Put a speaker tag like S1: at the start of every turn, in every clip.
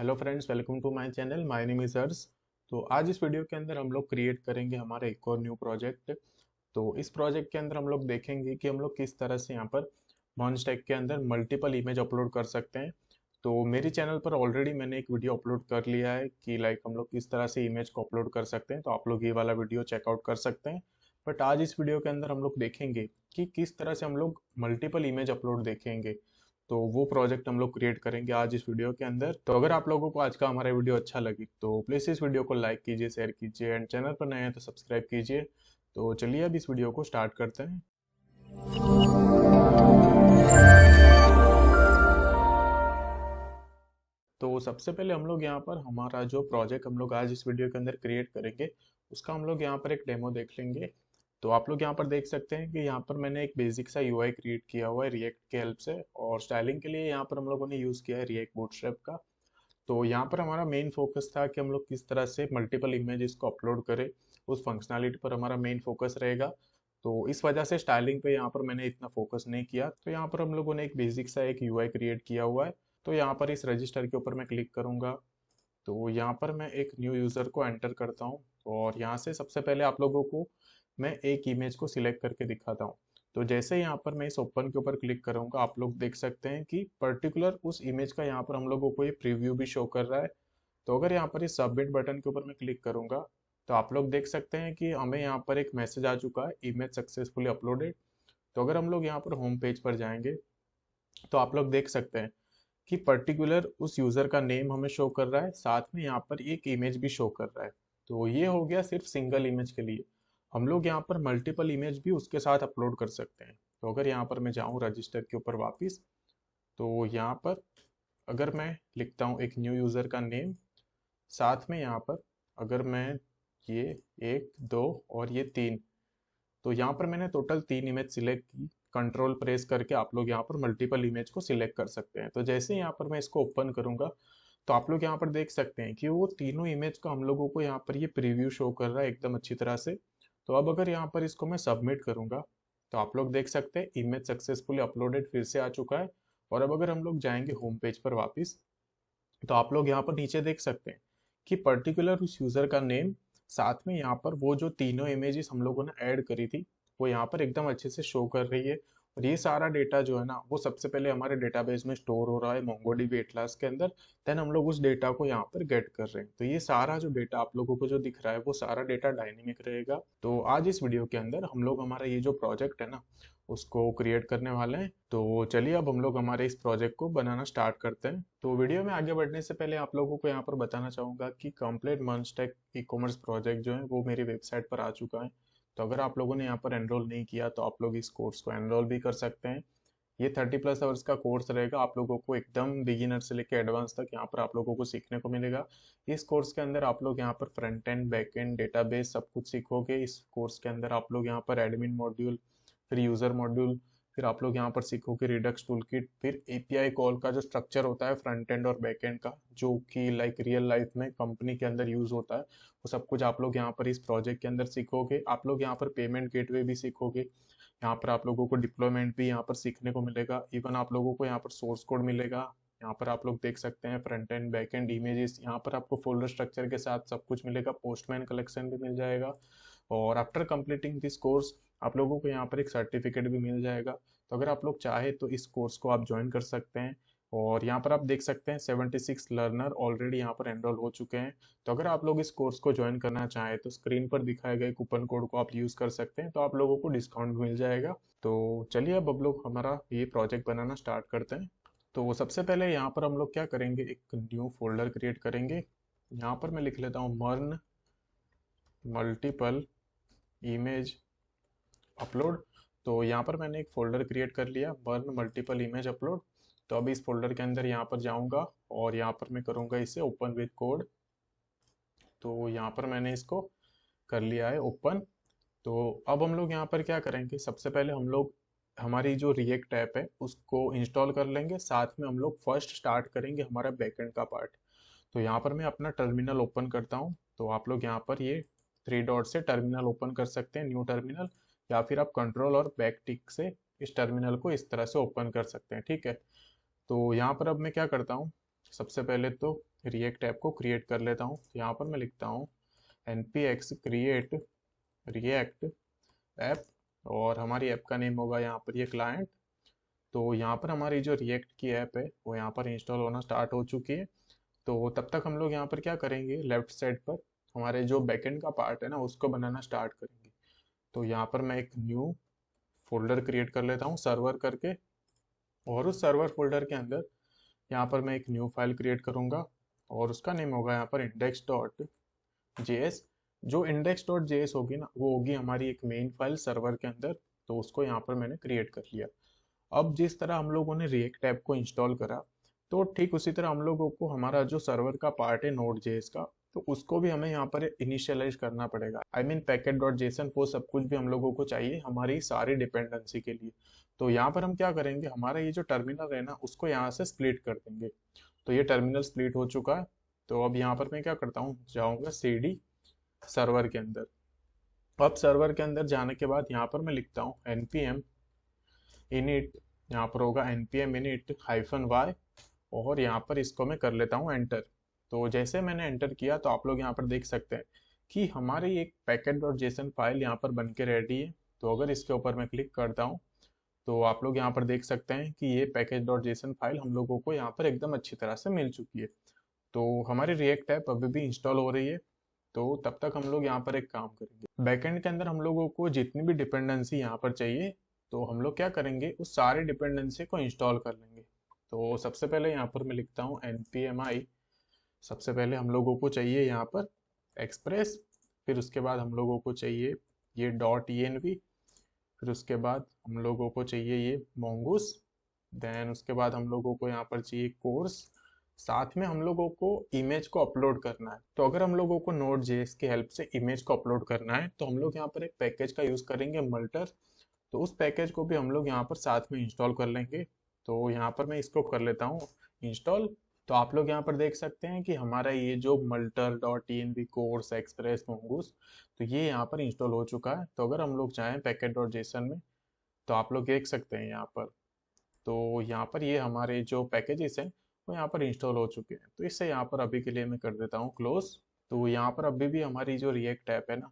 S1: Hello friends, welcome to my channel. My name is Harsh. तो आज इस वीडियो के अंदर हम लोग क्रिएट करेंगे हमारा एक और न्यू प्रोजेक्ट। तो इस प्रोजेक्ट के अंदर हम लोग देखेंगे कि हम लोग किस तरह से यहाँ पर मॉन्स्टैक के अंदर मल्टीपल इमेज अपलोड कर सकते हैं। तो मेरी चैनल पर ऑलरेडी मैंने एक वीडियो अपलोड कर लिया है कि हम लोग किस तरह से इमेज को अपलोड कर सकते हैं, तो आप लोग ये वाला वीडियो चेकआउट कर सकते हैं। बट आज इस वीडियो के अंदर हम लोग देखेंगे कि किस तरह से हम लोग मल्टीपल इमेज अपलोड देखेंगे। तो वो प्रोजेक्ट हम लोग क्रिएट करेंगे आज इस वीडियो के अंदर। तो अगर आप लोगों को आज का हमारा वीडियो अच्छा लगे तो प्लीज़ इस वीडियो को लाइक कीजिए, शेयर कीजिए एंड चैनल पर नए हैं तो सब्सक्राइब कीजिए। तो चलिए अब इस वीडियो को स्टार्ट करते हैं। तो सबसे पहले हम लोग यहाँ पर हमारा जो प्रोजेक्ट हम लोग आज इस वीडियो के अंदर क्रिएट करेंगे उसका हम लोग यहाँ पर एक डेमो देख लेंगे। तो आप लोग यहाँ पर देख सकते हैं कि यहाँ पर मैंने एक बेसिक सा यूआई क्रिएट किया हुआ है रिएक्ट के हेल्प से, और स्टाइलिंग के लिए यहाँ पर हम लोगों ने यूज़ किया है रिएक्ट बूटस्ट्रैप का। तो यहाँ पर हमारा मेन फोकस था कि हम लोग किस तरह से मल्टीपल इमेजेस को अपलोड करें, उस फंक्शनैलिटी पर हमारा मेन फोकस रहेगा। तो इस वजह से स्टाइलिंग पे यहाँ पर मैंने इतना फोकस नहीं किया। तो यहाँ पर हम लोगों ने एक बेसिक सा एक यूआई क्रिएट किया हुआ है। तो यहाँ पर इस रजिस्टर के ऊपर मैं क्लिक करूंगा। तो यहाँ पर मैं एक न्यू यूज़र को एंटर करता हूँ, और यहाँ से सबसे पहले आप लोगों को मैं एक इमेज को सिलेक्ट करके दिखाता हूँ। तो जैसे यहाँ पर मैं इस ओपन के ऊपर क्लिक करूंगा, आप लोग देख सकते हैं कि पर्टिकुलर उस इमेज का यहाँ पर हम लोगों को ये प्रीव्यू भी शो कर रहा है। तो अगर यहाँ पर इस सबमिट बटन के ऊपर मैं क्लिक करूंगा तो आप लोग देख सकते हैं कि हमें यहाँ पर एक मैसेज आ चुका है, इमेज सक्सेसफुली अपलोडेड। तो अगर हम लोग यहाँ पर होम पेज पर जाएंगे तो आप लोग देख सकते हैं कि पर्टिकुलर उस यूजर का नेम हमें शो कर रहा है, साथ में यहाँ पर एक इमेज भी शो कर रहा है। तो ये हो गया सिर्फ सिंगल इमेज के लिए। हम लोग यहाँ पर मल्टीपल इमेज भी उसके साथ अपलोड कर सकते हैं। तो अगर यहाँ पर मैं जाऊँ रजिस्टर के ऊपर वापस, तो यहाँ पर अगर मैं लिखता हूँ एक न्यू यूजर का नेम, साथ में यहाँ पर अगर मैं ये एक दो और ये तीन, तो यहाँ पर मैंने टोटल तीन इमेज सिलेक्ट की। कंट्रोल प्रेस करके आप लोग यहाँ पर मल्टीपल इमेज को सिलेक्ट कर सकते हैं। तो जैसे यहाँ पर मैं इसको ओपन करूंगा तो आप लोग यहाँ पर देख सकते हैं कि वो तीनों इमेज को हम लोगों को यहाँ पर ये प्रीव्यू शो कर रहा है एकदम अच्छी तरह से। तो अब अगर यहाँ पर इसको मैं सबमिट करूंगा तो आप लोग देख सकते हैं इमेज सक्सेसफुली अपलोडेड फिर से आ चुका है। और अब अगर हम लोग जाएंगे होम पेज पर वापस, तो आप लोग यहाँ पर नीचे देख सकते हैं कि पर्टिकुलर उस यूजर का नेम, साथ में यहाँ पर वो जो तीनों इमेजेस हम लोगों ने ऐड करी थी वो यहाँ पर एकदम अच्छे से शो कर रही है। और ये सारा डेटा जो है ना वो सबसे पहले हमारे डेटाबेस में स्टोर हो रहा है मोंगोडीबी एटलास के अंदर। देन हम लोग उस डेटा को यहाँ पर गेट कर रहे हैं। तो ये सारा जो डेटा आप लोगों को जो दिख रहा है वो सारा डेटा डायनेमिक रहेगा। तो आज इस वीडियो के अंदर हम लोग हमारा ये जो प्रोजेक्ट है ना उसको क्रिएट करने वाले हैं। तो चलिए अब हम लोग हमारे इस प्रोजेक्ट को बनाना स्टार्ट करते हैं। तो वीडियो में आगे बढ़ने से पहले आप लोगों को यहाँ पर बताना चाहूँगा कि कंप्लीट मॉन्स्टैक ई कॉमर्स प्रोजेक्ट जो है वो मेरी वेबसाइट पर आ चुका है। तो अगर आप लोगों ने यहाँ पर एनरोल नहीं किया तो आप लोग इस कोर्स को एनरोल भी कर सकते हैं। ये 30+ आवर्स का कोर्स रहेगा। आप लोगों को एकदम बिगिनर से लेकर एडवांस तक यहाँ पर आप लोगों को सीखने को मिलेगा। इस कोर्स के अंदर आप लोग यहाँ पर front end back and database सब कुछ सीखोगे। इस कोर्स के अंदर आप लोग यहाँ पर एडमिन मॉड्यूल, फिर यूजर मॉड्यूल, फिर आप लोग यहाँ पर सीखोगे रिडक्स टूल किट, फिर एपीआई कॉल का जो स्ट्रक्चर होता है फ्रंट एंड और बैक एंड का, जो कि रियल लाइफ में कंपनी के अंदर यूज होता है, वो सब कुछ आप लोग यहाँ पर इस प्रोजेक्ट के अंदर सीखोगे। आप लोग यहाँ पर पेमेंट गेटवे भी सीखोगे। यहाँ पर आप लोगों को डिप्लॉयमेंट भी यहाँ पर सीखने को मिलेगा। इवन आप लोगों को यहाँ पर सोर्स कोड मिलेगा। यहाँ पर आप लोग देख सकते हैं front end back and images, यहाँ पर आपको फोल्डर स्ट्रक्चर के साथ सब कुछ मिलेगा। पोस्टमैन कलेक्शन भी मिल जाएगा। और आफ्टर कंप्लीटिंग दिस कोर्स आप लोगों को यहाँ पर एक सर्टिफिकेट भी मिल जाएगा। तो अगर आप लोग चाहे तो इस कोर्स को आप ज्वाइन कर सकते हैं। और यहाँ पर आप देख सकते हैं 76 लर्नर ऑलरेडी यहाँ पर एनरोल हो चुके हैं। तो अगर आप लोग इस कोर्स को ज्वाइन करना चाहें तो स्क्रीन पर दिखाए गए कूपन कोड को आप यूज़ कर सकते हैं, तो आप लोगों को डिस्काउंट मिल जाएगा। तो चलिए अब हम लोग हमारा ये प्रोजेक्ट बनाना स्टार्ट करते हैं। तो सबसे पहले यहाँ पर हम लोग क्या करेंगे, एक न्यू फोल्डर क्रिएट करेंगे। यहाँ पर मैं लिख लेता हूँ मर्न मल्टीपल इमेज अपलोड। तो यहाँ पर मैंने एक फोल्डर क्रिएट कर लिया, बर्न मल्टीपल इमेज अपलोड। तो अब इस फोल्डर के अंदर यहाँ पर जाऊँगा और यहाँ पर मैं करूँगा इसे ओपन विद कोड। तो यहाँ पर मैंने इसको कर लिया है ओपन। तो अब हम लोग यहाँ पर क्या करेंगे, सबसे पहले हम लोग हमारी जो रिएक्ट ऐप है उसको इंस्टॉल कर लेंगे। साथ में हम लोग फर्स्ट स्टार्ट करेंगे हमारा बैकएंड का पार्ट। तो यहाँ पर मैं अपना टर्मिनल ओपन करता हूँ। तो आप लोग यहाँ पर ये 3 डॉट से टर्मिनल ओपन कर सकते हैं, न्यू टर्मिनल, या फिर आप कंट्रोल और बैक टिक से इस टर्मिनल को इस तरह से ओपन कर सकते हैं। ठीक है। तो यहाँ पर अब मैं क्या करता हूँ, सबसे पहले तो रिएक्ट ऐप को क्रिएट कर लेता हूँ। यहाँ पर मैं लिखता हूँ npx create react ऐप, और हमारी ऐप का नेम होगा यहाँ पर ये क्लाइंट। तो यहाँ पर हमारी जो रिएक्ट की ऐप है वो यहाँ पर इंस्टॉल होना स्टार्ट हो चुकी है। तो तब तक हम लोग यहाँ पर क्या करेंगे, लेफ्ट साइड पर हमारे जो बैकएंड का पार्ट है ना उसको बनाना स्टार्ट करेंगे। तो यहाँ पर मैं एक न्यू फोल्डर क्रिएट कर लेता हूँ सर्वर करके, और उस सर्वर फोल्डर के अंदर यहाँ पर मैं एक न्यू फाइल क्रिएट करूँगा और उसका नेम होगा यहाँ पर index.js। जो index.js होगी ना वो होगी हमारी एक मेन फाइल सर्वर के अंदर। तो उसको यहाँ पर मैंने क्रिएट कर लिया। अब जिस तरह हम लोगों ने रिएक्ट ऐप को इंस्टॉल करा, तो ठीक उसी तरह हम लोगों को हमारा जो सर्वर का पार्ट है नोड जेएस का, तो उसको भी हमें यहाँ पर इनिशियलाइज करना पड़ेगा। I mean packet dot JSON वो सब कुछ भी हम लोगों को चाहिए हमारी सारी डिपेंडेंसी के लिए। तो यहाँ पर हम क्या करेंगे, हमारा ये जो टर्मिनल है ना उसको यहाँ से स्प्लिट कर देंगे। तो ये टर्मिनल स्प्लिट हो चुका है। तो अब यहाँ पर मैं क्या करता हूँ, जाऊँगा cd सर्वर के अंदर। अब सर्वर के अंदर जाने के बाद यहाँ पर मैं लिखता हूँ npm init, यहाँ पर होगा npm init -y, और यहाँ पर इसको मैं कर लेता हूँ एंटर। तो जैसे मैंने एंटर किया तो आप लोग यहाँ पर देख सकते हैं कि हमारी एक पैकेट डॉट जेसन फाइल यहाँ पर बन के रेडी है। तो अगर इसके ऊपर मैं क्लिक करता हूँ तो आप लोग यहाँ पर देख सकते हैं कि ये पैकेज डॉट जेसन फाइल हम लोगों को यहाँ पर एकदम अच्छी तरह से मिल चुकी है। तो हमारी रिएक्ट ऐप अभी भी इंस्टॉल हो रही है। तो तब तक हम लोग यहाँ पर एक काम करेंगे, बैकएंड के अंदर हम लोगों को जितनी भी डिपेंडेंसी यहाँ पर चाहिए तो हम लोग क्या करेंगे, उस सारी डिपेंडेंसी को इंस्टॉल कर लेंगे। तो सबसे पहले यहाँ पर मैं लिखता हूँ npmi। सबसे पहले हम लोगों को चाहिए यहाँ पर एक्सप्रेस, फिर उसके बाद हम लोगों को चाहिए ये .env, फिर उसके बाद हम लोगों को चाहिए ये mongoose, देन उसके बाद हम लोगों को यहाँ पर चाहिए कोर्स, साथ में हम लोगों को इमेज को अपलोड करना है। तो अगर हम लोगों को नोड जेएस की हेल्प से इमेज को अपलोड करना है तो हम लोग यहाँ पर एक पैकेज का यूज़ करेंगे मल्टर। तो उस पैकेज को भी हम लोग यहाँ पर साथ में इंस्टॉल कर लेंगे। तो यहाँ पर मैं इसको कर लेता हूँ इंस्टॉल। तो आप लोग यहाँ पर देख सकते हैं कि हमारा ये जो मल्टर .env कोर्स एक्सप्रेस mongoose, तो ये यहाँ पर इंस्टॉल हो चुका है। तो अगर हम लोग जाएँ पैकेट डॉट जेसन में तो आप लोग देख सकते हैं यहाँ पर, तो यहाँ पर ये हमारे जो पैकेजेस हैं वो यहाँ पर इंस्टॉल हो चुके हैं। तो इससे यहाँ पर अभी के लिए मैं कर देता हूँ क्लोज। तो यहाँ पर अभी भी हमारी जो रिएक्ट ऐप है ना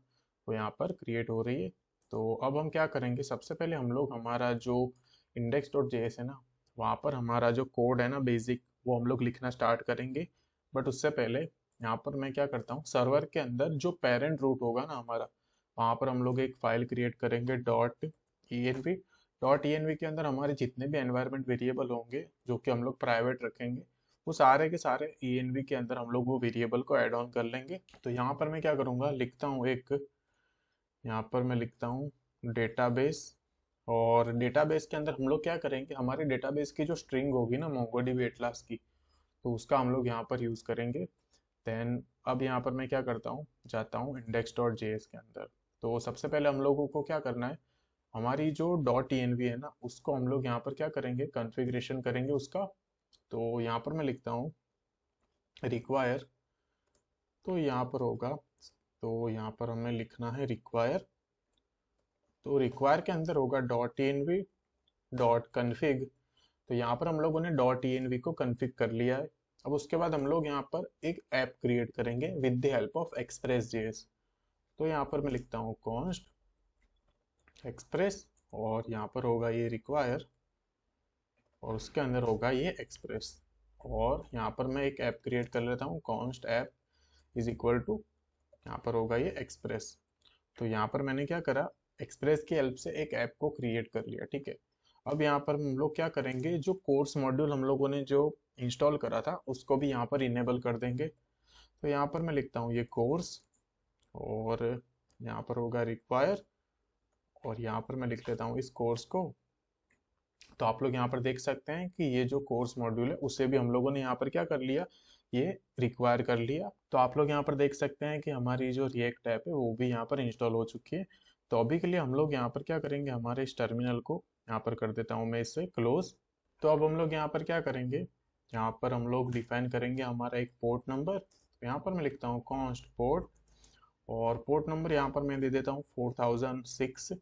S1: वो यहाँ पर क्रिएट हो रही है। तो अब हम क्या करेंगे, सबसे पहले हम लोग हमारा जो index.js है ना वहाँ पर हमारा जो कोड है ना बेसिक वो हम लोग लिखना स्टार्ट करेंगे। बट उससे पहले यहाँ पर मैं क्या करता हूँ, सर्वर के अंदर जो पेरेंट रूट होगा ना हमारा, वहाँ पर हम लोग एक फाइल क्रिएट करेंगे .env। .env के अंदर हमारे जितने भी एनवायरनमेंट वेरिएबल होंगे जो कि हम लोग प्राइवेट रखेंगे, वो सारे के सारे env के अंदर हम लोग वो वेरिएबल को ऐड ऑन कर लेंगे। तो यहाँ पर मैं क्या करूँगा, लिखता हूँ एक, यहाँ पर मैं लिखता हूँ डेटाबेस, और डेटाबेस के अंदर हम लोग क्या करेंगे, हमारे डेटाबेस की जो स्ट्रिंग होगी ना MongoDB एटलास की, तो उसका हम लोग यहाँ पर यूज़ करेंगे। देन अब यहाँ पर मैं क्या करता हूँ, जाता हूँ index.js के अंदर। तो सबसे पहले हम लोगों को क्या करना है, हमारी जो .env है ना उसको हम लोग यहाँ पर क्या करेंगे, कॉन्फ़िगरेशन करेंगे उसका। तो यहाँ पर मैं लिखता हूँ रिक्वायर, तो यहाँ पर होगा, तो यहाँ पर हमें लिखना है रिक्वायर। तो रिक्वायर के अंदर होगा .env.config। तो यहाँ पर हम लोगों ने .env को कन्फिग कर लिया है। अब उसके बाद हम लोग यहाँ पर एक ऐप क्रिएट करेंगे with the help of express.js। तो यहाँ पर मैं लिखता हूँ const एक्सप्रेस, और यहाँ पर होगा ये रिक्वायर, और उसके अंदर होगा ये एक्सप्रेस। और यहाँ पर मैं एक ऐप क्रिएट कर लेता हूँ const app is equal to, यहाँ पर होगा ये एक्सप्रेस। तो यहाँ पर मैंने क्या करा, एक्सप्रेस की हेल्प से एक ऐप को क्रिएट कर लिया, ठीक है। अब यहाँ पर हम लोग क्या करेंगे, जो कोर्स मॉड्यूल हम लोगों ने जो इंस्टॉल करा था उसको भी यहाँ पर इनेबल कर देंगे। तो यहाँ पर मैं लिखता हूँ ये कोर्स, और यहाँ पर होगा रिक्वायर, और यहाँ पर मैं लिख लेता हूँ इस कोर्स को। तो आप लोग यहाँ पर देख सकते हैं कि ये जो कोर्स मॉड्यूल है उसे भी हम लोगों ने यहाँ पर क्या कर लिया, ये रिक्वायर कर लिया। तो आप लोग यहाँ पर देख सकते हैं कि हमारी जो रिएक्ट ऐप है वो भी यहाँ पर इंस्टॉल हो चुकी है। तो अभी के लिए हम लोग यहाँ पर क्या करेंगे, हमारे इस टर्मिनल को यहाँ पर कर देता हूँ मैं इसे क्लोज। तो अब हम लोग यहाँ पर क्या करेंगे, यहाँ पर हम लोग डिफाइन करेंगे हमारा एक पोर्ट नंबर। तो यहाँ पर मैं लिखता हूँ कॉन्स्ट पोर्ट, और पोर्ट नंबर यहाँ पर मैं दे देता हूँ 4006।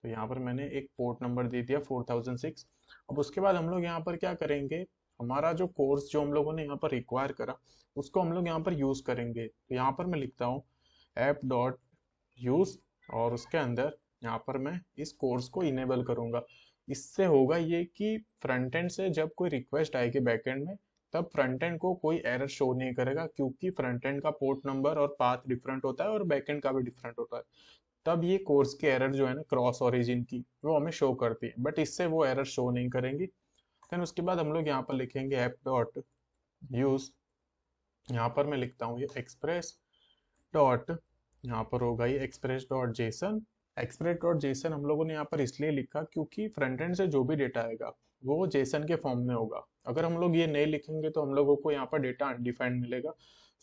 S1: तो यहाँ पर मैंने एक पोर्ट नंबर दे दिया 4006। अब उसके बाद हम लोग यहाँ पर क्या करेंगे, हमारा जो कोर्स जो हम लोगों ने यहाँ पर रिक्वायर करा उसको हम लोग यहाँ पर यूज करेंगे। तो यहाँ पर मैं लिखता हूँ ऐप डॉट यूज, और उसके अंदर यहाँ पर मैं इस कोर्स को इनेबल करूंगा। इससे होगा ये कि फ्रंट एंड से जब कोई रिक्वेस्ट आएगी बैक एंड में, तब फ्रंट एंड को कोई एरर शो नहीं करेगा, क्योंकि फ्रंट एंड का पोर्ट नंबर और पाथ डिफरेंट होता है और बैक एंड का भी डिफरेंट होता है। तब ये कोर्स की एरर जो है ना क्रॉस ओरिजिन की, वो हमें शो करती है, बट इससे वो एरर शो नहीं करेंगी। देन उसके बाद हम लोग यहाँ पर लिखेंगे ऐप डॉट यूज। यहाँ पर मैं लिखता हूँ ये एक्सप्रेस डॉट, यहाँ पर होगा ये express dot JSON. Express dot JSON हम लोगों ने यहाँ पर इसलिए लिखा क्योंकि फ्रंट एंड से जो भी डेटा आएगा वो जेसन के फॉर्म में होगा। अगर हम लोग ये नहीं लिखेंगे तो हम लोगों को यहाँ पर डेटा अनडिफाइंड मिलेगा।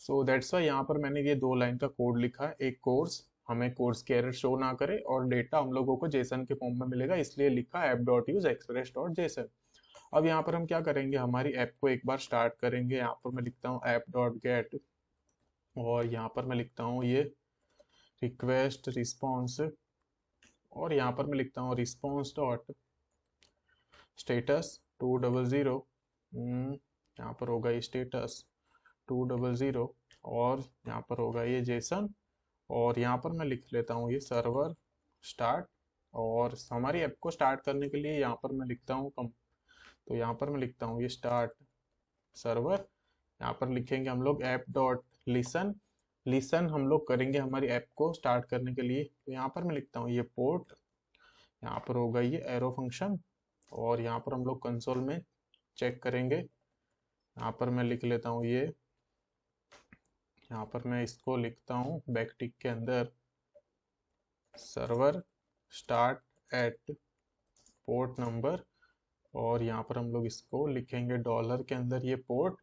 S1: सो दैट्स वाई यहाँ पर मैंने ये 2 लाइन का कोड लिखा है। एक कोर्स हमें कोर्स की एरर शो ना करे और डेटा हम लोगों को जेसन के फॉर्म में मिलेगा, इसलिए लिखा app dot use express dot JSON. अब यहाँ पर हम क्या करेंगे, हमारी ऐप को एक बार स्टार्ट करेंगे। यहाँ पर मैं लिखता हूँ ऐप डॉट गेट, और यहाँ पर मैं लिखता हूँ ये रिक्वेस्ट रिस्पॉन्स, और यहाँ पर मैं लिखता हूँ रिस्पॉन्स डॉट स्टेटस 200। यहाँ पर होगा ये स्टेटस 200, और यहाँ पर होगा ये जेसन, और यहाँ पर मैं लिख लेता हूँ ये सर्वर स्टार्ट। और हमारी ऐप को स्टार्ट करने के लिए यहाँ पर मैं लिखता हूँ तो यहाँ पर मैं लिखता हूँ ये स्टार्ट सर्वर। यहाँ पर लिखेंगे हम लोग ऐप डॉट लिसन। लिसन हम लोग करेंगे हमारी ऐप को स्टार्ट करने के लिए। तो यहाँ पर मैं लिखता हूँ ये पोर्ट, यहाँ पर होगा ये एरो फंक्शन, और यहाँ पर हम लोग कंसोल में चेक करेंगे। यहाँ पर मैं लिख लेता हूँ ये, यहाँ पर मैं इसको लिखता हूँ बैकटिक के अंदर server start at port number, और यहाँ पर हम लोग इसको लिखेंगे डॉलर के अंदर ये पोर्ट।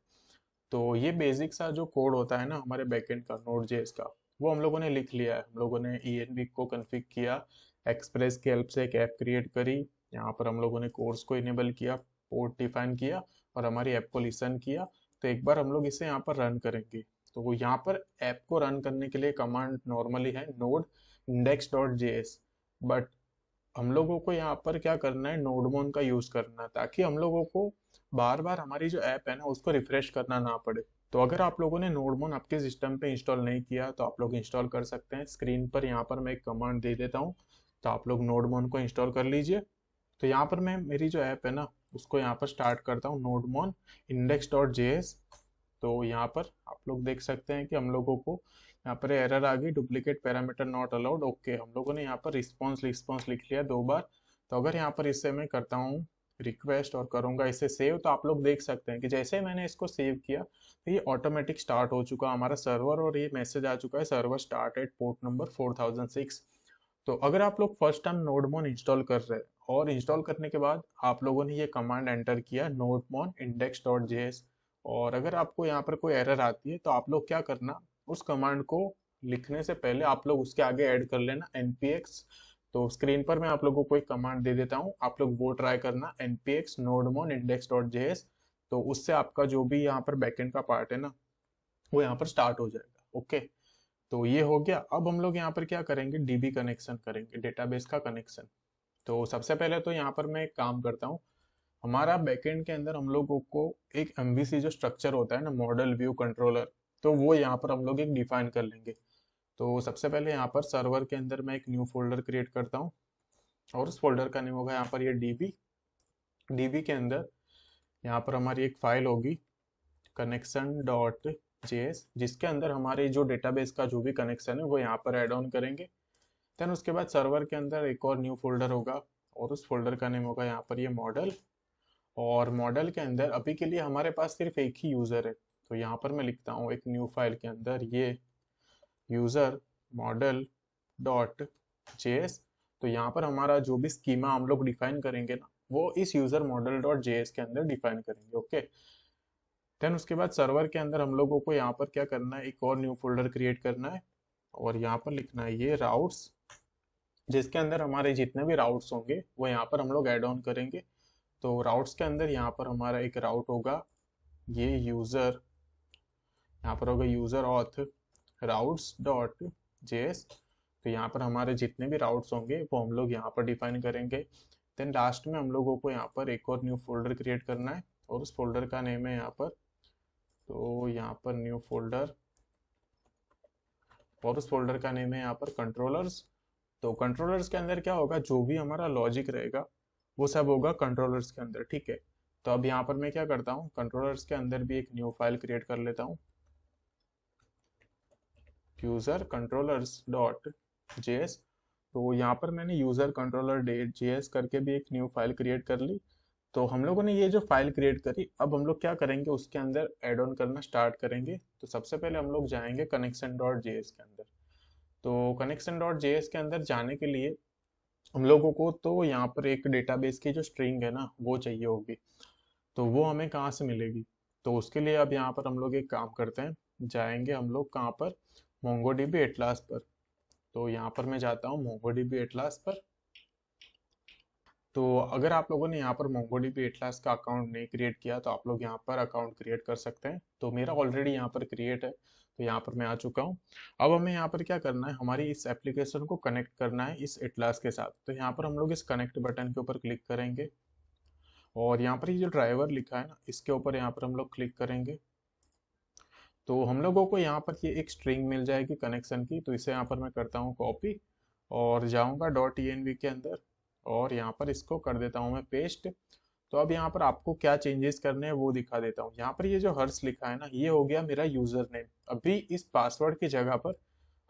S1: तो ये बेसिक सा जो कोड होता है ना हमारे बैकएंड का नोड जेएस का, वो हम लोगों ने लिख लिया है। हम लोगों ने ENV को कन्फिग किया, एक्सप्रेस की हेल्प से एक ऐप क्रिएट करी, यहाँ पर हम लोगों ने कोर्स को इनेबल किया, पोर्ट डिफाइन किया, और हमारी ऐप को लिसन किया। तो एक बार हम लोग इसे यहाँ पर रन करेंगे। तो वो यहाँ पर ऐप को रन करने के लिए कमांड नॉर्मली है node index dot JS, but हम लोगों को यहाँ पर क्या करना है, नोडमोन का यूज करना है, ताकि हम लोगों को बार बार हमारी जो ऐप है ना उसको रिफ्रेश करना ना पड़े। तो अगर आप लोगों ने नोडमोन आपके सिस्टम पे इंस्टॉल नहीं किया तो आप लोग इंस्टॉल कर सकते हैं। स्क्रीन पर यहाँ पर मैं एक कमांड दे देता हूँ, तो आप लोग नोडमोन को इंस्टॉल कर लीजिए। तो यहाँ पर मैं मेरी जो ऐप है ना उसको यहाँ पर स्टार्ट करता हूँ नोडमोन इंडेक्स डॉट जेएस। तो यहाँ पर आप लोग देख सकते हैं कि हम लोगों को यहाँ पर एरर आ गई, duplicate parameter not allowed. Okay, हम लोगों ने यहाँ पर रिस्पॉन्स रिस्पॉन्स लिख लिया 2 बार। तो अगर यहाँ पर इससे मैं करता हूँ रिक्वेस्ट और करूँगा इसे सेव, तो आप लोग देख सकते हैं कि जैसे मैंने इसको सेव किया तो ये ऑटोमेटिक स्टार्ट हो चुका हमारा सर्वर, और ये मैसेज आ चुका है server start at port number 4006। तो अगर आप लोग फर्स्ट टाइम नोडमोन इंस्टॉल कर रहे हैं और इंस्टॉल करने के बाद आप लोगों ने ये कमांड एंटर किया नोडमोन इंडेक्स डॉट जेएस, और अगर आपको यहाँ पर कोई एरर आती है तो आप लोग क्या करना, उस कमांड को लिखने से पहले आप लोग उसके आगे ऐड कर लेना npx। तो स्क्रीन पर मैं आप लोगों को एक कमांड दे देता हूँ, आप लोग वो ट्राई करना npx nodemon index.js। तो उससे आपका जो भी यहाँ पर बैकएंड का पार्ट है ना वो यहाँ पर स्टार्ट हो जाएगा। ओके, तो ये हो गया। अब हम लोग यहाँ पर क्या करेंगे, डीबी कनेक्शन करेंगे, डेटाबेस का कनेक्शन। तो सबसे पहले तो यहाँ पर मैं एक काम करता हूँ, हमारा बैकएंड के अंदर हम लोगों को एक MVC जो स्ट्रक्चर होता है ना, मॉडल व्यू कंट्रोलर, तो वो यहाँ पर हम लोग एक डिफाइन कर लेंगे। तो सबसे पहले यहाँ पर सर्वर के अंदर मैं एक न्यू फोल्डर क्रिएट करता हूँ, और उस फोल्डर का नेम होगा यहाँ पर ये डीबी। डीबी के अंदर यहाँ पर हमारी एक फाइल होगी कनेक्शन डॉट जेएस, जिसके अंदर हमारे जो डेटाबेस का जो भी कनेक्शन है वो यहाँ पर ऐड ऑन करेंगे। देन उसके बाद सर्वर के अंदर एक और न्यू फोल्डर होगा, और उस फोल्डर का नेम होगा यहाँ पर ये मॉडल। और मॉडल के अंदर अभी के लिए हमारे पास सिर्फ एक ही यूजर है, तो यहाँ पर मैं लिखता हूँ एक न्यू फाइल के अंदर ये यूजर मॉडल डॉट जेएस। तो यहाँ पर हमारा जो भी स्कीमा हम लोग डिफाइन करेंगे ना वो इस यूजर मॉडल डॉट जेएस के अंदर डिफाइन करेंगे। ओके, देन उसके बाद सर्वर के अंदर हम लोगों को यहाँ पर क्या करना है, एक और न्यू फोल्डर क्रिएट करना है, और यहाँ पर लिखना है ये राउट्स, जिसके अंदर हमारे जितने भी राउट्स होंगे वो यहाँ पर हम लोग ऐड ऑन करेंगे। तो राउट्स के अंदर यहाँ पर हमारा एक राउट होगा ये यूजर, यहाँ पर होगा user auth routes dot JS. तो यहाँ पर हमारे जितने भी राउट्स होंगे वो हम लोग यहाँ पर डिफाइन करेंगे। देन लास्ट में हम लोगों को यहाँ पर एक और न्यू फोल्डर क्रिएट करना है, और उस फोल्डर का नेम है यहाँ पर, तो यहाँ पर न्यू फोल्डर, और उस फोल्डर का नेम है यहाँ पर कंट्रोलर्स। तो कंट्रोलर्स के अंदर क्या होगा, जो भी हमारा लॉजिक रहेगा वो सब होगा कंट्रोलर्स के अंदर, ठीक है। तो अब यहाँ पर मैं क्या करता हूँ, कंट्रोलर्स के अंदर भी एक न्यू फाइल क्रिएट कर लेता हूँ, यूजर कंट्रोलर्स डॉट जेएस। तो यहाँ पर मैंने यूजर कंट्रोलर जेएस करके भी एक न्यू फाइल क्रिएट कर ली। तो हम लोगों ने ये जो फाइल क्रिएट करी, अब हम लोग क्या करेंगे, उसके अंदर एड ऑन करना स्टार्ट करेंगे। तो सबसे पहले हम लोग जाएंगे कनेक्शन डॉट जेएस के अंदर। तो कनेक्शन डॉट जेएस के अंदर जाने के लिए हम लोगों को तो यहाँ पर एक डेटाबेस की जो स्ट्रिंग है ना वो चाहिए होगी। तो वो हमें कहाँ से मिलेगी, तो उसके लिए अब यहाँ पर हम लोग एक काम करते हैं, जाएंगे हम लोग कहाँ पर, मोंगोडीबी एटलास पर। तो यहाँ पर मैं जाता हूँ मोंगोडीबी एटलास पर। तो अगर आप लोगों ने यहाँ पर मोंगोडीबी एटलास का अकाउंट नहीं क्रिएट किया तो आप लोग यहाँ पर अकाउंट क्रिएट कर सकते हैं। तो मेरा ऑलरेडी यहाँ पर क्रिएट है, तो यहाँ पर मैं आ चुका हूँ। अब हमें यहाँ पर क्या करना है, हमारी इस एप्लीकेशन को कनेक्ट करना है इस एटलास के साथ। तो यहाँ पर हम लोग इस कनेक्ट बटन के ऊपर क्लिक करेंगे, और यहाँ पर ये जो ड्राइवर लिखा है ना इसके ऊपर यहाँ पर हम लोग क्लिक करेंगे। तो हम लोगों को यहाँ पर ये एक स्ट्रिंग मिल जाएगी कनेक्शन की, तो इसे यहाँ पर मैं करता हूँ कॉपी, और जाऊँगा डॉट env के अंदर, और यहाँ पर इसको कर देता हूँ मैं पेस्ट। तो अब यहाँ पर आपको क्या चेंजेस करने हैं वो दिखा देता हूँ। यहाँ पर ये जो हर्ष लिखा है ना ये हो गया मेरा यूजर नेम। अभी इस पासवर्ड की जगह पर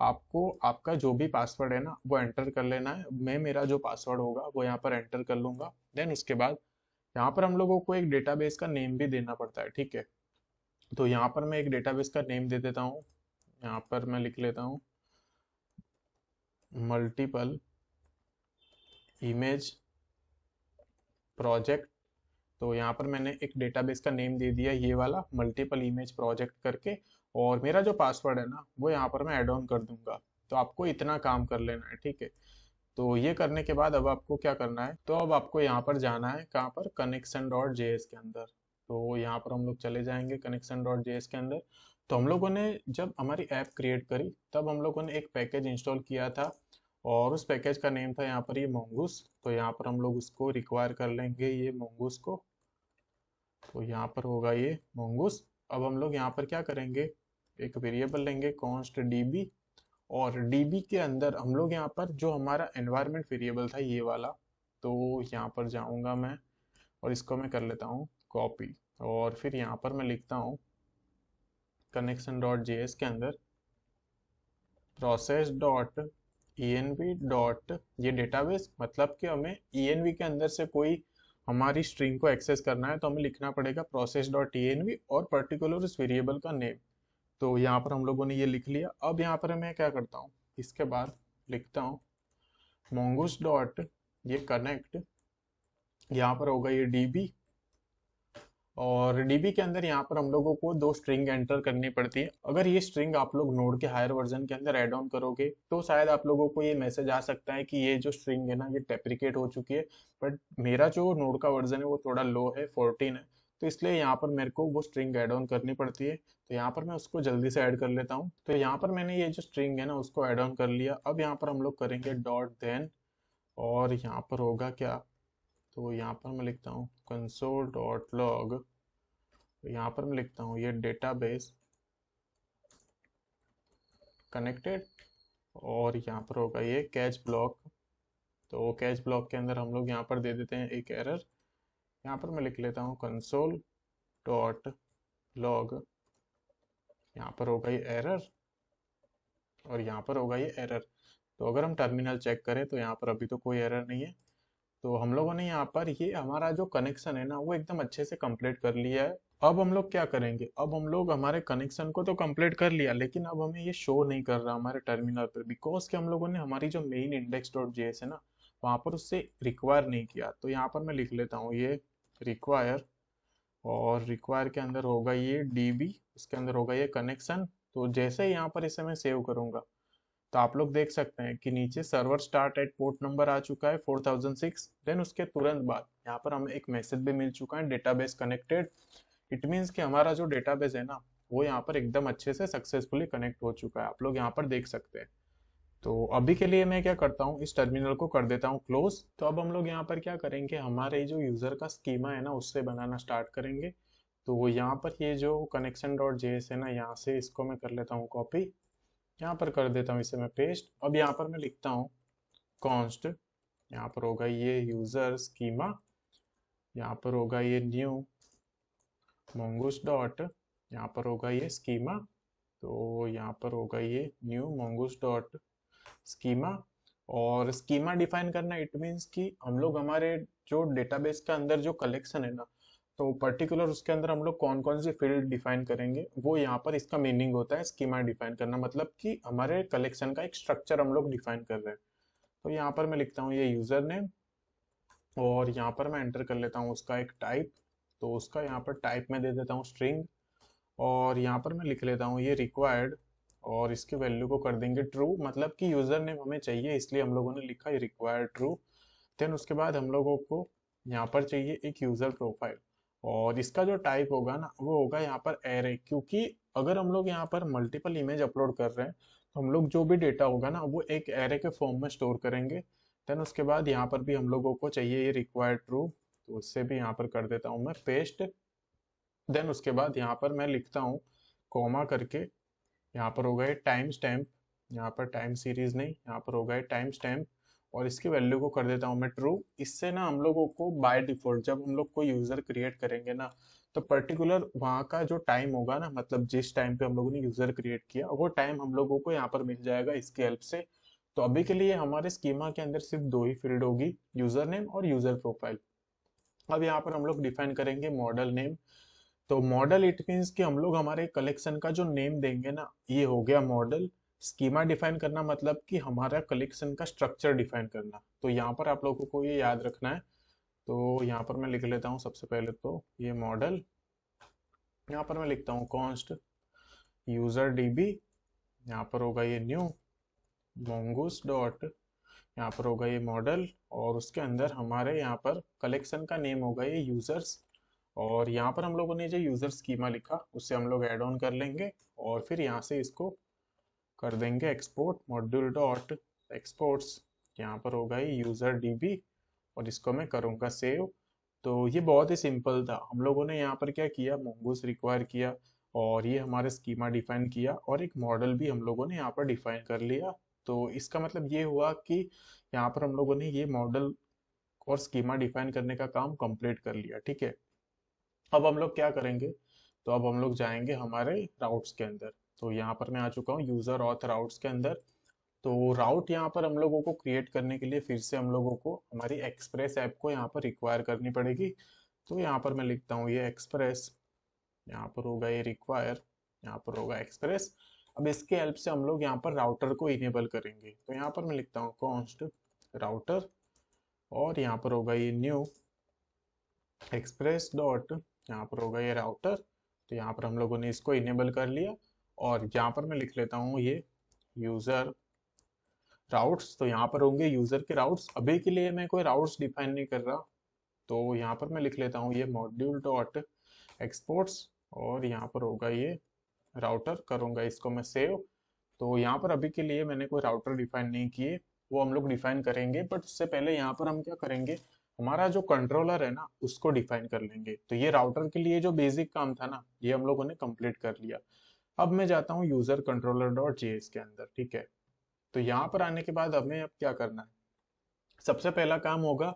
S1: आपको आपका जो भी पासवर्ड है ना वो एंटर कर लेना है। मैं मेरा जो पासवर्ड होगा वो यहाँ पर एंटर कर लूंगा। देन उसके बाद यहाँ पर हम लोगों को एक डेटाबेस का नेम भी देना पड़ता है, ठीक है। तो यहाँ पर मैं एक डेटाबेस का नेम दे देता हूँ। यहाँ पर मैं लिख लेता हूँ मल्टीपल इमेज प्रोजेक्ट। तो यहाँ पर मैंने एक डेटाबेस का नेम दे दिया ये वाला मल्टीपल इमेज प्रोजेक्ट करके, और मेरा जो पासवर्ड है ना वो यहाँ पर मैं ऐड ऑन कर दूंगा। तो आपको इतना काम कर लेना है, ठीक है। तो ये करने के बाद अब आपको क्या करना है, तो अब आपको यहाँ पर जाना है कहाँ पर, कनेक्शन डॉट जेएस के अंदर। तो यहाँ पर हम लोग चले जाएंगे कनेक्शन डॉट जेएस के अंदर। तो हम लोगों ने जब हमारी ऐप क्रिएट करी तब हम लोगों ने एक पैकेज इंस्टॉल किया था, और उस पैकेज का नेम था यहाँ पर ये मोंगूस। तो यहाँ पर हम लोग उसको रिक्वायर कर लेंगे ये मोंगूस को। तो यहाँ पर होगा ये मोंगूस। अब हम लोग यहाँ पर क्या करेंगे, एक वेरिएबल लेंगे कॉन्स्ट डीबी, और डीबी के अंदर हम लोग यहाँ पर जो हमारा एनवायरनमेंट वेरिएबल था ये वाला, तो यहाँ पर जाऊँगा मैं और इसको मैं कर लेता हूँ कॉपी, और फिर यहाँ पर मैं लिखता हूँ कनेक्शन डॉट जेएस के अंदर प्रोसेस डॉट env डॉट ये डेटाबेस, मतलब कि हमें env के अंदर से कोई हमारी स्ट्रिंग को एक्सेस करना है तो हमें लिखना पड़ेगा प्रोसेस डॉट env और पर्टिकुलर उस वेरिएबल का नेम। तो यहाँ पर हम लोगों ने ये लिख लिया। अब यहाँ पर मैं क्या करता हूँ, इसके बाद लिखता हूँ mongoose डॉट ये कनेक्ट, यहाँ पर होगा ये db, और db के अंदर यहाँ पर हम लोगों को दो स्ट्रिंग एंटर करनी पड़ती है। अगर ये स्ट्रिंग आप लोग नोड के हायर वर्जन के अंदर ऐड ऑन करोगे तो शायद आप लोगों को ये मैसेज आ सकता है कि ये जो स्ट्रिंग है ना ये डेप्रिकेट हो चुकी है। बट मेरा जो नोड का वर्जन है वो थोड़ा लो है, 14 है, तो इसलिए यहाँ पर मेरे को वो स्ट्रिंग ऐड ऑन करनी पड़ती है। तो यहाँ पर मैं उसको जल्दी से ऐड कर लेता हूँ। तो यहाँ पर मैंने ये जो स्ट्रिंग है ना उसको ऐड ऑन कर लिया। अब यहाँ पर हम लोग करेंगे डॉट देन, और यहाँ पर होगा क्या, तो यहाँ पर मैं लिखता हूँ कंसोल डॉट लॉग। तो यहाँ पर मैं लिखता हूँ ये डेटाबेस कनेक्टेड, और यहाँ पर होगा ये कैच ब्लॉक। तो कैच ब्लॉक के अंदर हम लोग यहाँ पर दे देते हैं एक एरर। यहाँ पर मैं लिख लेता हूँ कंसोल डॉट लॉग, यहाँ पर होगा ये एरर, और यहाँ पर होगा ये एरर। तो अगर हम टर्मिनल चेक करें तो यहाँ पर अभी तो कोई एरर नहीं है। तो हम लोगों ने यहाँ पर ये हमारा जो कनेक्शन है ना वो एकदम अच्छे से कंप्लीट कर लिया है। अब हम लोग क्या करेंगे, अब हम लोग हमारे कनेक्शन को तो कंप्लीट कर लिया लेकिन अब हमें ये शो नहीं कर रहा हमारे टर्मिनल पर, बिकॉज कि हम लोगों ने हमारी जो मेन इंडेक्स डॉट जेएस है ना वहाँ पर उससे रिक्वायर नहीं किया। तो यहाँ पर मैं लिख लेता हूँ ये रिक्वायर, और रिक्वायर के अंदर होगा ये डीबी, उसके अंदर होगा ये कनेक्शन। तो जैसे ही यहाँ पर इसे मैं सेव करूंगा तो आप लोग देख सकते हैं कि नीचे server start at port number आ चुका है 4006। देन उसके तुरंत बाद यहाँ पर हमें एक मैसेज भी मिल चुका है डेटाबेस कनेक्टेड। इट मीन्स कि हमारा जो डेटाबेस है ना वो यहाँ पर एकदम अच्छे से सक्सेसफुली कनेक्ट हो चुका है, आप लोग यहाँ पर देख सकते हैं। तो अभी के लिए मैं क्या करता हूँ, इस टर्मिनल को कर देता हूँ क्लोज। तो अब हम लोग यहाँ पर क्या करेंगे, हमारे जो यूजर का स्कीमा है ना उससे बनाना स्टार्ट करेंगे। तो यहाँ पर ये जो कनेक्शन डॉट जेएस है ना, यहाँ से इसको मैं कर लेता हूँ कॉपी, यहाँ पर कर देता हूँ इसे मैं पेस्ट। अब यहाँ पर मैं लिखता हूँ कॉन्स्ट, यहाँ पर होगा ये यूजर स्कीमा, यहाँ पर होगा ये न्यू mongoose डॉट, यहाँ पर होगा ये स्कीमा, तो यहाँ पर होगा ये न्यू mongoose डॉट स्कीमा। और स्कीमा डिफाइन करना इट मीन्स कि हम लोग हमारे जो डेटाबेस के अंदर जो कलेक्शन है ना, तो पर्टिकुलर उसके अंदर हम लोग कौन कौन सी फील्ड डिफाइन करेंगे, वो यहाँ पर इसका मीनिंग होता है स्कीमा डिफाइन करना, मतलब कि हमारे कलेक्शन का एक स्ट्रक्चर हम लोग डिफाइन कर रहे हैं। तो यहाँ पर मैं लिखता हूँ ये यूजर नेम, और यहाँ पर मैं एंटर कर लेता हूँ उसका एक टाइप। तो उसका यहाँ पर टाइप में दे देता हूँ स्ट्रिंग, और यहाँ पर मैं लिख लेता हूँ ये रिक्वायर्ड, और इसकी वैल्यू को कर देंगे ट्रू, मतलब कि यूजर नेम हमें चाहिए इसलिए हम लोगों ने लिखा ये रिक्वायर्ड ट्रू। देन उसके बाद हम लोगों को यहाँ पर चाहिए एक यूजर प्रोफाइल, और इसका जो टाइप होगा ना वो होगा यहाँ पर एरे, क्योंकि अगर हम लोग यहाँ पर मल्टीपल इमेज अपलोड कर रहे हैं तो हम लोग जो भी डेटा होगा ना वो एक एरे के फॉर्म में स्टोर करेंगे। देन उसके बाद यहाँ पर भी हम लोगों को चाहिए ये रिक्वायर्ड ट्रू, तो उससे भी यहाँ पर कर देता हूँ मैं पेस्ट। देन उसके बाद यहाँ पर मैं लिखता हूँ कॉमा करके, यहाँ पर होगा ये टाइम स्टैम्प, यहाँ पर टाइम सीरीज नहीं, यहाँ पर होगा ये टाइम स्टैम्प, और इसकी वैल्यू को कर देता हूँ मैं ट्रू। इससे ना हम लोगों को बाय डिफॉल्ट जब हम लोग कोई यूजर क्रिएट करेंगे ना, तो पर्टिकुलर वहाँ का जो टाइम होगा ना, मतलब जिस टाइम पे हम लोगों ने यूजर क्रिएट किया वो टाइम हम लोगों को यहाँ पर मिल जाएगा इसकी हेल्प से। तो अभी के लिए हमारे स्कीमा के अंदर सिर्फ दो ही फील्ड होगी, यूजर नेम और यूजर प्रोफाइल। अब यहाँ पर हम लोग डिफाइन करेंगे मॉडल नेम। तो मॉडल इट मीन्स कि हम लोग हमारे कलेक्शन का जो नेम देंगे ना, ये हो गया मॉडल। स्कीमा डिफाइन करना मतलब कि हमारा कलेक्शन का स्ट्रक्चर डिफाइन करना। तो यहाँ पर आप लोगों को ये याद रखना है। तो यहाँ पर मैं लिख लेता हूँ सबसे पहले तो ये मॉडल, यहाँ पर मैं लिखता हूँ कॉन्स्ट यूजर डीबी, यहाँ पर होगा ये न्यू mongoose डॉट, यहाँ पर होगा ये मॉडल, और उसके अंदर हमारे यहाँ पर कलेक्शन का नेम होगा ये यूजर्स। और यहाँ पर हम लोगों ने जो यूजर स्कीमा लिखा उससे हम लोग ऐड ऑन कर लेंगे, और फिर यहाँ से इसको कर देंगे एक्सपोर्ट मॉड्यूल डॉट एक्सपोर्ट्स, यहाँ पर होगा ये यूजर डीबी, और इसको मैं करूँगा सेव। तो ये बहुत ही सिंपल था, हम लोगों ने यहाँ पर क्या किया, mongoose रिक्वायर किया, और ये हमारे स्कीमा डिफाइन किया, और एक मॉडल भी हम लोगों ने यहाँ पर डिफाइन कर लिया। तो इसका मतलब ये हुआ कि यहाँ पर हम लोगों ने ये मॉडल और स्कीमा डिफाइन करने का काम कंप्लीट कर लिया, ठीक है। अब हम लोग क्या करेंगे, तो अब हम लोग जाएंगे हमारे राउट्स के अंदर। तो यहाँ पर मैं आ चुका हूँ यूजर ऑथ राउट्स के अंदर। तो राउट यहाँ पर हम लोगों को क्रिएट करने के लिए फिर से हम लोगों को हमारी एक्सप्रेस ऐप को यहाँ पर रिक्वायर करनी पड़ेगी। तो यहाँ पर मैं लिखता हूँ ये एक्सप्रेस, यहाँ पर होगा ये रिक्वायर, यहाँ पर होगा एक्सप्रेस। अब इसके हेल्प से हम लोग यहाँ पर राउटर को इनेबल करेंगे। तो यहाँ पर मैं लिखता हूँ कॉन्स्ट राउटर, और यहाँ पर होगा ये न्यू एक्सप्रेस डॉट, यहाँ पर होगा ये राउटर। तो यहाँ पर हम लोगों ने इसको इनेबल कर लिया, और यहाँ पर मैं लिख लेता हूँ ये यूजर राउट्स। तो यहाँ पर होंगे यूजर के राउट्स, अभी के लिए मैं कोई राउट्स डिफाइन नहीं कर रहा। तो यहाँ पर मैं लिख लेता हूँ ये मॉड्यूल डॉट एक्सपोर्ट्स, और यहाँ पर होगा ये राउटर, करूँगा इसको मैं सेव। तो यहाँ पर अभी के लिए मैंने कोई राउटर डिफाइन नहीं किए, वो हम लोग डिफाइन करेंगे, बट उससे पहले यहाँ पर हम क्या करेंगे, हमारा जो कंट्रोलर है ना उसको डिफाइन कर लेंगे। तो ये राउटर के लिए जो बेसिक काम था ना ये हम लोगों ने कंप्लीट कर लिया। अब मैं जाता हूँ यूजर कंट्रोलर डॉट जेएस के अंदर, ठीक है। तो यहाँ पर आने के बाद हमें अब क्या करना है, सबसे पहला काम होगा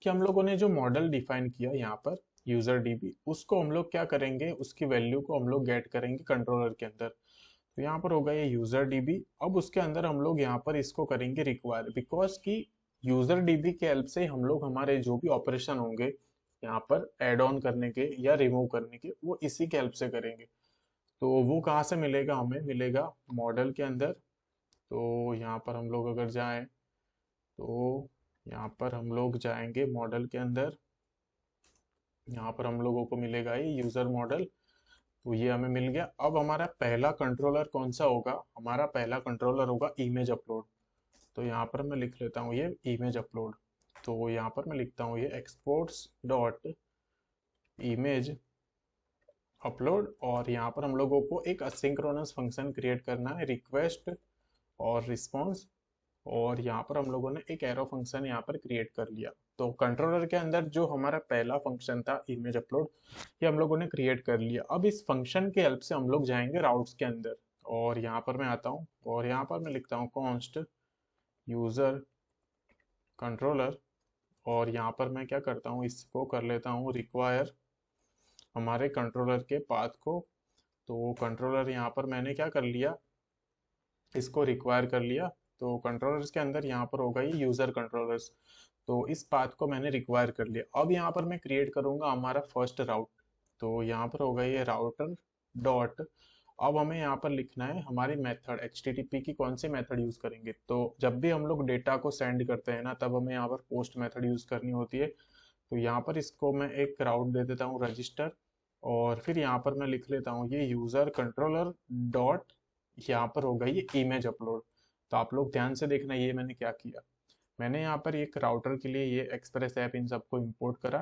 S1: कि हम लोगों ने जो मॉडल डिफाइन किया यहाँ पर यूजर डीबी, उसको हम लोग क्या करेंगे, उसकी वैल्यू को हम लोग गेट करेंगे कंट्रोलर के अंदर। तो यहाँ पर होगा ये यूजर डीबी। अब उसके अंदर हम लोग यहाँ पर इसको करेंगे रिक्वायर, बिकॉज कि यूजर डीबी के हेल्प से हम लोग हमारे जो भी ऑपरेशन होंगे यहाँ पर ऐड ऑन करने के या रिमूव करने के, वो इसी के हेल्प से करेंगे। तो वो कहाँ से मिलेगा, हमें मिलेगा मॉडल के अंदर। तो यहाँ पर हम लोग अगर जाएं, तो यहाँ पर हम लोग जाएंगे मॉडल के अंदर, यहाँ पर हम लोगों को मिलेगा ये यूजर मॉडल। तो ये हमें मिल गया। अब हमारा पहला कंट्रोलर कौन सा होगा, हमारा पहला कंट्रोलर होगा इमेज अपलोड। तो यहाँ पर मैं लिख लेता हूँ ये इमेज अपलोड। तो यहाँ पर मैं लिखता हूँ ये एक्सपोर्ट्स डॉट इमेज अपलोड, और यहाँ पर हम लोगों को एक असिंक्रोनस फंक्शन क्रिएट करना है, रिक्वेस्ट और रिस्पॉन्स। और यहाँ पर हम लोगों ने एक एरो फंक्शन यहाँ पर क्रिएट कर लिया। तो कंट्रोलर के अंदर जो हमारा पहला फंक्शन था इमेज अपलोड, ये हम लोगों ने क्रिएट कर लिया। अब इस फंक्शन की हेल्प से हम लोग जाएंगे राउट्स के अंदर, और यहाँ पर मैं आता हूँ और यहाँ पर मैं लिखता हूँ कॉन्स्ट यूजर कंट्रोलर, और यहाँ पर मैं क्या करता हूँ, इसको कर लेता हूँ रिक्वायर हमारे कंट्रोलर के पाथ को। तो कंट्रोलर यहाँ पर मैंने क्या कर लिया, इसको रिक्वायर कर लिया। तो कंट्रोलर्स के अंदर यहाँ पर होगा ये यूजर कंट्रोलर्स, तो इस पाथ को मैंने रिक्वायर कर लिया। अब यहाँ पर मैं क्रिएट करूंगा हमारा फर्स्ट राउट। तो यहाँ पर होगा ये राउटर डॉट, अब हमें यहाँ पर लिखना है हमारी मेथड HTTP की कौन सी मेथड यूज करेंगे। तो जब भी हम लोग डेटा को सेंड करते हैं ना, तब हमें यहाँ पर पोस्ट मेथड यूज करनी होती है। तो यहाँ पर इसको मैं एक राउट दे देता हूँ रजिस्टर, और फिर यहाँ पर मैं लिख लेता हूँ ये यूजर कंट्रोलर डॉट, यहाँ पर होगा ये इमेज अपलोड। तो आप लोग ध्यान से देखना ये मैंने क्या किया, मैंने यहाँ पर एक राउटर के लिए ये एक्सप्रेस ऐप इन सबको इंपोर्ट करा।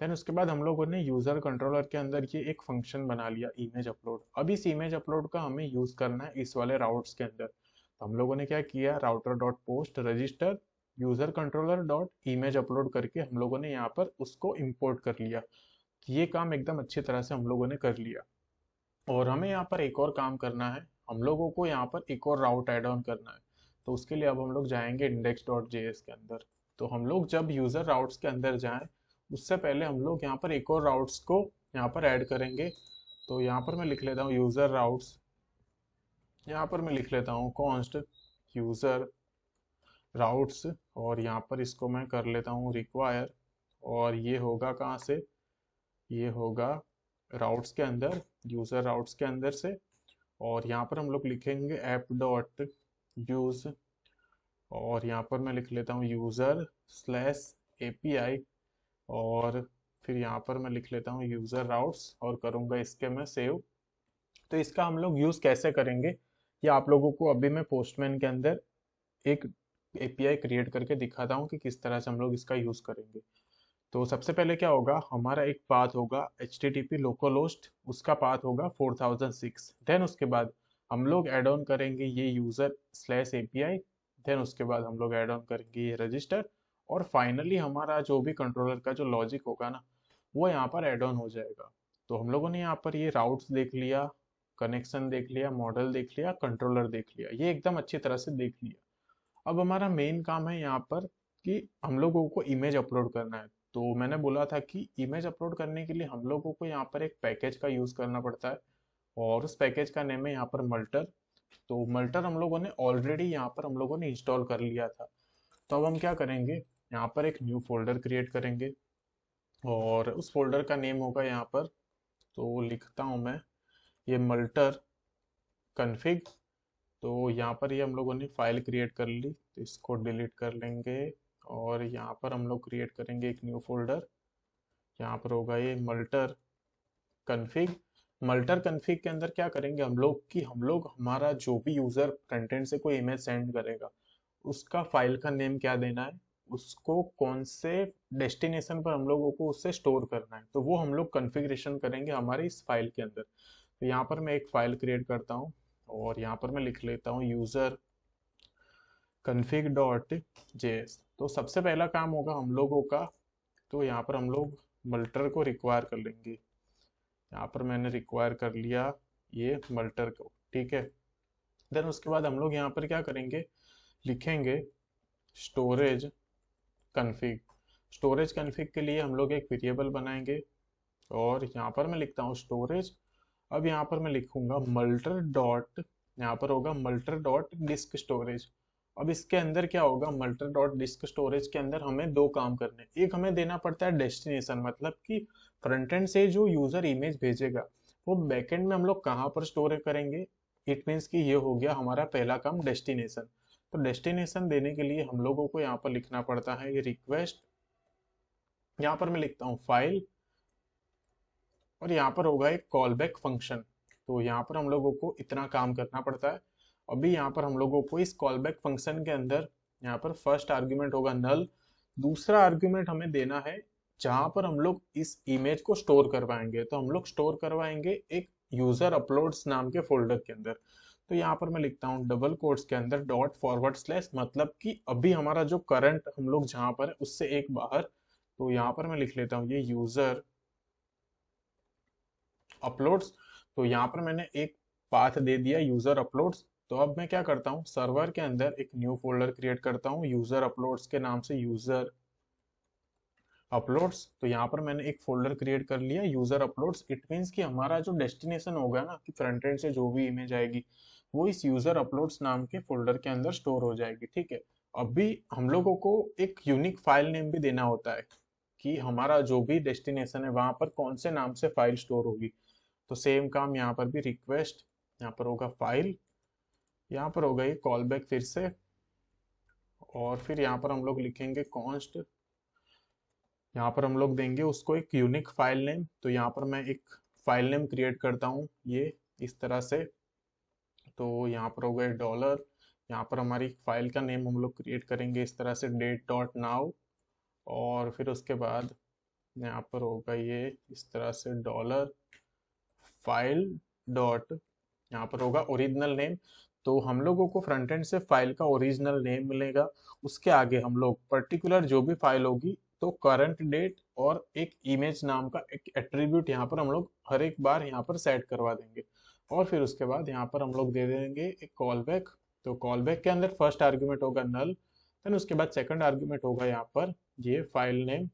S1: देन उसके बाद हम लोगों ने यूजर कंट्रोलर के अंदर ये एक फंक्शन बना लिया इमेज अपलोड। अब इस इमेज अपलोड का हमें यूज करना है इस वाले राउट्स के अंदर। तो हम लोगों ने क्या किया, router dot post register user controller dot image upload करके हम लोगों ने यहाँ पर उसको इम्पोर्ट कर लिया। ये काम एकदम अच्छी तरह से हम लोगों ने कर लिया। और हमें यहाँ पर एक और काम करना है, हम लोगों को यहाँ पर एक और राउट ऐड ऑन करना है। तो उसके लिए अब हम लोग जाएंगे index.js के अंदर। तो हम लोग जब यूजर राउट्स के अंदर जाएं, उससे पहले हम लोग यहाँ पर एक और राउट्स को यहाँ पर ऐड करेंगे। तो यहाँ पर मैं लिख लेता हूँ यूजर राउट्स, यहाँ पर मैं लिख लेता हूँ कॉन्स्ट यूजर राउट्स, और यहाँ पर इसको मैं कर लेता हूँ रिक्वायर। और ये होगा कहाँ से, ये होगा राउट्स के अंदर, यूजर राउट्स के अंदर से। और यहाँ पर हम लोग लिखेंगे ऐप डॉट यूज, और यहाँ पर मैं लिख लेता हूँ यूजर स्लैश API, और फिर यहाँ पर मैं लिख लेता हूँ यूजर राउट्स और करूँगा इसके मैं सेव। तो इसका हम लोग यूज कैसे करेंगे, ये आप लोगों को अभी मैं पोस्टमैन के अंदर एक API क्रिएट करके दिखाता हूँ कि किस तरह से हम लोग इसका यूज करेंगे। तो सबसे पहले क्या होगा, हमारा एक पाथ होगा HTTP लोकलहोस्ट, उसका पाथ होगा 4006। देन उसके बाद हम लोग ऐड ऑन करेंगे ये यूजर स्लैश API। देन उसके बाद हम लोग ऐड ऑन करेंगे ये रजिस्टर, और फाइनली हमारा जो भी कंट्रोलर का जो लॉजिक होगा ना, वो यहाँ पर ऐड ऑन हो जाएगा। तो हम लोगों ने यहाँ पर ये राउट्स देख लिया, कनेक्शन देख लिया, मॉडल देख लिया, कंट्रोलर देख लिया, ये एकदम अच्छी तरह से देख लिया। अब हमारा मेन काम है यहाँ पर कि हम लोगों को इमेज अपलोड करना है। तो मैंने बोला था कि इमेज अपलोड करने के लिए हम लोगों को यहाँ पर एक पैकेज का यूज करना पड़ता है, और उस पैकेज का नेम है यहाँ पर मल्टर। तो मल्टर हम लोगों ने ऑलरेडी यहाँ पर हम लोगों ने इंस्टॉल कर लिया था। तो अब हम क्या करेंगे, यहाँ पर एक न्यू फोल्डर क्रिएट करेंगे, और उस फोल्डर का नेम होगा यहाँ पर, तो लिखता हूँ मैं ये मल्टर कन्फिग। तो यहाँ पर ये हम लोगों ने फाइल क्रिएट कर ली, तो इसको डिलीट कर लेंगे, और यहाँ पर हम लोग क्रिएट करेंगे एक न्यू फोल्डर। यहाँ पर होगा ये मल्टर कन्फिग। मल्टर कन्फिग के अंदर क्या करेंगे हम लोग कि हम लोग हमारा जो भी यूजर फ्रंट एंड से कोई इमेज सेंड करेगा, उसका फाइल का नेम क्या देना है, उसको कौन से डेस्टिनेशन पर हम लोगों को उससे स्टोर करना है, तो वो हम लोग कॉन्फ़िगरेशन करेंगे हमारे इस फाइल के अंदर। तो यहाँ पर मैं एक फाइल क्रिएट करता हूँ, और यहाँ पर मैं लिख लेता हूँ यूजर config.js। तो सबसे पहला काम होगा हम लोगों का, तो यहाँ पर हम लोग मल्टर को रिक्वायर कर लेंगे। यहाँ पर मैंने रिक्वायर कर लिया ये मल्टर को, ठीक है। देन उसके बाद हम लोग यहाँ पर क्या करेंगे, लिखेंगे स्टोरेज कन्फिग। स्टोरेज कन्फिग के लिए हम लोग एक वेरिएबल बनाएंगे, और यहाँ पर मैं लिखता हूँ स्टोरेज। अब यहाँ पर मैं लिखूंगा मल्टर डॉट, यहाँ पर होगा मल्टर डॉट डिस्क स्टोरेज। अब इसके अंदर क्या होगा, मल्टर डॉट डिस्क स्टोरेज के अंदर हमें दो काम करने, एक हमें देना पड़ता है डेस्टिनेशन, मतलब कि फ्रंट एंड से जो यूजर इमेज भेजेगा वो बैकएंड में हम लोग कहाँ पर स्टोर करेंगे। इट मीन्स कि ये हो गया हमारा पहला काम डेस्टिनेशन। तो डेस्टिनेशन देने के लिए हम लोगों को यहाँ पर लिखना पड़ता है ये रिक्वेस्ट, यहाँ पर मैं लिखता हूँ फाइल, और यहाँ पर होगा एक कॉल बैक फंक्शन। तो यहाँ पर हम लोगों को इतना काम करना पड़ता है। अभी यहाँ पर हम लोगों को इस कॉल बैक फंक्शन के अंदर यहाँ पर फर्स्ट आर्ग्यूमेंट होगा नल, दूसरा आर्ग्यूमेंट हमें देना है जहां पर हम लोग इस इमेज को स्टोर करवाएंगे। तो हम लोग स्टोर करवाएंगे एक यूजर अपलोड्स नाम के फोल्डर के अंदर। तो यहाँ पर मैं लिखता हूँ डबल कोट्स के अंदर डॉट फॉरवर्ड स्लैश, मतलब कि अभी हमारा जो करंट हम लोग जहाँ पर है उससे एक बाहर। तो यहाँ पर मैं लिख लेता हूँ ये यूजर अपलोड्स। तो यहाँ पर मैंने एक पाथ दे दिया यूजर अपलोड्स। तो अब मैं क्या करता हूँ, सर्वर के अंदर एक न्यू फोल्डर क्रिएट करता हूँ यूजर अपलोड्स के नाम से, यूजर अपलोड्स। तो यहाँ पर मैंने एक फोल्डर क्रिएट कर लिया यूजर अपलोड्स। इट मीन्स कि हमारा जो डेस्टिनेशन होगा ना, कि फ्रंट एंड से जो भी इमेज आएगी वो इस यूजर अपलोड्स नाम के फोल्डर के अंदर स्टोर हो जाएगी, ठीक है। अभी हम लोगों को एक यूनिक फाइल नेम भी देना होता है कि हमारा जो भी डेस्टिनेशन है वहां पर कौन से नाम से फाइल स्टोर होगी। तो सेम काम यहाँ पर भी, रिक्वेस्ट यहाँ पर होगा फाइल, यहाँ पर होगा ये कॉल बैक फिर से, और फिर यहाँ पर हम लोग लिखेंगे कॉन्स्ट। यहाँ पर हम लोग देंगे उसको एक यूनिक फाइल नेम। तो यहाँ पर मैं एक फाइल नेम क्रिएट करता हूँ ये इस तरह से। तो यहाँ पर हो गए डॉलर, यहाँ पर हमारी फाइल का नेम हम लोग क्रिएट करेंगे इस तरह से, डेट डॉट नाउ। और फिर उसके बाद यहाँ पर होगा ये इस तरह से डॉलर फाइल डॉट, यहाँ पर होगा ओरिजिनल नेम। तो हम लोगों को फ्रंट एंड से फाइल का ओरिजिनल नेम मिलेगा। उसके आगे हम लोग पर्टिकुलर जो भी फाइल होगी तो करंट डेट और एक इमेज नाम का एक एट्रीब्यूट यहाँ पर हम लोग हर एक बार यहाँ पर सेट करवा देंगे। और फिर उसके बाद यहाँ पर हम लोग दे देंगे एक कॉल बैक। तो कॉल बैक के अंदर फर्स्ट आर्ग्यूमेंट होगा नल, देन उसके बाद सेकंड आर्ग्यूमेंट होगा यहाँ पर ये फाइल नेम।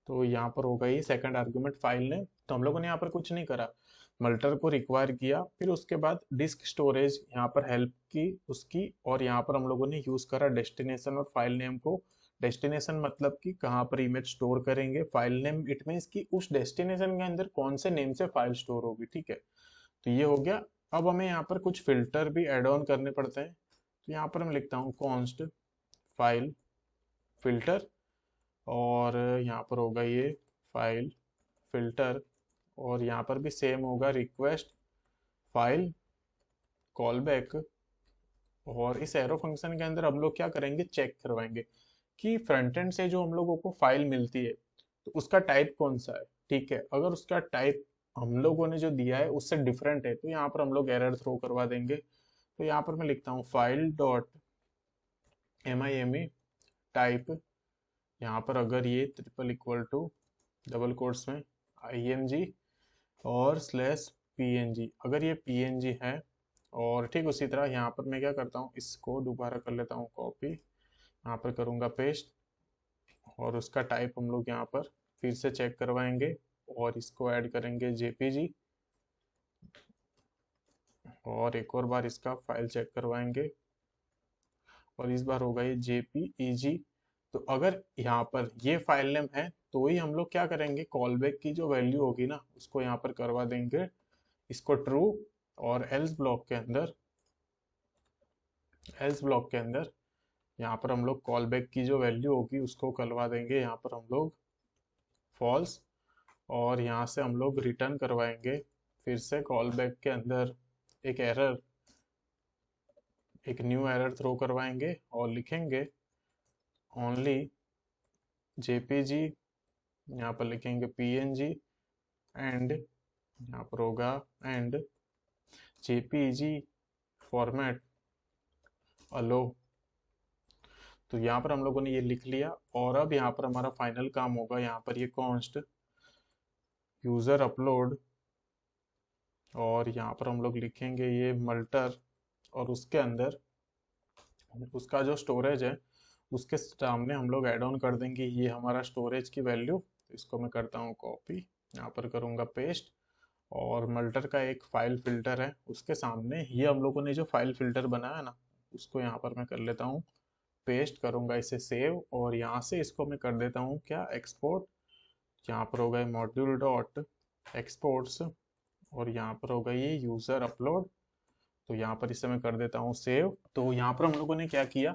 S1: तो यहाँ पर होगा ये सेकंड आर्ग्यूमेंट फाइल नेम। तो हम लोगों ने यहाँ पर कुछ नहीं करा, मल्टर को रिक्वायर किया, फिर उसके बाद डिस्क स्टोरेज यहाँ पर हेल्प की उसकी, और यहाँ पर हम लोगों ने यूज करा डेस्टिनेशन और फाइल नेम को। डेस्टिनेशन मतलब कि कहाँ पर इमेज स्टोर करेंगे, फाइल नेम इट मीन्स कि उस डेस्टिनेशन के अंदर कौन से नेम से फाइल स्टोर होगी, ठीक है। तो ये हो गया। अब हमें यहाँ पर कुछ फिल्टर भी एड ऑन करने पड़ते हैं। तो यहाँ पर मैं लिखता हूँ कॉन्स्ट फाइल फिल्टर, और यहाँ पर होगा ये फाइल फिल्टर, और यहाँ पर भी सेम होगा रिक्वेस्ट फाइल कॉल बैक। और इस एरो फंक्शन के अंदर हम लोग क्या करेंगे, चेक करवाएंगे कि फ्रंट एंड से जो हम लोगों को फाइल मिलती है तो उसका टाइप कौन सा है, ठीक है। अगर उसका टाइप हम लोगों ने जो दिया है उससे डिफरेंट है तो यहाँ पर हम लोग एरर थ्रो करवा देंगे। तो यहाँ पर मैं लिखता हूँ फाइल डॉट MIME टाइप, यहाँ पर अगर ये triple equal to double quotes में IMG और स्लैश PNG, अगर ये PNG है। और ठीक उसी तरह यहाँ पर मैं क्या करता हूँ, इसको दोबारा कर लेता हूँ कॉपी, यहाँ पर करूँगा पेस्ट, और उसका टाइप हम लोग यहाँ पर फिर से चेक करवाएंगे और इसको ऐड करेंगे JPG, और एक और बार इसका फाइल चेक करवाएंगे और इस बार होगा ये JPEG। तो अगर यहाँ पर ये फाइल नेम है तो ही हम लोग क्या करेंगे, कॉल बैक की जो वैल्यू होगी ना उसको यहाँ पर करवा देंगे इसको ट्रू, और एल्स ब्लॉक के अंदर यहाँ पर हम लोग कॉल बैक की जो वैल्यू होगी उसको करवा देंगे यहाँ पर हम लोग फॉल्स, और यहाँ से हम लोग रिटर्न करवाएंगे फिर से कॉल बैक के अंदर एक एरर, एक न्यू एरर थ्रो करवाएंगे और लिखेंगे ओनली JPG, यहाँ पर लिखेंगे PNG एंड यहाँ पर होगा एंड JPG फॉर्मेट अलो। तो यहाँ पर हम लोगों ने ये लिख लिया, और अब यहाँ पर हमारा फाइनल काम होगा, यहाँ पर ये कॉन्स्ट यूजर अपलोड, और यहाँ पर हम लोग लिखेंगे ये मल्टर, और उसके अंदर उसका जो स्टोरेज है उसके सामने हम लोग ऐड ऑन कर देंगे ये हमारा स्टोरेज की वैल्यू। इसको मैं करता हूँ कॉपी, यहाँ पर करूँगा पेस्ट, और मल्टर का एक फाइल फिल्टर है उसके सामने ये हम लोगों ने जो फाइल फिल्टर बनाया ना उसको यहाँ पर मैं कर लेता हूँ पेस्ट, करूँगा इसे सेव, और यहाँ से इसको मैं कर देता हूँ क्या, एक्सपोर्ट। यहाँ पर होगा मॉड्यूल डॉट एक्सपोर्ट्स, और यहाँ पर होगा ये यूजर अपलोड। तो यहाँ पर इसे मैं कर देता हूँ सेव। तो यहाँ पर हम लोगों ने क्या किया,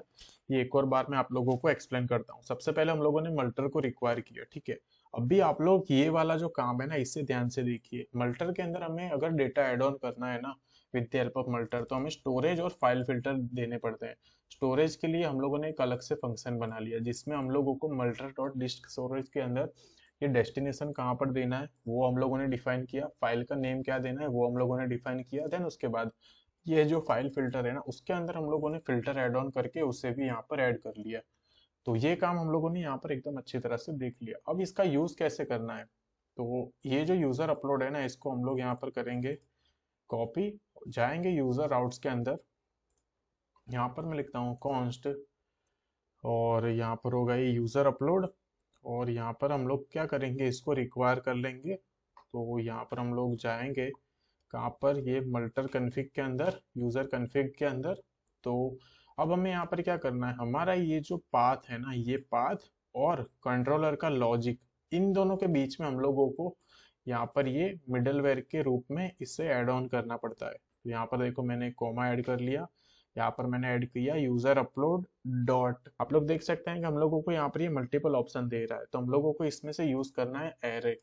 S1: ये एक और बार मैं आप लोगों को एक्सप्लेन करता हूँ। सबसे पहले हम लोगों ने मल्टर को रिक्वायर किया, ठीक है। अभी आप लोग ये वाला जो काम है ना इसे ध्यान से देखिए। मल्टर के अंदर हमें अगर डेटा एड ऑन करना है ना विद द हेल्प ऑफ मल्टर, तो हमें स्टोरेज और फाइल फिल्टर देने पड़ते हैं। स्टोरेज के लिए हम लोगों ने एक अलग से फंक्शन बना लिया जिसमें हम लोगों को मल्टर डॉट डिस्क स्टोरेज के अंदर ये डेस्टिनेशन कहाँ पर देना है वो हम लोगों ने डिफाइन किया, फाइल का नेम क्या देना है वो हम लोगों ने डिफाइन किया। देन उसके बाद ये जो फाइल फिल्टर है ना, उसके अंदर हम लोगों ने फिल्टर ऐड ऑन करके उसे भी यहाँ पर ऐड कर लिया। तो ये काम हम लोगों ने यहाँ पर एकदम अच्छी तरह से देख लिया। अब इसका यूज कैसे करना है, तो ये जो यूजर अपलोड है ना, इसको हम लोग यहाँ पर करेंगे कॉपी, जाएंगे यूजर राउट्स के अंदर, यहाँ पर मैं लिखता हूँ कॉन्स्ट, और यहाँ पर होगा ये यूजर अपलोड, और यहाँ पर हम लोग क्या करेंगे, इसको रिक्वायर कर लेंगे। तो यहाँ पर हम लोग जाएंगे कहाँ पर, ये मल्टर कन्फिग के अंदर, यूजर कन्फिग के अंदर। तो अब हमें यहाँ पर क्या करना है, हमारा ये जो पाथ है ना, ये पाथ और कंट्रोलर का लॉजिक, इन दोनों के बीच में हम लोगों को यहाँ पर ये मिडलवेयर के रूप में इसे ऐड ऑन करना पड़ता है। तो यहाँ पर देखो मैंने कोमा ऐड कर लिया, यहाँ पर मैंने ऐड किया यूजर अपलोड डॉट। आप लोग देख सकते हैं कि हम लोगों को यहाँ पर ये मल्टीपल ऑप्शन दे रहा है, तो हम लोगों को इसमें से यूज करना है एरे।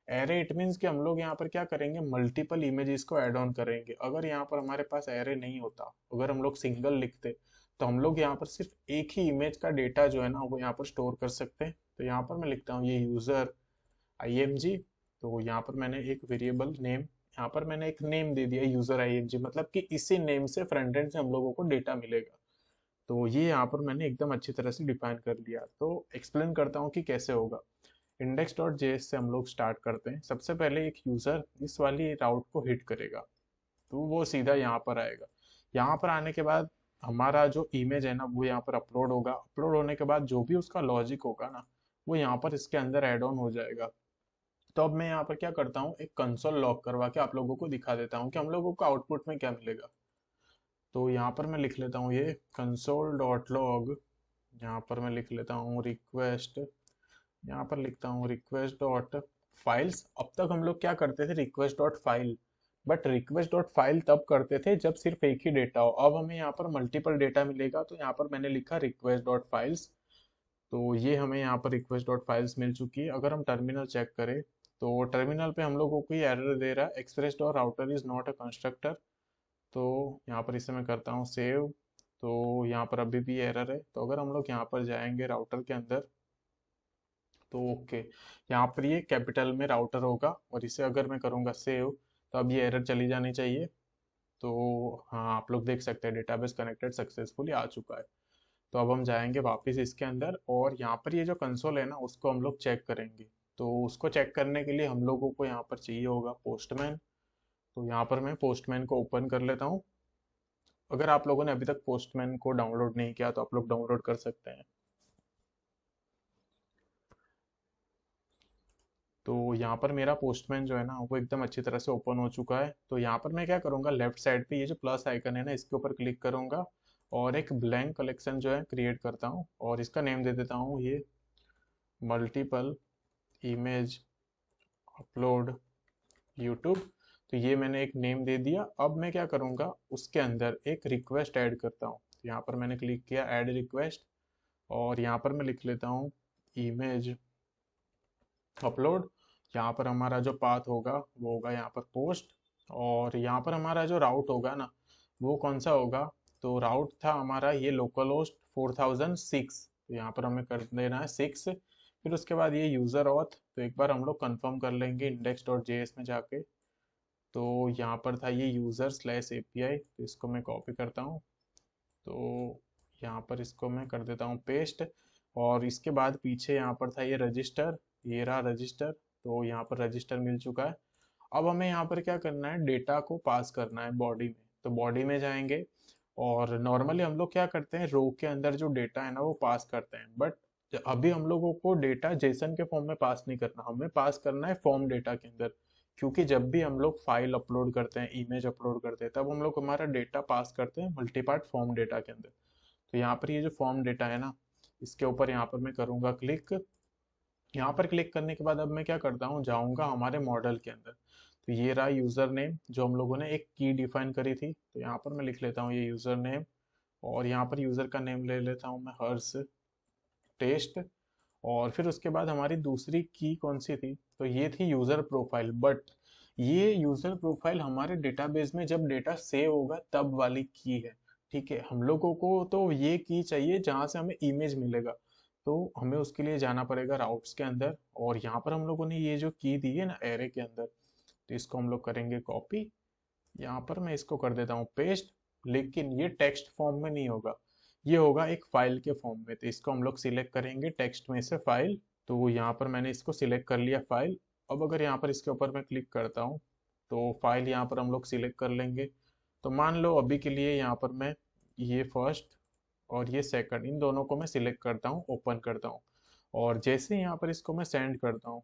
S1: एरे इट मीन्स कि हम लोग यहाँ पर क्या करेंगे, मल्टीपल इमेजेस को ऐड ऑन करेंगे। अगर यहाँ पर हमारे पास एरे नहीं होता, अगर हम लोग सिंगल लिखते, तो हम लोग यहाँ पर सिर्फ एक ही इमेज का डेटा जो है ना, वो यहाँ पर स्टोर कर सकते हैं। तो यहाँ पर मैं लिखता हूँ ये यूजर img। तो यहाँ पर मैंने एक वेरिएबल नेम, यहाँ पर मैंने एक नेम दे दिया यूजर img, मतलब कि इसी नेम से फ्रंट एंड से हम लोगों को डेटा मिलेगा। तो ये यहाँ पर मैंने एकदम अच्छी तरह से डिफाइन कर लिया। तो एक्सप्लेन करता हूँ कि कैसे होगा। इंडेक्स डॉट जेएस से हम लोग स्टार्ट करते हैं। सबसे पहले एक यूजर इस वाली राउट को हिट करेगा, तो वो सीधा यहाँ पर आएगा। यहाँ पर आने के बाद हमारा जो इमेज है ना, वो यहाँ पर अपलोड होगा। अपलोड होने के बाद जो भी उसका लॉजिक होगा ना, वो यहाँ पर इसके अंदर ऐड ऑन हो जाएगा। तो अब मैं यहाँ पर क्या करता हूँ, एक कंसोल लॉग करवा के आप लोगों को दिखा देता हूँ कि हम लोगों को आउटपुट में क्या मिलेगा। तो यहाँ पर मैं लिख लेता हूँ ये कंसोल डॉट लॉग, यहाँ पर मैं लिख लेता हूँ रिक्वेस्ट, यहाँ पर लिखता हूँ रिक्वेस्ट डॉट फाइल्स। अब तक हम लोग क्या करते थे, request dot file, but request dot file तब करते थे जब सिर्फ एक ही डेटा हो। अब हमें यहाँ पर मल्टीपल डेटा मिलेगा, तो यहाँ पर मैंने लिखा रिक्वेस्ट डॉट फाइल्स। तो ये हमें यहाँ पर रिक्वेस्ट डॉट फाइल्स मिल चुकी है। अगर हम टर्मिनल चेक करें, तो टर्मिनल पे हम लोगों को ये एरर दे रहा है, express dot router is not a constructor. तो यहाँ पर इसे मैं करता हूँ सेव। तो यहाँ पर अभी भी एरर है। तो अगर हम लोग यहाँ पर जाएंगे राउटर के अंदर, तो ओके, यहाँ पर ये कैपिटल में राउटर होगा, और इसे अगर मैं करूँगा सेव, तो अब ये एरर चली जानी चाहिए। तो हाँ, आप लोग देख सकते हैं डेटाबेस कनेक्टेड सक्सेसफुली आ चुका है। तो अब हम जाएंगे वापस इसके अंदर, और यहाँ पर ये जो कंसोल है ना, उसको हम लोग चेक करेंगे। तो उसको चेक करने के लिए हम लोगों को यहाँ पर चाहिए होगा पोस्टमैन। तो यहाँ पर मैं पोस्टमैन को ओपन कर लेता हूँ। अगर आप लोगों ने अभी तक पोस्टमैन को डाउनलोड नहीं किया, तो आप लोग डाउनलोड कर सकते हैं। तो यहाँ पर मेरा पोस्टमैन जो है ना, वो एकदम अच्छी तरह से ओपन हो चुका है। तो यहाँ पर मैं क्या करूँगा, लेफ्ट साइड पे ये जो प्लस आइकन है ना, इसके ऊपर क्लिक करूँगा, और एक ब्लैंक कलेक्शन जो है क्रिएट करता हूँ, और इसका नेम दे देता हूँ ये मल्टीपल इमेज अपलोड यूट्यूब। तो ये मैंने एक नेम दे दिया। अब मैं क्या करूँगा, उसके अंदर एक रिक्वेस्ट ऐड करता हूँ। तो यहाँ पर मैंने क्लिक किया ऐड रिक्वेस्ट, और यहाँ पर मैं लिख लेता हूँ इमेज अपलोड। यहाँ पर हमारा जो पाथ होगा, वो होगा यहाँ पर पोस्ट, और यहाँ पर हमारा जो राउट होगा ना, वो कौन सा होगा, तो राउट था हमारा ये लोकल होस्ट 4006। तो यहाँ पर हमें कर देना है 6। फिर उसके बाद ये यूज़र ऑथ, तो एक बार हम लोग कंफर्म कर लेंगे इंडेक्स डॉट जेएस में जाके। तो यहाँ पर था ये यूज़र स्लैश एपीआई, तो इसको मैं कॉपी करता हूँ। तो यहाँ पर इसको मैं कर देता हूँ पेस्ट, और इसके बाद पीछे यहाँ पर था ये रजिस्टर, ये रहा रजिस्टर। तो यहाँ पर रजिस्टर मिल चुका है। अब हमें यहाँ पर क्या करना है, डेटा को पास करना है बॉडी में। तो बॉडी में जाएंगे, और नॉर्मली हम लोग क्या करते हैं, रो के अंदर जो डेटा है ना, वो पास करते हैं। बट अभी हम लोगों को डेटा जेसन के फॉर्म में पास नहीं करना, हमें पास करना है फॉर्म डेटा के अंदर। क्योंकि जब भी हम लोग फाइल अपलोड करते हैं, इमेज अपलोड करते हैं, तब हम लोग हमारा डेटा पास करते हैं मल्टीपार्ट फॉर्म डेटा के अंदर। तो यहाँ पर ये जो फॉर्म डेटा है ना, इसके ऊपर यहाँ पर मैं करूँगा क्लिक। यहाँ पर क्लिक करने के बाद अब मैं क्या करता हूँ, जाऊँगा हमारे मॉडल के अंदर। तो ये रहा यूज़र नेम, जो हम लोगों ने एक की डिफाइन करी थी। तो यहाँ पर मैं लिख लेता हूँ ये यूज़र नेम, और यहाँ पर यूज़र का नेम ले लेता हूँ मैं हर्ष टेस्ट। और फिर उसके बाद हमारी दूसरी की कौन सी थी, तो ये थी यूज़र प्रोफाइल। बट ये यूज़र प्रोफाइल हमारे डेटाबेस में जब डेटा सेव होगा तब वाली की है। ठीक है, हम लोगों को तो ये की चाहिए जहाँ से हमें इमेज मिलेगा। तो हमें उसके लिए जाना पड़ेगा राउट्स के अंदर, और यहाँ पर हम लोगों ने ये जो की दी है ना एरे के अंदर, तो इसको हम लोग करेंगे कॉपी, यहाँ पर मैं इसको कर देता हूँ पेस्ट, लेकिन ये टेक्स्ट फॉर्म में नहीं होगा, ये होगा एक फाइल के फॉर्म में। तो इसको हम लोग सिलेक्ट करेंगे टेक्स्ट में से फाइल। तो यहाँ पर मैंने इसको सिलेक्ट कर लिया फाइल। अब अगर यहाँ पर इसके ऊपर मैं क्लिक करता हूँ तो फाइल यहाँ पर हम लोग सिलेक्ट कर लेंगे। तो मान लो अभी के लिए यहाँ पर मैं ये फर्स्ट और ये सेकंड इन दोनों को मैं सिलेक्ट करता हूँ, ओपन करता हूँ। और जैसे ही यहाँ पर इसको मैं सेंड करता हूँ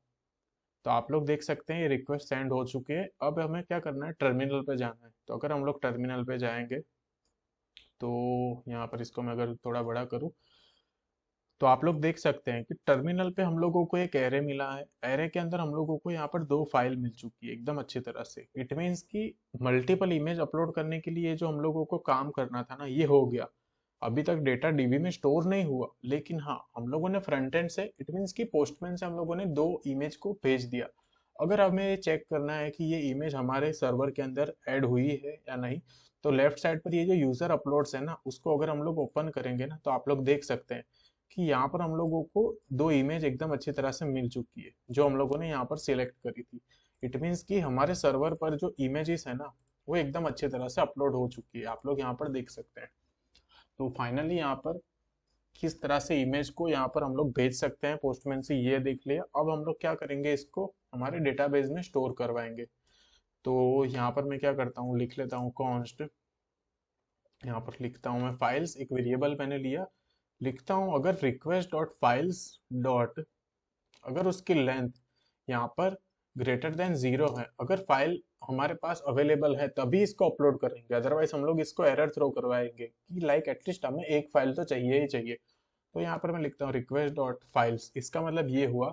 S1: तो आप लोग देख सकते हैं ये रिक्वेस्ट सेंड हो चुकी है। अब हमें क्या करना है, टर्मिनल पे जाना है। तो अगर हम लोग टर्मिनल पे जाएंगे तो यहाँ पर इसको मैं अगर थोड़ा बड़ा करूँ तो आप लोग देख सकते हैं कि टर्मिनल पे हम लोगों को एक एरे मिला है। एरे के अंदर हम लोगों को यहाँ पर दो फाइल मिल चुकी है एकदम अच्छी तरह से। इट मीन्स कि मल्टीपल इमेज अपलोड करने के लिए जो हम लोगों को काम करना था ना, ये हो गया। अभी तक डेटा डीबी में स्टोर नहीं हुआ, लेकिन हाँ हम लोगों ने फ्रंट एंड से, इट मीन्स कि पोस्टमैन से हम लोगों ने दो इमेज को भेज दिया। अगर हमें ये चेक करना है कि ये इमेज हमारे सर्वर के अंदर ऐड हुई है या नहीं, तो लेफ्ट साइड पर ये जो यूजर अपलोड्स है ना, उसको अगर हम लोग ओपन करेंगे ना, तो आप लोग देख सकते हैं कि यहाँ पर हम लोगों को दो इमेज एकदम अच्छी तरह से मिल चुकी है जो हम लोगों ने यहाँ पर सिलेक्ट करी थी। इट मीन्स कि हमारे सर्वर पर जो इमेजेस है ना, वो एकदम अच्छी तरह से अपलोड हो चुकी है, आप लोग यहाँ पर देख सकते हैं। तो फाइनली यहाँ पर किस तरह से इमेज को यहाँ पर हम लोग भेज सकते हैं पोस्टमैन से, ये देख लिया। अब हम लोग क्या करेंगे, इसको हमारे डेटाबेस में स्टोर करवाएंगे। तो यहाँ पर मैं क्या करता हूँ, लिख लेता हूँ कॉन्स्ट, यहाँ पर लिखता हूँ मैं फाइल्स, एक वेरिएबल मैंने लिया। लिखता हूँ अगर रिक्वेस्ट डॉट फाइल्स डॉट, अगर उसकी लेंथ यहाँ पर ग्रेटर देन 0 है, अगर फाइल हमारे पास अवेलेबल है तभी इसको अपलोड करेंगे, अदरवाइज हम लोग इसको एरर थ्रो करवाएंगे कि लाइक एटलीस्ट हमें एक फाइल तो चाहिए ही चाहिए। तो यहाँ पर मैं लिखता हूँ रिक्वेस्ट डॉट फाइल्स, इसका मतलब ये हुआ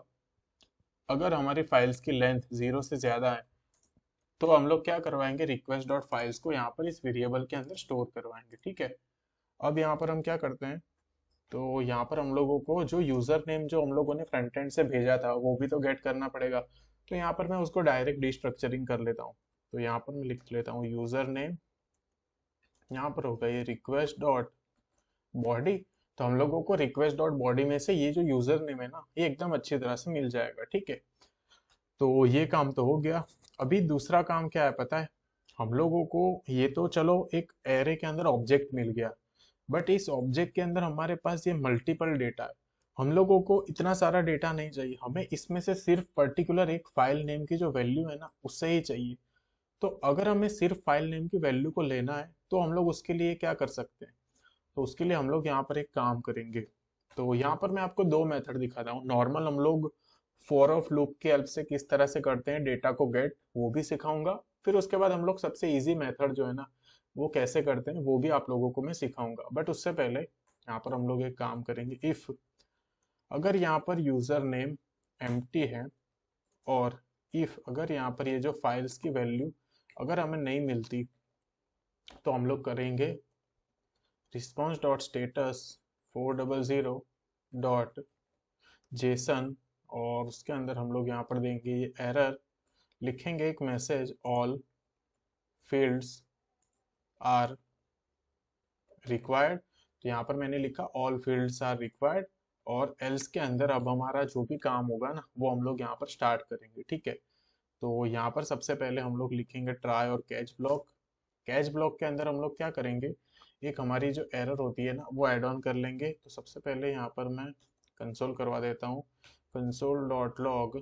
S1: अगर हमारी फाइल्स की लेंथ 0 से ज्यादा है तो हम लोग क्या करवाएंगे, रिक्वेस्ट डॉट फाइल्स को यहाँ पर इस वेरिएबल के अंदर स्टोर करवाएंगे। ठीक है। अब यहाँ पर हम क्या करते हैं, तो यहाँ पर हम लोगों को जो यूजर नेम जो हम लोगों ने फ्रंट एंड से भेजा था वो भी तो गेट करना पड़ेगा। तो यहाँ पर मैं उसको डायरेक्ट डिस्ट्रक्चरिंग कर लेता हूँ। तो यहाँ पर मैं लिख लेता हूँ यूजर नेम, यहाँ पर होगा ये रिक्वेस्ट डॉट बॉडी। तो हम लोगों को रिक्वेस्ट डॉट बॉडी में से ये जो यूजर नेम है ना, ये एकदम अच्छी तरह से मिल जाएगा। ठीक है। तो ये काम तो हो गया। अभी दूसरा काम क्या है पता है, हम लोगों को ये तो चलो एक एरे के अंदर ऑब्जेक्ट मिल गया, बट इस ऑब्जेक्ट के अंदर हमारे पास ये मल्टीपल डेटा है। हम लोगों को इतना सारा डेटा नहीं चाहिए, हमें इसमें से सिर्फ पर्टिकुलर एक फाइल नेम की जो वैल्यू है ना, उससे ही चाहिए। तो अगर हमें सिर्फ फाइल नेम की वैल्यू को लेना है तो हम लोग उसके लिए क्या कर सकते हैं, तो उसके लिए हम लोग यहाँ पर एक काम करेंगे। तो यहाँ पर मैं आपको दो मेथड दिखाता हूँ। नॉर्मल हम लोग फॉर ऑफ लूप के हेल्प से किस तरह से करते हैं डेटा को गेट, वो भी सिखाऊंगा। फिर उसके बाद हम लोग सबसे इजी मेथड जो है ना, वो कैसे करते हैं वो भी आप लोगों को मैं सिखाऊंगा। बट उससे पहले यहाँ पर हम लोग एक काम करेंगे, इफ अगर यहाँ पर यूजर नेम एम्प्टी है, और इफ अगर यहाँ पर ये जो फाइल्स की वैल्यू अगर हमें नहीं मिलती, तो हम लोग करेंगे response dot status 400 dot JSON, और उसके अंदर हम लोग यहाँ पर देंगे ये एरर, लिखेंगे एक message all fields are required. तो यहाँ पर मैंने लिखा ऑल फील्ड्स आर रिक्वायर्ड, और एल्स के अंदर अब हमारा जो भी काम होगा ना, वो हम लोग यहाँ पर स्टार्ट करेंगे। ठीक है। तो यहाँ पर सबसे पहले हम लोग लिखेंगे ट्राई और कैच ब्लॉक। कैच ब्लॉक के अंदर हम लोग क्या करेंगे, एक हमारी जो एरर होती है ना, वो ऐड ऑन कर लेंगे। तो सबसे पहले यहाँ पर मैं कंसोल करवा देता हूँ, कंसोल डॉट लॉग,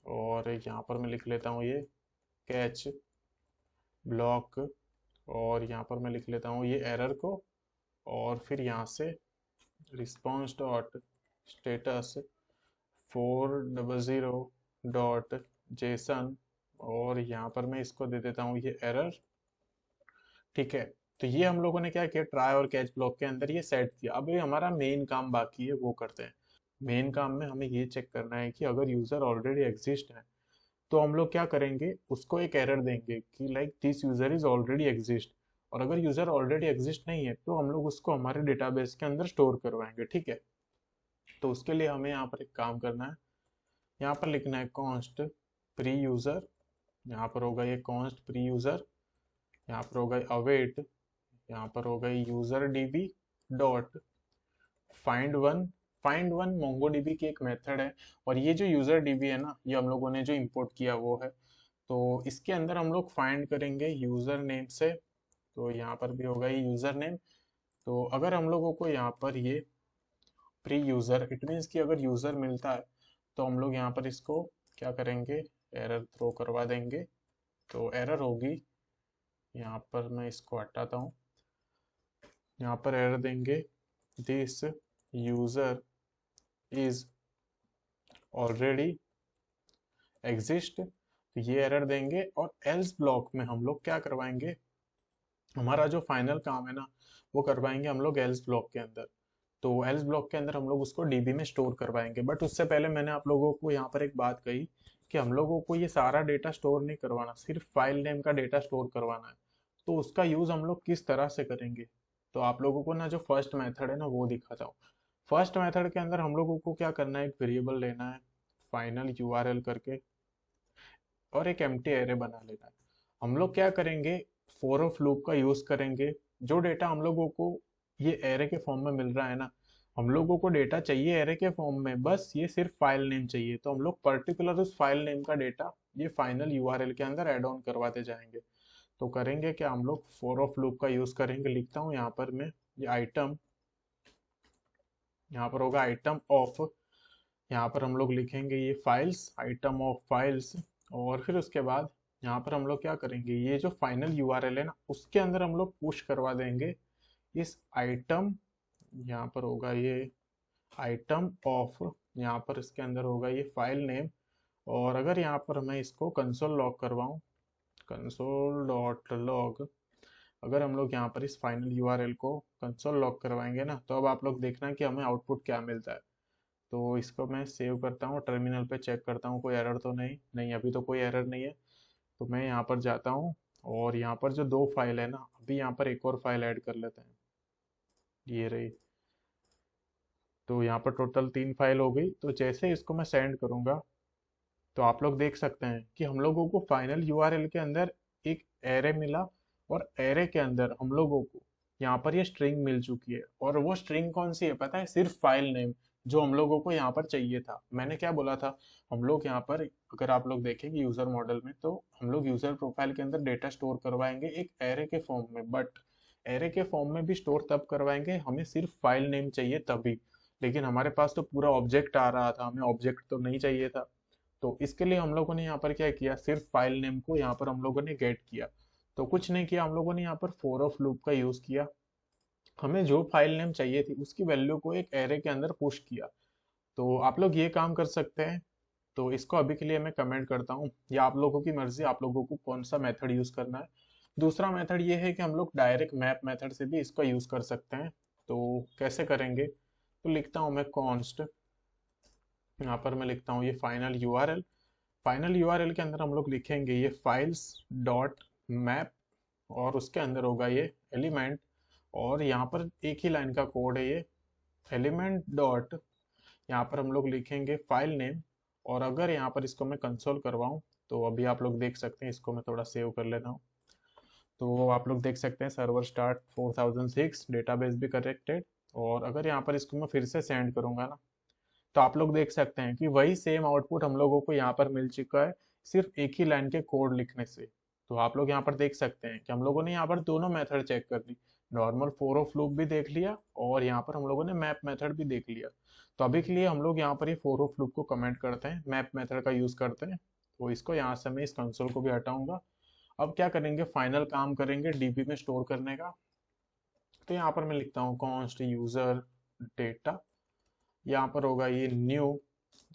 S1: और यहाँ पर मैं लिख लेता हूँ ये कैच ब्लॉक, और यहाँ पर मैं लिख लेता हूँ ये एरर को, और फिर यहाँ से response dot status 400 dot JSON, और यहाँ पर मैं इसको दे देता हूँ ये एरर। ठीक है। तो ये हम लोगों ने क्या किया, ट्राई और कैच ब्लॉक के अंदर ये सेट किया। अब ये हमारा मेन काम बाकी है, वो करते हैं। मेन काम में हमें ये चेक करना है कि अगर यूजर ऑलरेडी एग्जिस्ट है तो हम लोग क्या करेंगे, उसको एक एरर देंगे कि like this user is already exist. और अगर यूजर ऑलरेडी एग्जिस्ट नहीं है तो हम लोग उसको हमारे डेटाबेस के अंदर स्टोर करवाएंगे। ठीक है। तो उसके लिए हमें यहाँ पर एक काम करना है, यहाँ पर लिखना है कॉन्स्ट प्री यूजर, यहाँ पर होगा ये कॉन्स्ट प्री यूजर, यहाँ पर होगा अवेट, यहाँ पर होगा user dB dot find one. Find one Mongo dB की एक मेथड है, और ये जो यूजर डीबी है ना, ये हम लोगों ने जो इंपोर्ट किया वो है। तो इसके अंदर हम लोग फाइंड करेंगे यूजर नेम से। तो यहाँ पर भी होगा ये यूजर नेम। तो अगर हम लोगों को यहाँ पर ये प्री यूजर, इट मीन्स कि अगर यूजर मिलता है तो हम लोग यहाँ पर इसको क्या करेंगे, एरर थ्रो करवा देंगे। तो एरर होगी, यहाँ पर मैं इसको हटाता हूँ, यहाँ पर एरर देंगे this user is already exist. तो ये एरर देंगे और एल्स ब्लॉक में हम लोग क्या करवाएंगे, हमारा जो फाइनल काम है ना वो करवाएंगे हम लोग एल्स ब्लॉक के अंदर। तो एल्स ब्लॉक के अंदर हम लोग उसको डीबी में स्टोर करवाएंगे। बट उससे पहले मैंने आप लोगों को यहाँ पर एक बात कही कि हम लोगों को ये सारा डेटा स्टोर नहीं करवाना, सिर्फ फाइल नेम का डेटा स्टोर करवाना है। तो उसका यूज हम लोग किस तरह से करेंगे, तो आप लोगों को ना जो फर्स्ट मेथड है ना वो दिखाता हूँ। फर्स्ट मेथड के अंदर हम लोगों को क्या करना है, एक वेरिएबल लेना है फाइनल यूआरएल करके और एक एम्प्टी एरे बना लेना है। हम लोग क्या करेंगे, फॉर ऑफ लूप का यूज करेंगे। जो डेटा हम लोगों को ये एरे के फॉर्म में मिल रहा है ना, हम लोगों को डेटा चाहिए एरे के फॉर्म में, बस ये सिर्फ फाइल नेम चाहिए। तो हम लोग पर्टिकुलर उस फाइल नेम का डेटा ये फाइनल यूआरएल के अंदर ऐड ऑन करवाते जाएंगे। तो करेंगे क्या, हम लोग फॉर ऑफ लूप का यूज करेंगे। लिखता हूँ यहाँ पर मैं ये आइटम, यहाँ पर होगा आइटम ऑफ, यहाँ पर हम लोग लिखेंगे ये फाइल्स, आइटम ऑफ फाइल्स। और फिर उसके बाद यहाँ पर हम लोग क्या करेंगे, ये जो फाइनल यूआरएल है ना उसके अंदर हम लोग पुश करवा देंगे इस आइटम, यहाँ पर होगा ये आइटम ऑफ, यहाँ पर इसके अंदर होगा ये फाइल नेम। और अगर यहाँ पर मैं इसको कंसोल लॉग करवाऊँ, कंसोल डॉट लॉग, अगर हम लोग यहाँ पर इस फाइनल यूआरएल को कंसोल लॉग करवाएंगे ना, तो अब आप लोग देखना कि हमें आउटपुट क्या मिलता है। तो इसको मैं सेव करता हूँ, टर्मिनल पे चेक करता हूँ कोई एरर तो नहीं, नहीं अभी तो कोई एरर नहीं है। तो मैं यहाँ पर जाता हूँ और यहाँ पर जो दो फाइल है ना, अभी यहाँ पर एक और फाइल ऐड कर लेते हैं, ये रही। तो यहाँ पर टोटल 3 फाइल हो गई। तो जैसे इसको मैं सेंड करूँगा तो आप लोग देख सकते हैं कि हम लोगों को फाइनल यूआरएल के अंदर एक एरे मिला और एरे के अंदर हम लोगों को यहाँ पर ये स्ट्रिंग मिल चुकी है। और वो स्ट्रिंग कौन सी है पता है, सिर्फ फाइल नेम जो हम लोगों को यहाँ पर चाहिए था। मैंने क्या बोला था, हम लोग यहाँ पर अगर आप लोग देखेंगे यूजर मॉडल में, तो हम लोग यूजर प्रोफाइल के अंदर डेटा स्टोर करवाएंगे एक एरे के फॉर्म में। बट एरे के फॉर्म में भी स्टोर तब करवाएंगे हमें सिर्फ फाइल नेम चाहिए तभी। लेकिन हमारे पास तो पूरा ऑब्जेक्ट आ रहा था, हमें ऑब्जेक्ट तो नहीं चाहिए था। तो इसके लिए हम लोगों ने यहाँ पर क्या किया, सिर्फ फाइल नेम को यहाँ पर हम लोगों ने गेट किया। तो कुछ नहीं किया, हम लोगों ने यहाँ पर फॉर ऑफ लूप का यूज किया। हमें जो फाइल नेम चाहिए थी उसकी वैल्यू को एक एरे के अंदर पुश किया। तो आप लोग ये काम कर सकते हैं। तो इसको अभी के लिए मैं कमेंट करता हूँ, या आप लोगों की मर्जी, आप लोगों को कौन सा मेथड यूज करना है। दूसरा मेथड ये है कि हम लोग डायरेक्ट मैप मेथड से भी इसका यूज कर सकते हैं। तो कैसे करेंगे, तो लिखता हूँ मैं कॉन्स्ट, यहाँ पर मैं लिखता हूँ ये फाइनल यूआरएल। फाइनल यूआरएल के अंदर हम लोग लिखेंगे ये फाइल्स डॉट मैप, और उसके अंदर होगा ये एलिमेंट। और यहाँ पर एक ही लाइन का कोड है ये, एलिमेंट डॉट, यहाँ पर हम लोग लिखेंगे फाइल नेम। और अगर यहाँ पर इसको मैं कंसोल करवाऊँ तो अभी आप लोग देख सकते हैं, इसको मैं थोड़ा सेव कर लेता हूँ। तो आप लोग देख सकते हैं सर्वर स्टार्ट 4006, डेटाबेस भी करेक्टेड। और अगर यहाँ पर इसको मैं फिर से सेंड करूंगा ना, तो आप लोग देख सकते हैं कि वही सेम आउटपुट हम लोगों को यहाँ पर मिल चुका है, सिर्फ एक ही लाइन के कोड लिखने से। तो आप लोग यहाँ पर देख सकते हैं कि हम लोगों ने यहाँ पर दोनों मेथड चेक कर ली, नॉर्मल फॉर ऑफ लूप भी देख लिया और यहाँ पर हम लोगों ने मैप मेथड भी देख लिया। तो अभी के लिए हम लोग यहाँ पर ये फॉर ऑफ लूप को कमेंट करते हैं, मैप मेथड का यूज करते हैं। तो इसको यहाँ से मैं इस कंसोल को भी हटाऊंगा। अब क्या करेंगे, फाइनल काम करेंगे डीबी में स्टोर करने का। तो यहाँ पर मैं लिखता हूँ कॉन्स्ट यूजर डेटा, यहाँ पर होगा ये न्यू।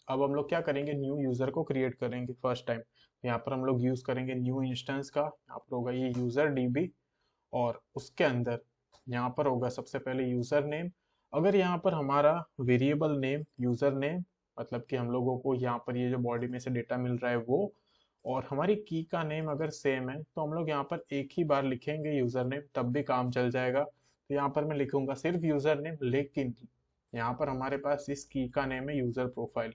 S1: अब हम लोग क्या करेंगे, न्यू यूजर को क्रिएट करेंगे फर्स्ट टाइम। यहाँ पर हम लोग यूज करेंगे न्यू इंस्टेंस का, यहाँ पर होगा ये यूजर डीबी। और उसके अंदर यहाँ पर होगा सबसे पहले यूजर नेम। अगर यहाँ पर हमारा वेरिएबल नेम यूजर नेम, मतलब कि हम लोगों को यहाँ पर ये जो बॉडी में से डेटा मिल रहा है वो, और हमारी की का नेम अगर सेम है तो हम लोग यहाँ पर एक ही बार लिखेंगे यूजर नेम, तब भी काम चल जाएगा। तो यहाँ पर मैं लिखूंगा सिर्फ यूजर नेम, लेकिन यहाँ पर हमारे पास इस की का नेम है यूजर प्रोफाइल।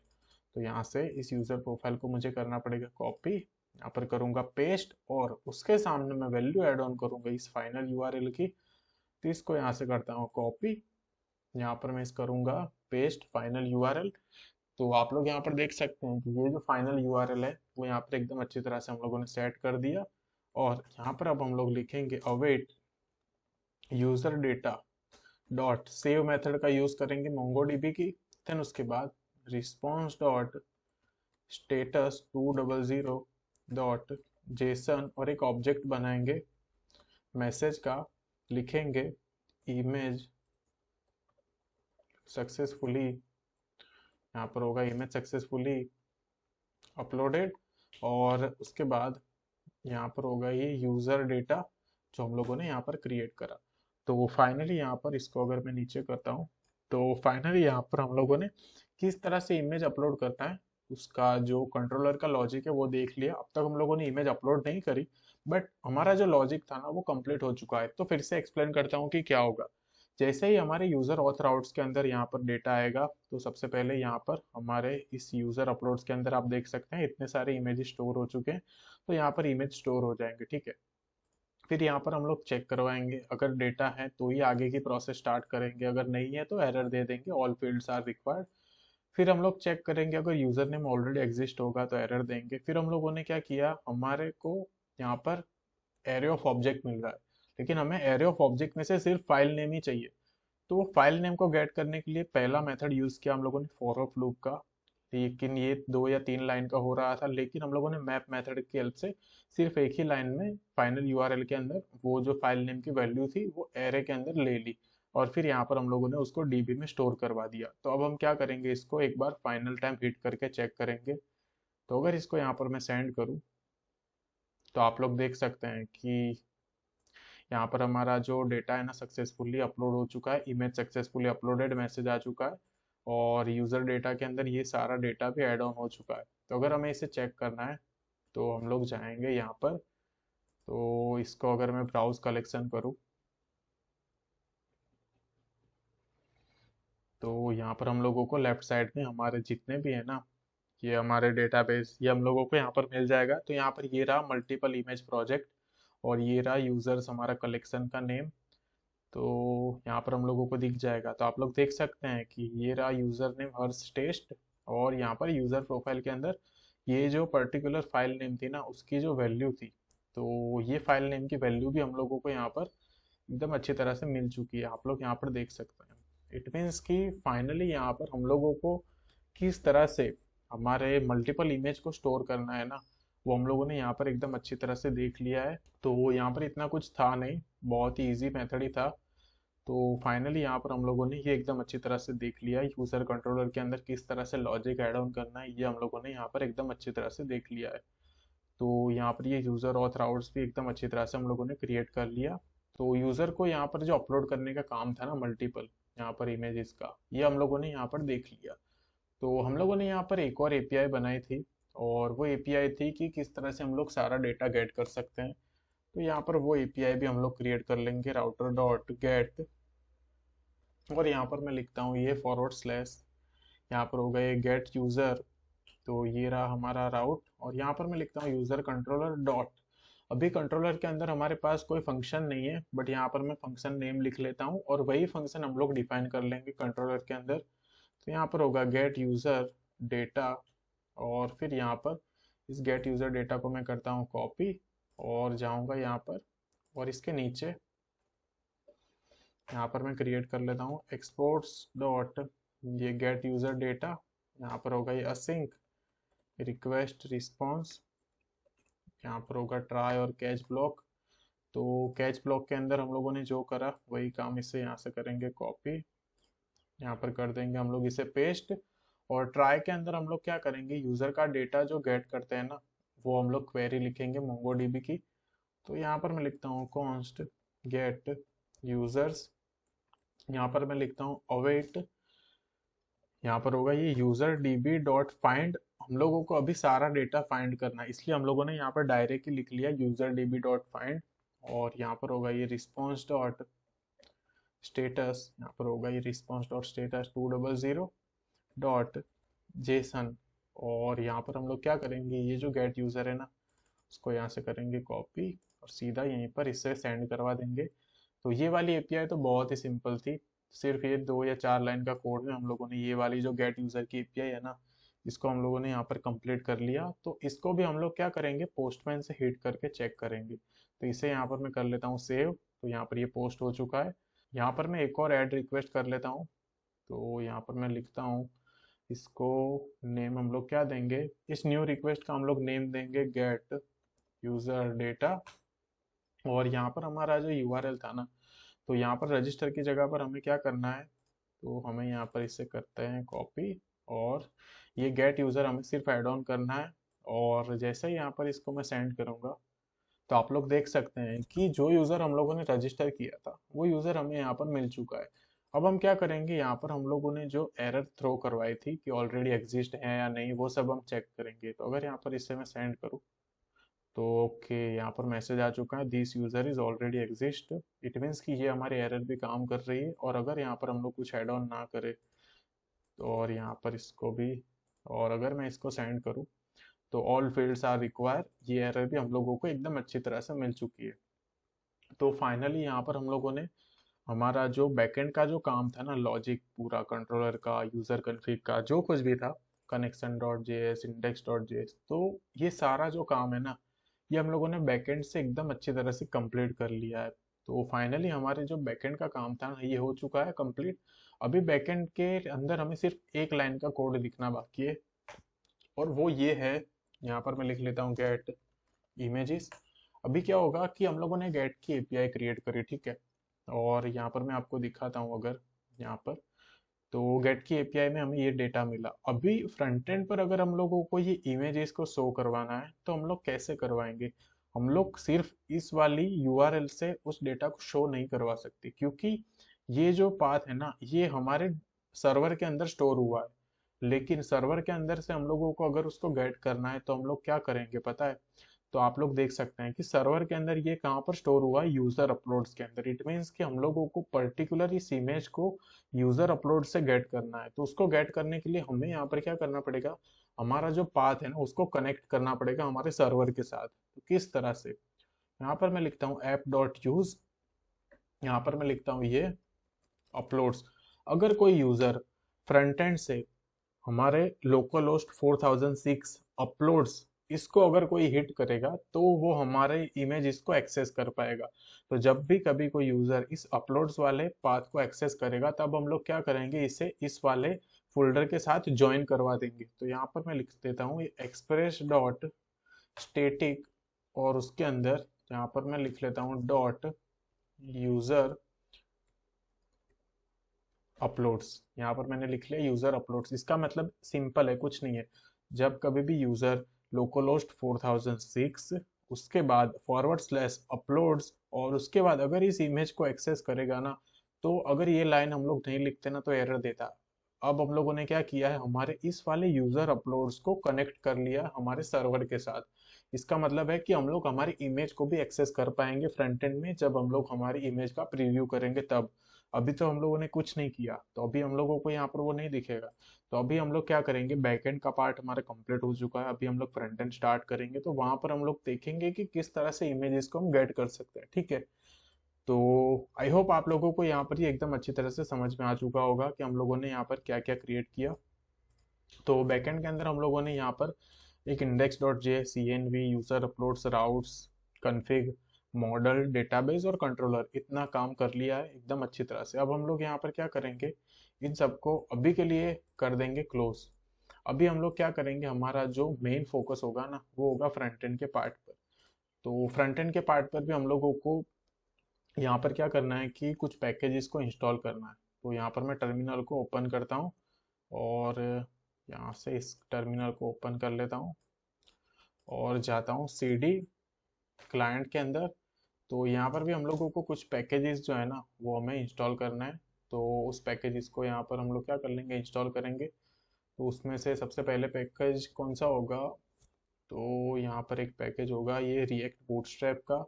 S1: तो यहाँ से इस यूजर प्रोफाइल को मुझे करना पड़ेगा कॉपी, यहाँ पर करूंगा पेस्ट, और उसके सामने मैं वैल्यू ऐड ऑन करूंगा इस फाइनल यूआरएल की। तो इसको यहाँ से करता हूँ कॉपी, यहाँ पर मैं इस करूंगा पेस्ट फाइनल यूआरएल। तो आप लोग यहाँ पर देख सकते हैं कि ये जो फाइनल यूआरएल है वो यहाँ पर एकदम अच्छी तरह से हम लोगों ने सेट कर दिया। और यहाँ पर अब हम लोग लिखेंगे await user data dot save method का यूज करेंगे मोंगोडीबी की। देन उसके बाद response dot status 200 dot JSON और एक ऑब्जेक्ट बनाएंगे मैसेज का, लिखेंगे इमेज सक्सेसफुली, यहाँ पर होगा इमेज सक्सेसफुली अपलोडेड। और उसके बाद यहाँ पर होगा ये यूजर डेटा जो हम लोगों ने यहाँ पर क्रिएट करा। तो फाइनली यहाँ पर इसको अगर मैं नीचे करता हूँ तो फाइनली यहाँ पर हम लोगों ने किस तरह से इमेज अपलोड करना है उसका जो कंट्रोलर का लॉजिक है वो देख लिया। अब तक हम लोगों ने इमेज अपलोड नहीं करी, बट हमारा जो लॉजिक था ना वो कंप्लीट हो चुका है। तो फिर से एक्सप्लेन करता हूँ कि क्या होगा। जैसे ही हमारे यूजर ऑथर आउट्स के अंदर यहाँ पर डेटा आएगा, तो सबसे पहले यहाँ पर हमारे इस यूजर अपलोड्स के अंदर आप देख सकते हैं इतने सारे इमेज स्टोर हो चुके हैं। तो यहाँ पर इमेज स्टोर हो जाएंगे, ठीक है। फिर यहाँ पर हम लोग चेक करवाएंगे, अगर डेटा है तो ही आगे की प्रोसेस स्टार्ट करेंगे, अगर नहीं है तो एरर दे देंगे ऑल फील्ड्स आर रिक्वायर्ड। फिर हम लोग चेक करेंगे, अगर यूजर नेम ऑलरेडी एग्जिस्ट होगा तो एरर देंगे। फिर हम लोगों ने क्या किया, हमारे को यहाँ पर एरे ऑफ ऑब्जेक्ट मिल रहा है, लेकिन हमें एरे ऑफ ऑब्जेक्ट में से सिर्फ फाइल नेम ही चाहिए। तो वो फाइल नेम को गेट करने के लिए पहला मेथड यूज किया हम लोगों ने फॉर ऑफ लूप का, लेकिन ये 2 या 3 लाइन का हो रहा था। लेकिन हम लोगों ने मैप मेथड की हेल्प से सिर्फ एक ही लाइन में फाइनल यूआरएल के अंदर वो जो फाइल नेम की वैल्यू थी वो एरे के अंदर ले ली, और फिर यहाँ पर हम लोगों ने उसको डीबी में स्टोर करवा दिया। तो अब हम क्या करेंगे, इसको एक बार फाइनल टाइम हिट करके चेक करेंगे। तो अगर इसको यहाँ पर मैं सेंड करूँ तो आप लोग देख सकते हैं कि यहाँ पर हमारा जो डेटा है ना सक्सेसफुली अपलोड हो चुका है, इमेज सक्सेसफुली अपलोडेड मैसेज आ चुका है, और यूजर डेटा के अंदर ये सारा डेटा भी ऐड ऑन हो चुका है। तो अगर हमें इसे चेक करना है तो हम लोग जाएंगे यहाँ पर। तो इसको अगर मैं ब्राउज कलेक्शन करूँ तो यहाँ पर हम लोगों को लेफ्ट साइड में हमारे जितने भी है ना ये हमारे डेटाबेस, ये हम लोगों को यहाँ पर मिल जाएगा। तो यहाँ पर ये रहा मल्टीपल इमेज प्रोजेक्ट, और ये रहा यूजर्स हमारा कलेक्शन का नेम। तो यहाँ पर हम लोगों को दिख जाएगा। तो आप लोग देख सकते हैं कि ये रहा यूजर नेम हर्ष टेस्ट, और यहाँ पर यूजर प्रोफाइल के अंदर ये जो पर्टिकुलर फाइल नेम थी ना उसकी जो वैल्यू थी, तो ये फाइल नेम की वैल्यू भी हम लोगों को यहाँ पर एकदम अच्छी तरह से मिल चुकी है। आप लोग यहाँ पर देख सकते हैं। इट मीन्स कि फाइनली यहाँ पर हम लोगों को किस तरह से हमारे मल्टीपल इमेज को स्टोर करना है ना वो हम लोगों ने यहाँ पर एकदम अच्छी तरह से देख लिया है। तो यहाँ पर इतना कुछ था नहीं, बहुत ही इजी मेथड ही था। तो फाइनली यहाँ पर हम लोगों ने ये एकदम अच्छी तरह से देख लिया, यूजर कंट्रोलर के अंदर किस तरह से लॉजिक ऐड ऑन करना है ये हम लोगों ने यहाँ पर एकदम अच्छी तरह से देख लिया है। तो यहाँ पर ये यूजर ऑथर आउट्स भी एकदम अच्छी तरह से हम लोगों ने क्रिएट कर लिया। तो यूजर को यहाँ पर जो अपलोड करने का काम था ना मल्टीपल यहाँ पर इमेजेस का, ये हम लोगों ने यहाँ पर देख लिया। तो हम लोगों ने यहाँ पर एक और एपीआई बनाई थी, और वो एपीआई थी कि किस तरह से हम लोग सारा डेटा गेट कर सकते हैं। तो यहाँ पर वो एपीआई भी हम लोग क्रिएट कर लेंगे, राउटर डॉट गेट, और यहाँ पर मैं लिखता हूँ ये फॉरवर्ड स्लैश, यहाँ पर होगा ये गेट यूजर। तो ये रहा हमारा राउट, और यहाँ पर मैं लिखता हूँ यूजर कंट्रोलर डॉट। अभी कंट्रोलर के अंदर हमारे पास कोई फंक्शन नहीं है, बट यहाँ पर मैं फंक्शन नेम लिख लेता हूँ, और वही फंक्शन हम लोग डिफाइन कर लेंगे कंट्रोलर के अंदर। तो यहाँ पर होगा गेट यूजर डेटा, और फिर यहाँ पर इस गेट यूजर डेटा को मैं करता हूँ कॉपी, और जाऊँगा यहाँ पर, और इसके नीचे यहाँ पर मैं क्रिएट कर लेता हूँ एक्सपोर्ट्स डॉट ये गेट यूजर डेटा। यहाँ पर होगा ये असिंक रिक्वेस्ट रिस्पॉन्स, यहाँ पर होगा ट्राई और कैच ब्लॉक। तो कैच ब्लॉक के अंदर हम लोगों ने जो करा वही काम इसे यहाँ से करेंगे कॉपी, यहाँ पर कर देंगे हम लोग इसे पेस्ट। और ट्राई के अंदर हम लोग क्या करेंगे, यूजर का डेटा जो गेट करते हैं ना वो हम लोग क्वेरी लिखेंगे मोंगोडीबी की। तो यहाँ पर मैं लिखता हूँ कॉन्स्ट गेट यूजर्स, यहाँ पर मैं लिखता हूँ अवेट, यहाँ पर होगा ये यूजर डीबी डॉट फाइंड। हम लोगों को अभी सारा डेटा फाइंड करना है, इसलिए हम लोगों ने यहाँ पर डायरेक्टली लिख लिया यूजर डीबी डॉट फाइंड। और यहाँ पर होगा ये रिस्पॉन्स डॉट स्टेटस, यहाँ पर होगा ये response dot status 200 dot JSON. और यहाँ पर हम लोग क्या करेंगे, ये जो गेट यूजर है ना उसको यहाँ से करेंगे कॉपी, और सीधा यहीं पर इससे सेंड करवा देंगे। तो ये वाली एपीआई तो बहुत ही सिंपल थी, सिर्फ ये 2 या 4 लाइन का कोड में हम लोगों ने ये वाली जो गेट यूजर की एपीआई है ना इसको हम लोगों ने यहाँ पर कंप्लीट कर लिया। तो इसको भी हम लोग क्या करेंगे, पोस्टमैन से हिट करके चेक करेंगे। तो इसे यहाँ पर मैं कर लेता हूँ सेव। तो यहाँ पर ये पोस्ट हो चुका है। यहाँ पर मैं एक और ऐड रिक्वेस्ट कर लेता हूँ। तो यहाँ पर मैं लिखता हूँ, इसको नेम हम लोग क्या देंगे, इस न्यू रिक्वेस्ट का हम लोग नेम देंगे गेट यूजर डेटा। और यहाँ पर हमारा जो यूआरएल था ना, तो यहाँ पर रजिस्टर की जगह पर हमें क्या करना है, तो हमें यहाँ पर इसे करते हैं कॉपी। और ये गेट यूजर हमें सिर्फ ऐड ऑन करना है। और जैसे ही यहाँ पर इसको मैं सेंड करूँगा, तो आप लोग देख सकते हैं कि जो यूज़र हम लोगों ने रजिस्टर किया था वो यूज़र हमें यहाँ पर मिल चुका है। अब हम क्या करेंगे, यहाँ पर हम लोगों ने जो एरर थ्रो करवाई थी कि ऑलरेडी एग्जिस्ट है या नहीं, वो सब हम चेक करेंगे। तो अगर यहाँ पर इससे मैं सेंड करूँ, तो ओके, यहाँ पर मैसेज आ चुका है, this user is already exist. It means कि ये हमारी एरर भी काम कर रही है। और अगर यहाँ पर हम लोग कुछ ऐड ऑन ना करें, तो और यहाँ पर इसको भी, और अगर मैं इसको सेंड करूँ, तो ऑल फील्ड्स आर रिक्वायर, ये एरर भी हम लोगों को एकदम अच्छी तरह से मिल चुकी है। तो फाइनली यहाँ पर हम लोगों ने हमारा जो बैकएंड का जो काम था ना, लॉजिक पूरा कंट्रोलर का, यूजर कन्फिग का, जो कुछ भी था, connection dot JS, index dot JS, तो ये सारा जो काम है ना, ये हम लोगों ने बैकएंड से एकदम अच्छी तरह से कंप्लीट कर लिया है। तो फाइनली हमारे जो बैकएंड का काम था ना, ये हो चुका है कंप्लीट। अभी बैकएंड के अंदर हमें सिर्फ एक लाइन का कोड लिखना बाकी है, और वो ये है, यहाँ पर मैं लिख लेता हूँ गेट इमेजेस। अभी क्या होगा कि हम लोगों ने गेट की एपीआई क्रिएट करी, ठीक है। और यहाँ पर मैं आपको दिखाता हूँ, अगर यहाँ पर, तो गेट की एपीआई में हमें ये डेटा मिला। अभी फ्रंट एंड पर अगर हम लोगों को ये इमेजेस को शो करवाना है, तो हम लोग कैसे करवाएंगे। हम लोग सिर्फ इस वाली यूआरएल से उस डेटा को शो नहीं करवा सकते, क्योंकि ये जो पाथ है ना, ये हमारे सर्वर के अंदर स्टोर हुआ है। लेकिन सर्वर के अंदर से हम लोगों को अगर उसको गेट करना है, तो हम लोग क्या करेंगे पता है। तो आप लोग देख सकते हैं कि सर्वर के अंदर ये कहाँ पर स्टोर हुआ है, यूजर अपलोड्स के अंदर। इट मीन्स कि हम लोगों को पर्टिकुलर इस इमेज को यूजर अपलोड से गेट करना है। तो उसको गेट करने के लिए हमें यहाँ पर क्या करना पड़ेगा, हमारा जो पाथ है ना, उसको कनेक्ट करना पड़ेगा हमारे सर्वर के साथ। तो किस तरह से, यहाँ पर मैं लिखता हूँ ऐप डॉट यूज, यहाँ पर मैं लिखता हूँ ये अपलोड्स। अगर कोई यूजर फ्रंट एंड से हमारे लोकल होस्ट 4006 अपलोड्स, इसको अगर कोई हिट करेगा, तो वो हमारे इमेज इसको एक्सेस कर पाएगा। तो जब भी कभी कोई यूजर इस अपलोड्स वाले पाथ को एक्सेस करेगा, तब हम लोग क्या करेंगे, इसे इस वाले फोल्डर के साथ ज्वाइन करवा देंगे। तो यहाँ पर मैं लिख देता हूँ एक्सप्रेस डॉट स्टेटिक, और उसके अंदर यहाँ पर मैं लिख लेता हूँ डॉट यूजर अपलोड्स। यहाँ पर मैंने लिख लिया यूजर अपलोड्स। इसका मतलब सिंपल है, कुछ नहीं है। जब कभी भी यूजर लोकलहोस्ट 4006, उसके बाद फॉरवर्ड स्लैश अपलोड्स, और उसके बाद अगर इस इमेज को एक्सेस करेगा ना, तो अगर ये लाइन हम लोग नहीं लिखते ना, तो एरर देता। अब हम लोगों ने क्या किया है, हमारे इस वाले यूजर अपलोड्स को कनेक्ट कर लिया हमारे सर्वर के साथ। इसका मतलब है कि हम लोग हमारी इमेज को भी एक्सेस कर पाएंगे फ्रंट एंड में, जब हम लोग हमारी इमेज का प्रीव्यू करेंगे तब। अभी तो हम लोगों ने कुछ नहीं किया, तो अभी हम लोगों को यहाँ पर वो नहीं दिखेगा। तो अभी हम लोग क्या करेंगे, बैकएंड का पार्ट हमारा कंप्लीट हो चुका है, अभी हम लोग फ्रंट एंड स्टार्ट करेंगे। तो वहां पर हम लोग देखेंगे कि किस तरह से इमेजेस को हम गेट कर सकते हैं, ठीक है। तो आई होप आप लोगों को यहाँ पर ये एकदम अच्छी तरह से समझ में आ चुका होगा कि हम लोगों ने यहाँ पर क्या क्या क्रिएट किया। तो बैकएंड के अंदर हम लोगों ने यहाँ पर एक index dot j, c n v, user uploads, routes, config, model, database और कंट्रोलर, इतना काम कर लिया है एकदम अच्छी तरह से। अब हम लोग यहाँ पर क्या करेंगे, इन सबको अभी के लिए कर देंगे क्लोज। अभी हम लोग क्या करेंगे, हमारा जो मेन फोकस होगा ना, वो होगा फ्रंट एंड के पार्ट पर। तो फ्रंट एंड के पार्ट पर भी हम लोगों को यहाँ पर क्या करना है कि कुछ पैकेजेस को इंस्टॉल करना है। तो यहाँ पर मैं टर्मिनल को ओपन करता हूँ, और यहाँ से इस टर्मिनल को ओपन कर लेता हूँ, और जाता हूँ सीडी क्लाइंट के अंदर। तो यहाँ पर भी हम लोगों को कुछ पैकेजेस जो है ना, वो हमें इंस्टॉल करना है। तो उस पैकेजेस को यहाँ पर हम लोग क्या कर लेंगे, इंस्टॉल करेंगे। तो उसमें से सबसे पहले पैकेज कौन सा होगा, तो यहाँ पर एक पैकेज होगा ये रिएक्ट बूटस्ट्रैप का।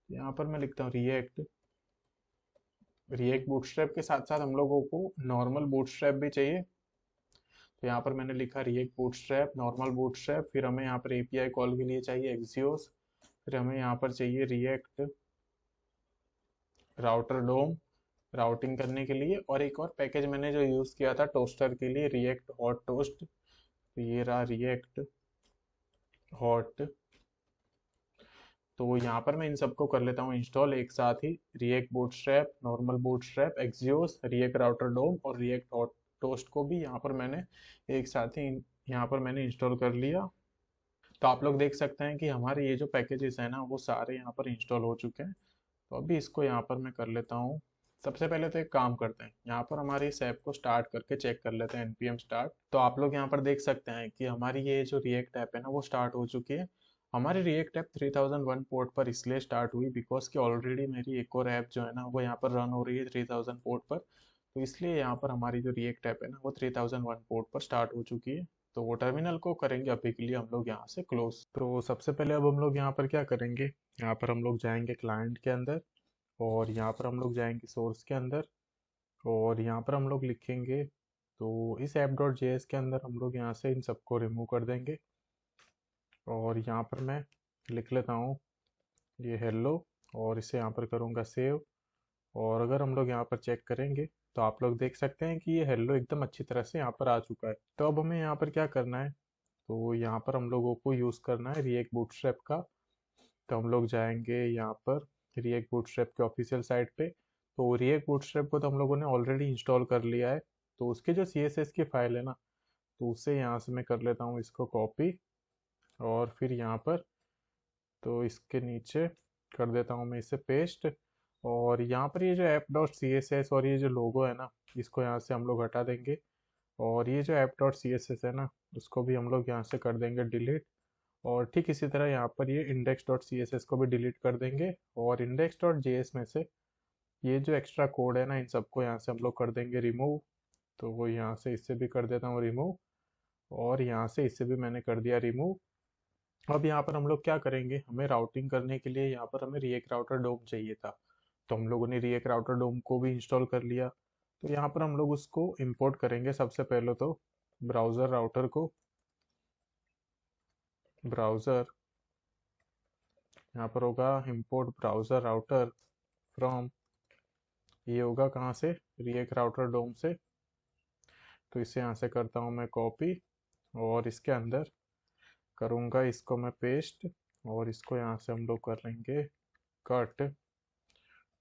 S1: यहाँ पर मैं लिखता हूँ रिएक्ट। रिएक्ट बूटस्ट्रैप के साथ साथ हम लोगों को नॉर्मल बूटस्ट्रैप भी चाहिए। तो यहाँ पर मैंने लिखा रिएक्ट बूटस्ट्रैप, नॉर्मल बूटस्ट्रैप। फिर हमें यहाँ पर एपीआई कॉल के लिए चाहिए एक्सियोस। फिर हमें यहाँ पर चाहिए रिएक्ट राउटर डोम, राउटिंग करने के लिए। और एक और पैकेज मैंने जो यूज़ किया था टोस्टर के लिए, रिएक्ट हॉट टोस्ट। तो ये रहा रिएक्ट हॉट। तो यहाँ पर मैं इन सबको कर लेता हूँ इंस्टॉल एक साथ ही, React Bootstrap, normal Bootstrap, Axios, React Router DOM और रिएक्ट हॉट टोस्ट को भी यहाँ पर मैंने एक साथ ही यहाँ पर मैंने इंस्टॉल कर लिया। तो आप लोग देख सकते हैं कि हमारे ये जो पैकेजेस हैं ना वो सारे यहाँ पर इंस्टॉल हो चुके हैं। तो अभी इसको यहाँ पर मैं कर लेता हूँ। सबसे पहले तो एक काम करते हैं, यहाँ पर हमारी इस ऐप को स्टार्ट करके चेक कर लेते हैं npm स्टार्ट। तो आप लोग यहाँ पर देख सकते हैं कि हमारी ये जो रिएक्ट ऐप है ना वो स्टार्ट हो चुकी है। हमारी रिएक्ट ऐप 3001 पोर्ट पर इसलिए स्टार्ट हुई बिकॉज कि ऑलरेडी मेरी एक और ऐप जो है ना वो यहाँ पर रन हो रही है 3000 पोर्ट पर। तो इसलिए यहाँ पर हमारी जो रिएक्ट ऐप है ना वो 3001 पोर्ट पर स्टार्ट हो चुकी है। तो वो टर्मिनल को करेंगे अभी के लिए हम लोग यहाँ से क्लोज। तो सबसे पहले अब हम लोग यहाँ पर क्या करेंगे, यहाँ पर हम लोग जाएंगे क्लाइंट के अंदर और यहाँ पर हम लोग जाएंगे सोर्स के अंदर और यहाँ पर हम लोग लिखेंगे। तो इस ऐप डॉट जे एस के अंदर हम लोग यहाँ से इन सबको रिमूव कर देंगे और यहाँ पर मैं लिख लेता हूँ ये हेलो और इसे यहाँ पर करूँगा सेव। और अगर हम लोग यहाँ पर चेक करेंगे तो आप लोग देख सकते हैं कि ये हेलो एकदम अच्छी तरह से यहाँ पर आ चुका है। तो अब हमें यहाँ पर क्या करना है, तो यहाँ पर हम लोगों को यूज़ करना है रिएक्ट बूटस्ट्रैप का। तो हम लोग जाएंगे यहाँ पर रिएक्ट बूटस्ट्रैप के ऑफिशियल साइट पे। तो रिएक्ट बूटस्ट्रैप को तो हम लोगों ने ऑलरेडी इंस्टॉल कर लिया है। तो उसके जो CSS की फाइल है ना, तो उससे यहाँ से मैं कर लेता हूँ इसको कॉपी और फिर यहाँ पर तो इसके नीचे कर देता हूँ मैं इसे पेस्ट। और यहाँ पर ये जो app dot c s s और ये जो लोगो है ना इसको यहाँ से हम लोग हटा देंगे। और ये जो app dot c s s है ना उसको भी हम लोग यहाँ से कर देंगे डिलीट। और ठीक इसी तरह यहाँ पर ये index dot c s s को भी डिलीट कर देंगे और इंडेक्स डॉट जे एस में से ये जो एक्स्ट्रा कोड है ना इन सबको यहाँ से हम लोग कर देंगे रिमूव। तो वो यहाँ से इससे भी कर देता हूँ रिमूव और यहाँ से इससे भी मैंने कर दिया रिमूव। अब यहाँ पर हम लोग क्या करेंगे, हमें राउटिंग करने के लिए यहाँ पर हमें रिएक्ट राउटर डोम चाहिए था। तो हम लोगों ने रिएक्ट राउटर डोम को भी इंस्टॉल कर लिया। तो यहाँ पर हम लोग उसको इंपोर्ट करेंगे सबसे पहले तो ब्राउज़र राउटर को। ब्राउज़र यहाँ पर होगा इंपोर्ट ब्राउज़र राउटर फ्रॉम, ये होगा कहाँ से, रिएक्ट राउटर डोम से। तो इसे यहाँ से करता हूँ मैं कॉपी और इसके अंदर करूँगा इसको मैं पेस्ट और इसको यहाँ से हम लोग कर लेंगे कट।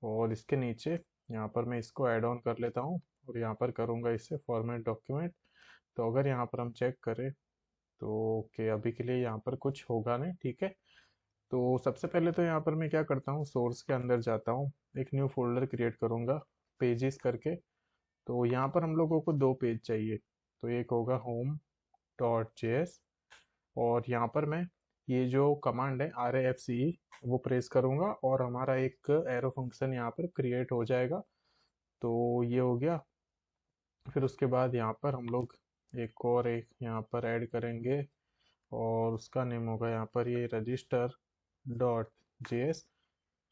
S1: और इसके नीचे यहाँ पर मैं इसको ऐड ऑन कर लेता हूँ और यहाँ पर करूँगा इससे फॉर्मेट डॉक्यूमेंट। तो अगर यहाँ पर हम चेक करें तो ओके अभी के लिए यहाँ पर कुछ होगा नहीं, ठीक है। तो सबसे पहले तो यहाँ पर मैं क्या करता हूँ, सोर्स के अंदर जाता हूँ, एक न्यू फोल्डर क्रिएट करूँगा पेजेस करके। तो यहाँ पर हम लोगों को दो पेज चाहिए। तो एक होगा होम डॉट जे एस और यहाँ पर मैं ये जो कमांड है RAFCE वो प्रेस करूँगा और हमारा एक एरो फंक्शन यहाँ पर क्रिएट हो जाएगा। तो ये हो गया। फिर उसके बाद यहाँ पर हम लोग एक यहाँ पर ऐड करेंगे और उसका नेम होगा यहाँ पर ये रजिस्टर डॉट जेएस।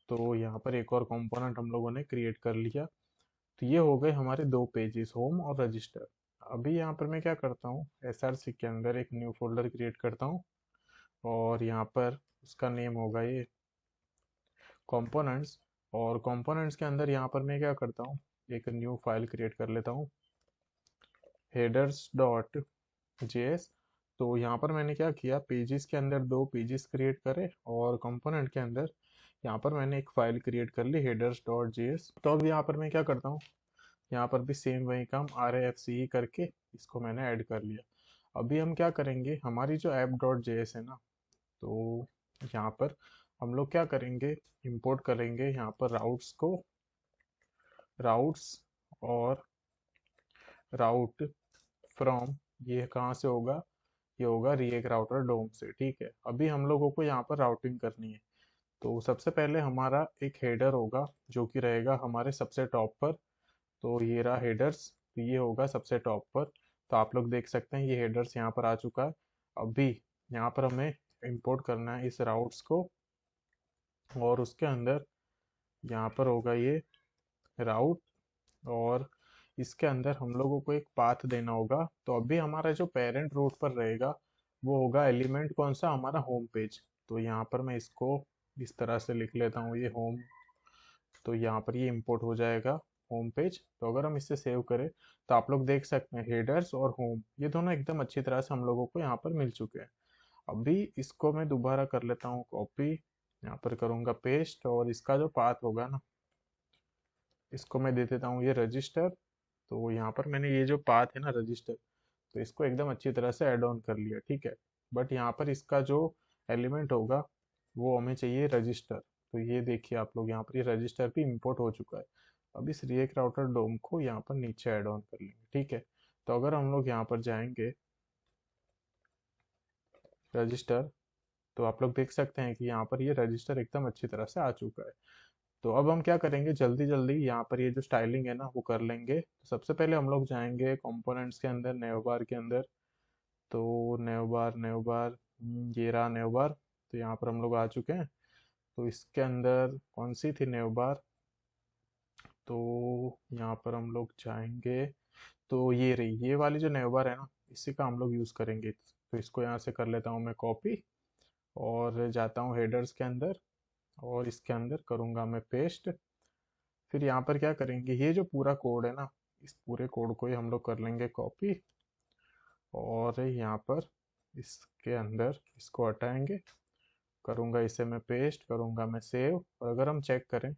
S1: तो यहाँ पर एक और कंपोनेंट हम लोगों ने क्रिएट कर लिया। तो ये हो गए हमारे दो पेजेस, होम और रजिस्टर। अभी यहाँ पर मैं क्या करता हूँ, SRC के अंदर एक न्यू फोल्डर क्रिएट करता हूँ और यहाँ पर उसका नेम होगा ये कंपोनेंट्स। और कंपोनेंट्स के अंदर यहाँ पर मैं क्या करता हूँ, एक न्यू फाइल क्रिएट कर लेता हूँ हेडर्स डॉट जेएस। तो यहाँ पर मैंने क्या किया, पेजेस के अंदर दो पेजेस क्रिएट करे और कंपोनेंट के अंदर यहाँ पर मैंने एक फाइल क्रिएट कर ली हेडर्स डॉट जेएस। तो अब यहाँ पर मैं क्या करता हूँ, यहाँ पर भी सेम वही काम RAFCE करके इसको मैंने ऐड कर लिया। अभी हम क्या करेंगे, हमारी जो ऐप डॉट जेएस है ना, तो यहाँ पर हम लोग क्या करेंगे, इंपोर्ट करेंगे यहाँ पर राउट्स को, राउट्स और राउट फ्रॉम, ये कहाँ से होगा, ये होगा रिएक्ट राउटर डोम से, ठीक है। अभी हम लोगों को यहाँ पर राउटिंग करनी है। तो सबसे पहले हमारा एक हेडर होगा जो कि रहेगा हमारे सबसे टॉप पर। तो ये रहा हेडर्स, तो ये होगा सबसे टॉप पर। तो आप लोग देख सकते हैं ये हेडर्स यहाँ पर आ चुका है। अभी यहाँ पर हमें इंपोर्ट करना है इस राउट्स को और उसके अंदर यहाँ पर होगा ये राउट और इसके अंदर हम लोगों को एक पाथ देना होगा। तो अभी हमारा जो पेरेंट रूट पर रहेगा वो होगा एलिमेंट कौन सा, हमारा होम पेज। तो यहाँ पर मैं इसको इस तरह से लिख लेता हूँ ये होम। तो यहाँ पर ये इंपोर्ट हो जाएगा होम पेज। तो अगर हम इसे सेव करें तो आप लोग देख सकते हैं हेडर्स और होम ये दोनों एकदम अच्छी तरह से हम लोगों को यहाँ पर मिल चुके हैं। अभी इसको मैं दोबारा कर लेता हूँ कॉपी, यहाँ पर करूँगा पेस्ट, और इसका जो पाथ होगा ना इसको मैं दे देता हूँ ये रजिस्टर। तो यहाँ पर मैंने ये जो पाथ है ना रजिस्टर, तो इसको एकदम अच्छी तरह से ऐड ऑन कर लिया, ठीक है। बट यहाँ पर इसका जो एलिमेंट होगा वो हमें चाहिए रजिस्टर। तो ये देखिए आप लोग यहाँ पर ये रजिस्टर भी इंपोर्ट हो चुका है। अब इस रिएक्ट राउटर डोम को यहाँ पर नीचे ऐड ऑन कर लेंगे, ठीक है। तो अगर हम लोग यहाँ पर जाएंगे रजिस्टर, तो आप लोग देख सकते हैं कि यहाँ पर ये रजिस्टर एकदम अच्छी तरह से आ चुका है। तो अब हम क्या करेंगे, जल्दी जल्दी यहाँ पर ये जो स्टाइलिंग है ना वो कर लेंगे। तो सबसे पहले हम लोग जाएंगे कंपोनेंट्स के अंदर, नेवबार के अंदर। तो नेवबार नेवबार ये रहा नेवबार। तो यहाँ पर हम लोग आ चुके हैं। तो इसके अंदर कौन सी थी नेवबार, तो यहाँ पर हम लोग जाएंगे। तो ये रही ये वाली जो नेवबार है ना, इसी का हम लोग यूज़ करेंगे। तो इसको यहाँ से कर लेता हूँ मैं कॉपी, और जाता हूँ हेडर्स के अंदर, और इसके अंदर करूँगा मैं पेस्ट। फिर यहाँ पर क्या करेंगे, ये जो पूरा कोड है ना, इस पूरे कोड को ही हम लोग कर लेंगे कॉपी, और यहाँ पर इसके अंदर इसको हटाएंगे, करूँगा इसे मैं पेस्ट, करूँगा मैं सेव। और अगर हम चेक करें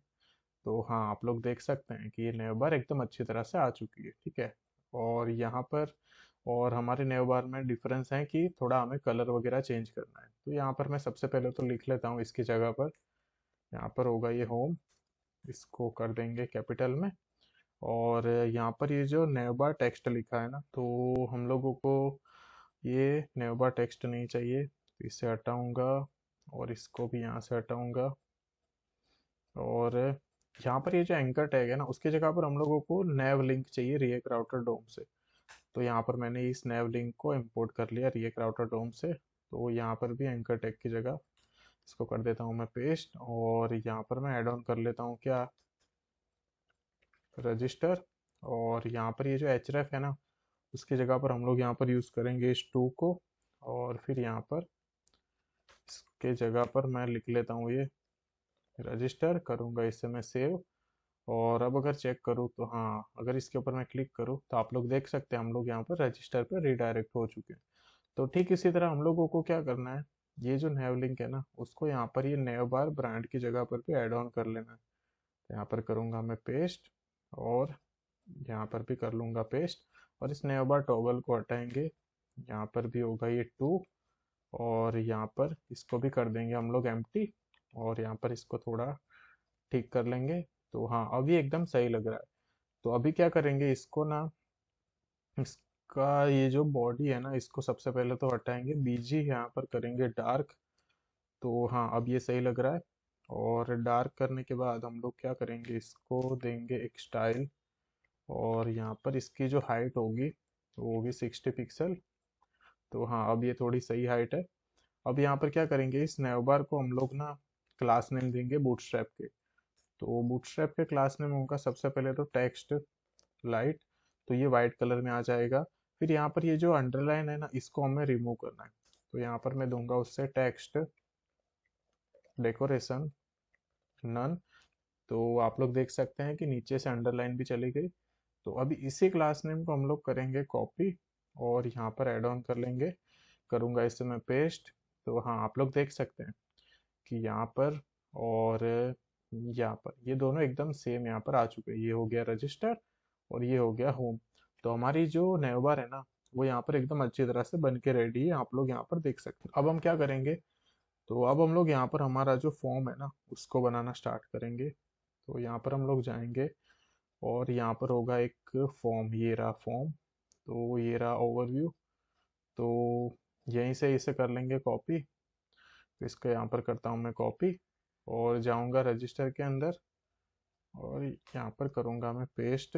S1: तो हाँ आप लोग देख सकते हैं कि ये नेव बार एकदम अच्छी तरह से आ चुकी है, ठीक है। और यहाँ पर और हमारे नेव बार में डिफरेंस है कि थोड़ा हमें कलर वगैरह चेंज करना है। तो यहाँ पर मैं सबसे पहले तो लिख लेता हूँ इसकी जगह पर, यहाँ पर होगा ये होम, इसको कर देंगे कैपिटल में। और यहाँ पर ये जो नेवबार टेक्स्ट लिखा है ना, तो हम लोगों को ये नेवबार टेक्स्ट नहीं चाहिए, तो इसे हटाऊंगा, और इसको भी यहाँ से हटाऊंगा। और यहाँ पर ये जो एंकर टैग है ना, उसकी जगह पर हम लोगों को नेव लिंक चाहिए रिएक्ट राउटर डोम से। तो यहाँ पर मैंने इस नेव लिंक को इंपोर्ट कर लिया रिएक्ट राउटर डोम से। तो यहाँ पर भी एंकर टैग की जगह इसको कर देता हूँ मैं पेस्ट, और यहाँ पर मैं ऐड ऑन कर लेता हूँ क्या, रजिस्टर। और यहाँ पर ये जो एच है ना, उसकी जगह पर हम लोग यहाँ पर यूज़ करेंगे इस टू को। और फिर यहाँ पर इसके जगह पर मैं लिख लेता हूँ ये रजिस्टर, करूँगा इसे मैं सेव। और अब अगर चेक करूँ तो हाँ, अगर इसके ऊपर मैं क्लिक करूँ तो आप लोग देख सकते हैं हम लोग यहाँ पर रजिस्टर पर रिडायरेक्ट हो चुके हैं। तो ठीक इसी तरह हम लोगों को क्या करना है, ये जो नेव लिंक है ना उसको यहाँ पर ये नेव बार ब्रांड की जगह पर भी ऐड ऑन कर लेना है। तो यहाँ पर करूँगा मैं पेस्ट, और यहाँ पर भी कर लूँगा पेस्ट। और इस नेव बार टॉगल को हटाएंगे, यहाँ पर भी होगा ये टू, और यहाँ पर इसको भी कर देंगे हम लोग एम्प्टी। और यहाँ पर इसको थोड़ा ठीक कर लेंगे। तो हाँ अभी एकदम सही लग रहा है। तो अभी क्या करेंगे, इसको ना इसका ये जो बॉडी है ना इसको सबसे पहले तो हटाएंगे, बीजी यहाँ पर करेंगे डार्क। तो हाँ अब ये सही लग रहा है। और डार्क करने के बाद हम लोग क्या करेंगे, इसको देंगे एक स्टाइल, और यहाँ पर इसकी जो हाइट होगी वो होगी 60 पिक्सल। तो हाँ अब ये थोड़ी सही हाइट है। अब यहाँ पर क्या करेंगे, इस नेवबार को हम लोग ना क्लास नेम देंगे बूटस्ट्रैप के। तो बूटस्ट्रैप के क्लास नेम होगा सबसे पहले तो टेक्स्ट लाइट, तो ये वाइट कलर में आ जाएगा। फिर यहाँ पर ये जो अंडरलाइन है ना इसको हमें रिमूव करना है। तो यहाँ पर मैं दूंगा उससे टेक्स्ट डेकोरेशन नन। तो आप लोग देख सकते हैं कि नीचे से अंडरलाइन भी चली गई। तो अभी इसी क्लास नेम को हम लोग करेंगे कॉपी, और यहाँ पर ऐड ऑन कर लेंगे, करूँगा इसे मैं पेस्ट। तो हाँ आप लोग देख सकते हैं कि यहाँ पर और यहाँ पर ये दोनों एकदम सेम यहाँ पर आ चुके हैं। ये हो गया रजिस्टर, और ये हो गया होम। तो हमारी जो नेवबार है ना वो यहाँ पर एकदम अच्छी तरह से बन के रेडी है, आप लोग यहाँ पर देख सकते हैं। अब हम क्या करेंगे, तो अब हम लोग यहाँ पर हमारा जो फॉर्म है ना उसको बनाना स्टार्ट करेंगे। तो यहाँ पर हम लोग जाएंगे, और यहाँ पर होगा एक फॉर्म, ये रहा फॉर्म। तो ये रहा ओवरव्यू। तो यहीं से इसे कर लेंगे कॉपी। तो इसको यहाँ पर करता हूँ मैं कॉपी, और जाऊँगा रजिस्टर के अंदर, और यहाँ पर करूँगा मैं पेस्ट।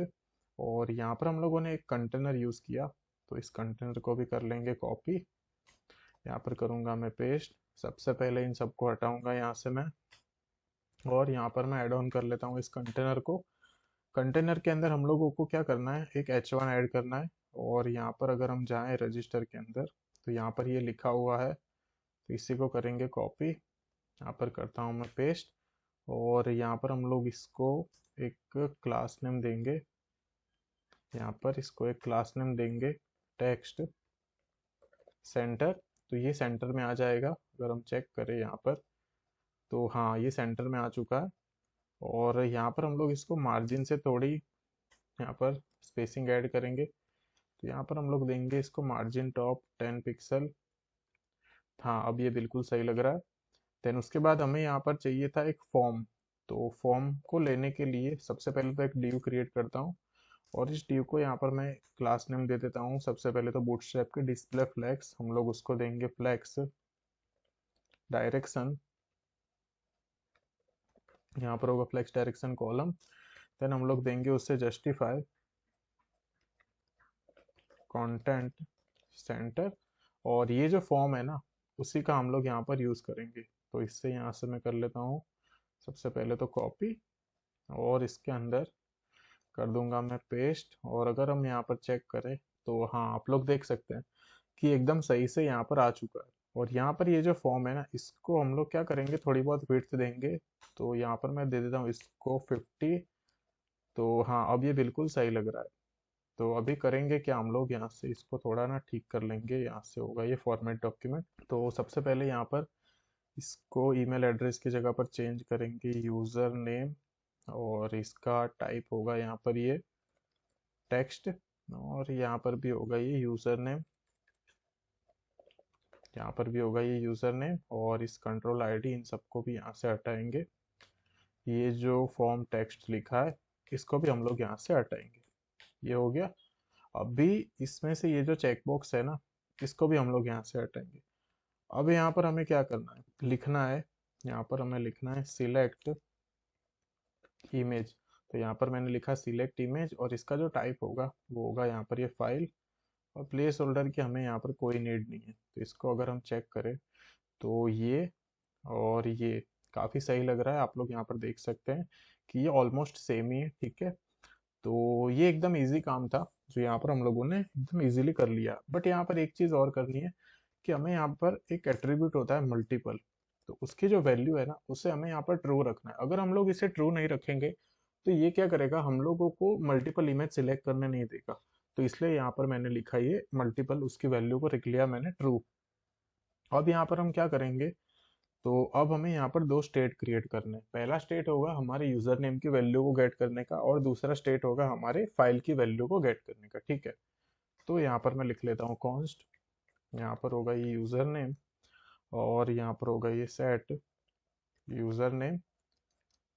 S1: और यहाँ पर हम लोगों ने एक कंटेनर यूज़ किया, तो इस कंटेनर को भी कर लेंगे कॉपी, यहाँ पर करूँगा मैं पेस्ट। सबसे पहले इन सबको हटाऊँगा यहाँ से मैं, और यहाँ पर मैं ऐड ऑन कर लेता हूँ इस कंटेनर को। कंटेनर के अंदर हम लोगों को क्या करना है, एक h1 ऐड करना है। और यहाँ पर अगर हम जाएं रजिस्टर के अंदर, तो यहाँ पर ये लिखा हुआ है, तो इसी को करेंगे कॉपी, यहाँ पर करता हूँ मैं पेस्ट। और यहाँ पर हम लोग इसको एक क्लास नेम देंगे। यहाँ पर इसको एक क्लास नेम देंगे टेक्स्ट सेंटर। तो ये सेंटर में आ जाएगा। अगर हम चेक करें यहाँ पर, तो हाँ ये सेंटर में आ चुका है। और यहाँ पर हम लोग इसको मार्जिन से थोड़ी यहाँ पर स्पेसिंग ऐड करेंगे। तो यहाँ पर हम लोग देंगे इसको मार्जिन टॉप 10 पिक्सल। हाँ अब ये बिल्कुल सही लग रहा है। देन उसके बाद हमें यहाँ पर चाहिए था एक फॉर्म। तो फॉर्म को लेने के लिए सबसे पहले तो एक डिव क्रिएट करता हूँ। और इस डिव को यहाँ पर मैं क्लास नेम दे देता हूँ। सबसे पहले तो बूटस्ट्रैप के डिस्प्ले फ्लेक्स हम लोग उसको देंगे फ्लेक्स डायरेक्शन। यहाँ पर होगा फ्लेक्स डायरेक्शन कॉलम। देन हम लोग देंगे उससे जस्टिफाई कंटेंट सेंटर। और ये जो फॉर्म है ना, उसी का हम लोग यहाँ पर यूज करेंगे। तो इससे यहाँ से मैं कर लेता हूँ सबसे पहले तो कॉपी, और इसके अंदर कर दूंगा मैं पेस्ट। और अगर हम यहाँ पर चेक करें, तो हाँ आप लोग देख सकते हैं कि एकदम सही से यहाँ पर आ चुका है। और यहाँ पर ये जो फॉर्म है ना, इसको हम लोग क्या करेंगे, थोड़ी बहुत विड्थ देंगे। तो यहाँ पर मैं दे देता हूँ इसको 50। तो हाँ अब ये बिल्कुल सही लग रहा है। तो अभी करेंगे क्या, हम लोग यहाँ से इसको थोड़ा ना ठीक कर लेंगे। यहाँ से होगा ये फॉर्मेट डॉक्यूमेंट। तो सबसे पहले यहाँ पर इसको ईमेल एड्रेस की जगह पर चेंज करेंगे यूज़र नेम। और इसका टाइप होगा यहाँ पर ये टेक्स्ट। और यहाँ पर भी होगा ये यूज़र नेम। यहाँ पर भी होगा ये यूज़र नेम। और इस कंट्रोल आईडी इन सबको भी यहाँ से हटाएंगे। ये जो फॉर्म टेक्स्ट लिखा है, इसको भी हम लोग यहाँ से हटाएंगे। ये हो गया। अभी इसमें से ये जो चेकबॉक्स है ना, इसको भी हम लोग यहाँ से हटाएंगे। अब यहाँ पर हमें क्या करना है, लिखना है। यहाँ पर हमें लिखना है सिलेक्ट इमेज। तो यहाँ पर मैंने लिखा सिलेक्ट इमेज, और इसका जो टाइप होगा वो होगा यहाँ पर ये फाइल। और प्लेस होल्डर की हमें यहाँ पर कोई नीड नहीं है। तो इसको अगर हम चेक करें, तो ये और ये काफ़ी सही लग रहा है। आप लोग यहाँ पर देख सकते हैं कि ये ऑलमोस्ट सेम ही है। ठीक है, तो ये एकदम इजी काम था जो यहाँ पर हम लोगों ने एकदम इजीली कर लिया। बट यहाँ पर एक चीज़ और करनी है कि हमें यहाँ पर एक एट्रीब्यूट होता है मल्टीपल। तो उसकी जो वैल्यू है ना, उसे हमें यहाँ पर ट्रू रखना है। अगर हम लोग इसे ट्रू नहीं रखेंगे, तो ये क्या करेगा, हम लोगों को मल्टीपल इमेज सिलेक्ट करने नहीं देगा। तो इसलिए यहाँ पर मैंने लिखा ये मल्टीपल, उसकी वैल्यू को रख लिया मैंने ट्रू। अब यहाँ पर हम क्या करेंगे, तो अब हमें यहाँ पर दो स्टेट क्रिएट करने हैं। पहला स्टेट होगा हमारे यूजर नेम की वैल्यू को गेट करने का, और दूसरा स्टेट होगा हमारे फाइल की वैल्यू को गेट करने का। ठीक है, तो यहाँ पर मैं लिख लेता हूँ कॉन्स्ट। यहाँ पर होगा ये यूजर नेम, और यहाँ पर होगा ये सेट यूजर नेम।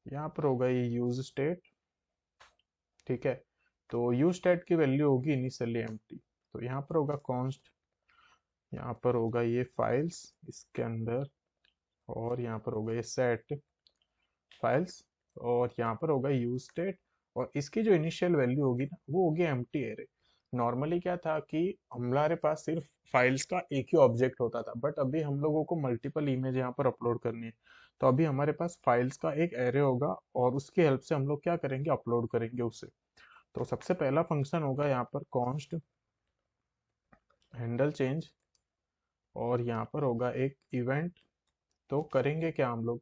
S1: यहाँ पर होगा ये यूज स्टेट। ठीक है, तो यूज स्टेट की वैल्यू होगी इनिशियली एम्प्टी। तो यहाँ पर होगा कॉन्स्ट, यहाँ पर होगा ये फाइल्स इसके अंदर, और यहाँ पर होगा ये सेट फाइल्स, और यहाँ पर होगा यूज स्टेट। और इसकी जो इनिशियल वैल्यू होगी ना, वो होगी एम्प्टी एरे। नॉर्मली क्या था कि हमारे पास सिर्फ फाइल्स का एक ही ऑब्जेक्ट होता था, बट अभी हम लोगों को मल्टीपल इमेज यहाँ पर अपलोड करनी है। तो अभी हमारे पास फाइल्स का एक एरे होगा, और उसकी हेल्प से हम लोग क्या करेंगे, अपलोड करेंगे उसे। तो सबसे पहला फंक्शन होगा यहाँ पर कॉन्स्ट हैंडल चेंज, और यहाँ पर होगा एक इवेंट। तो करेंगे क्या हम लोग,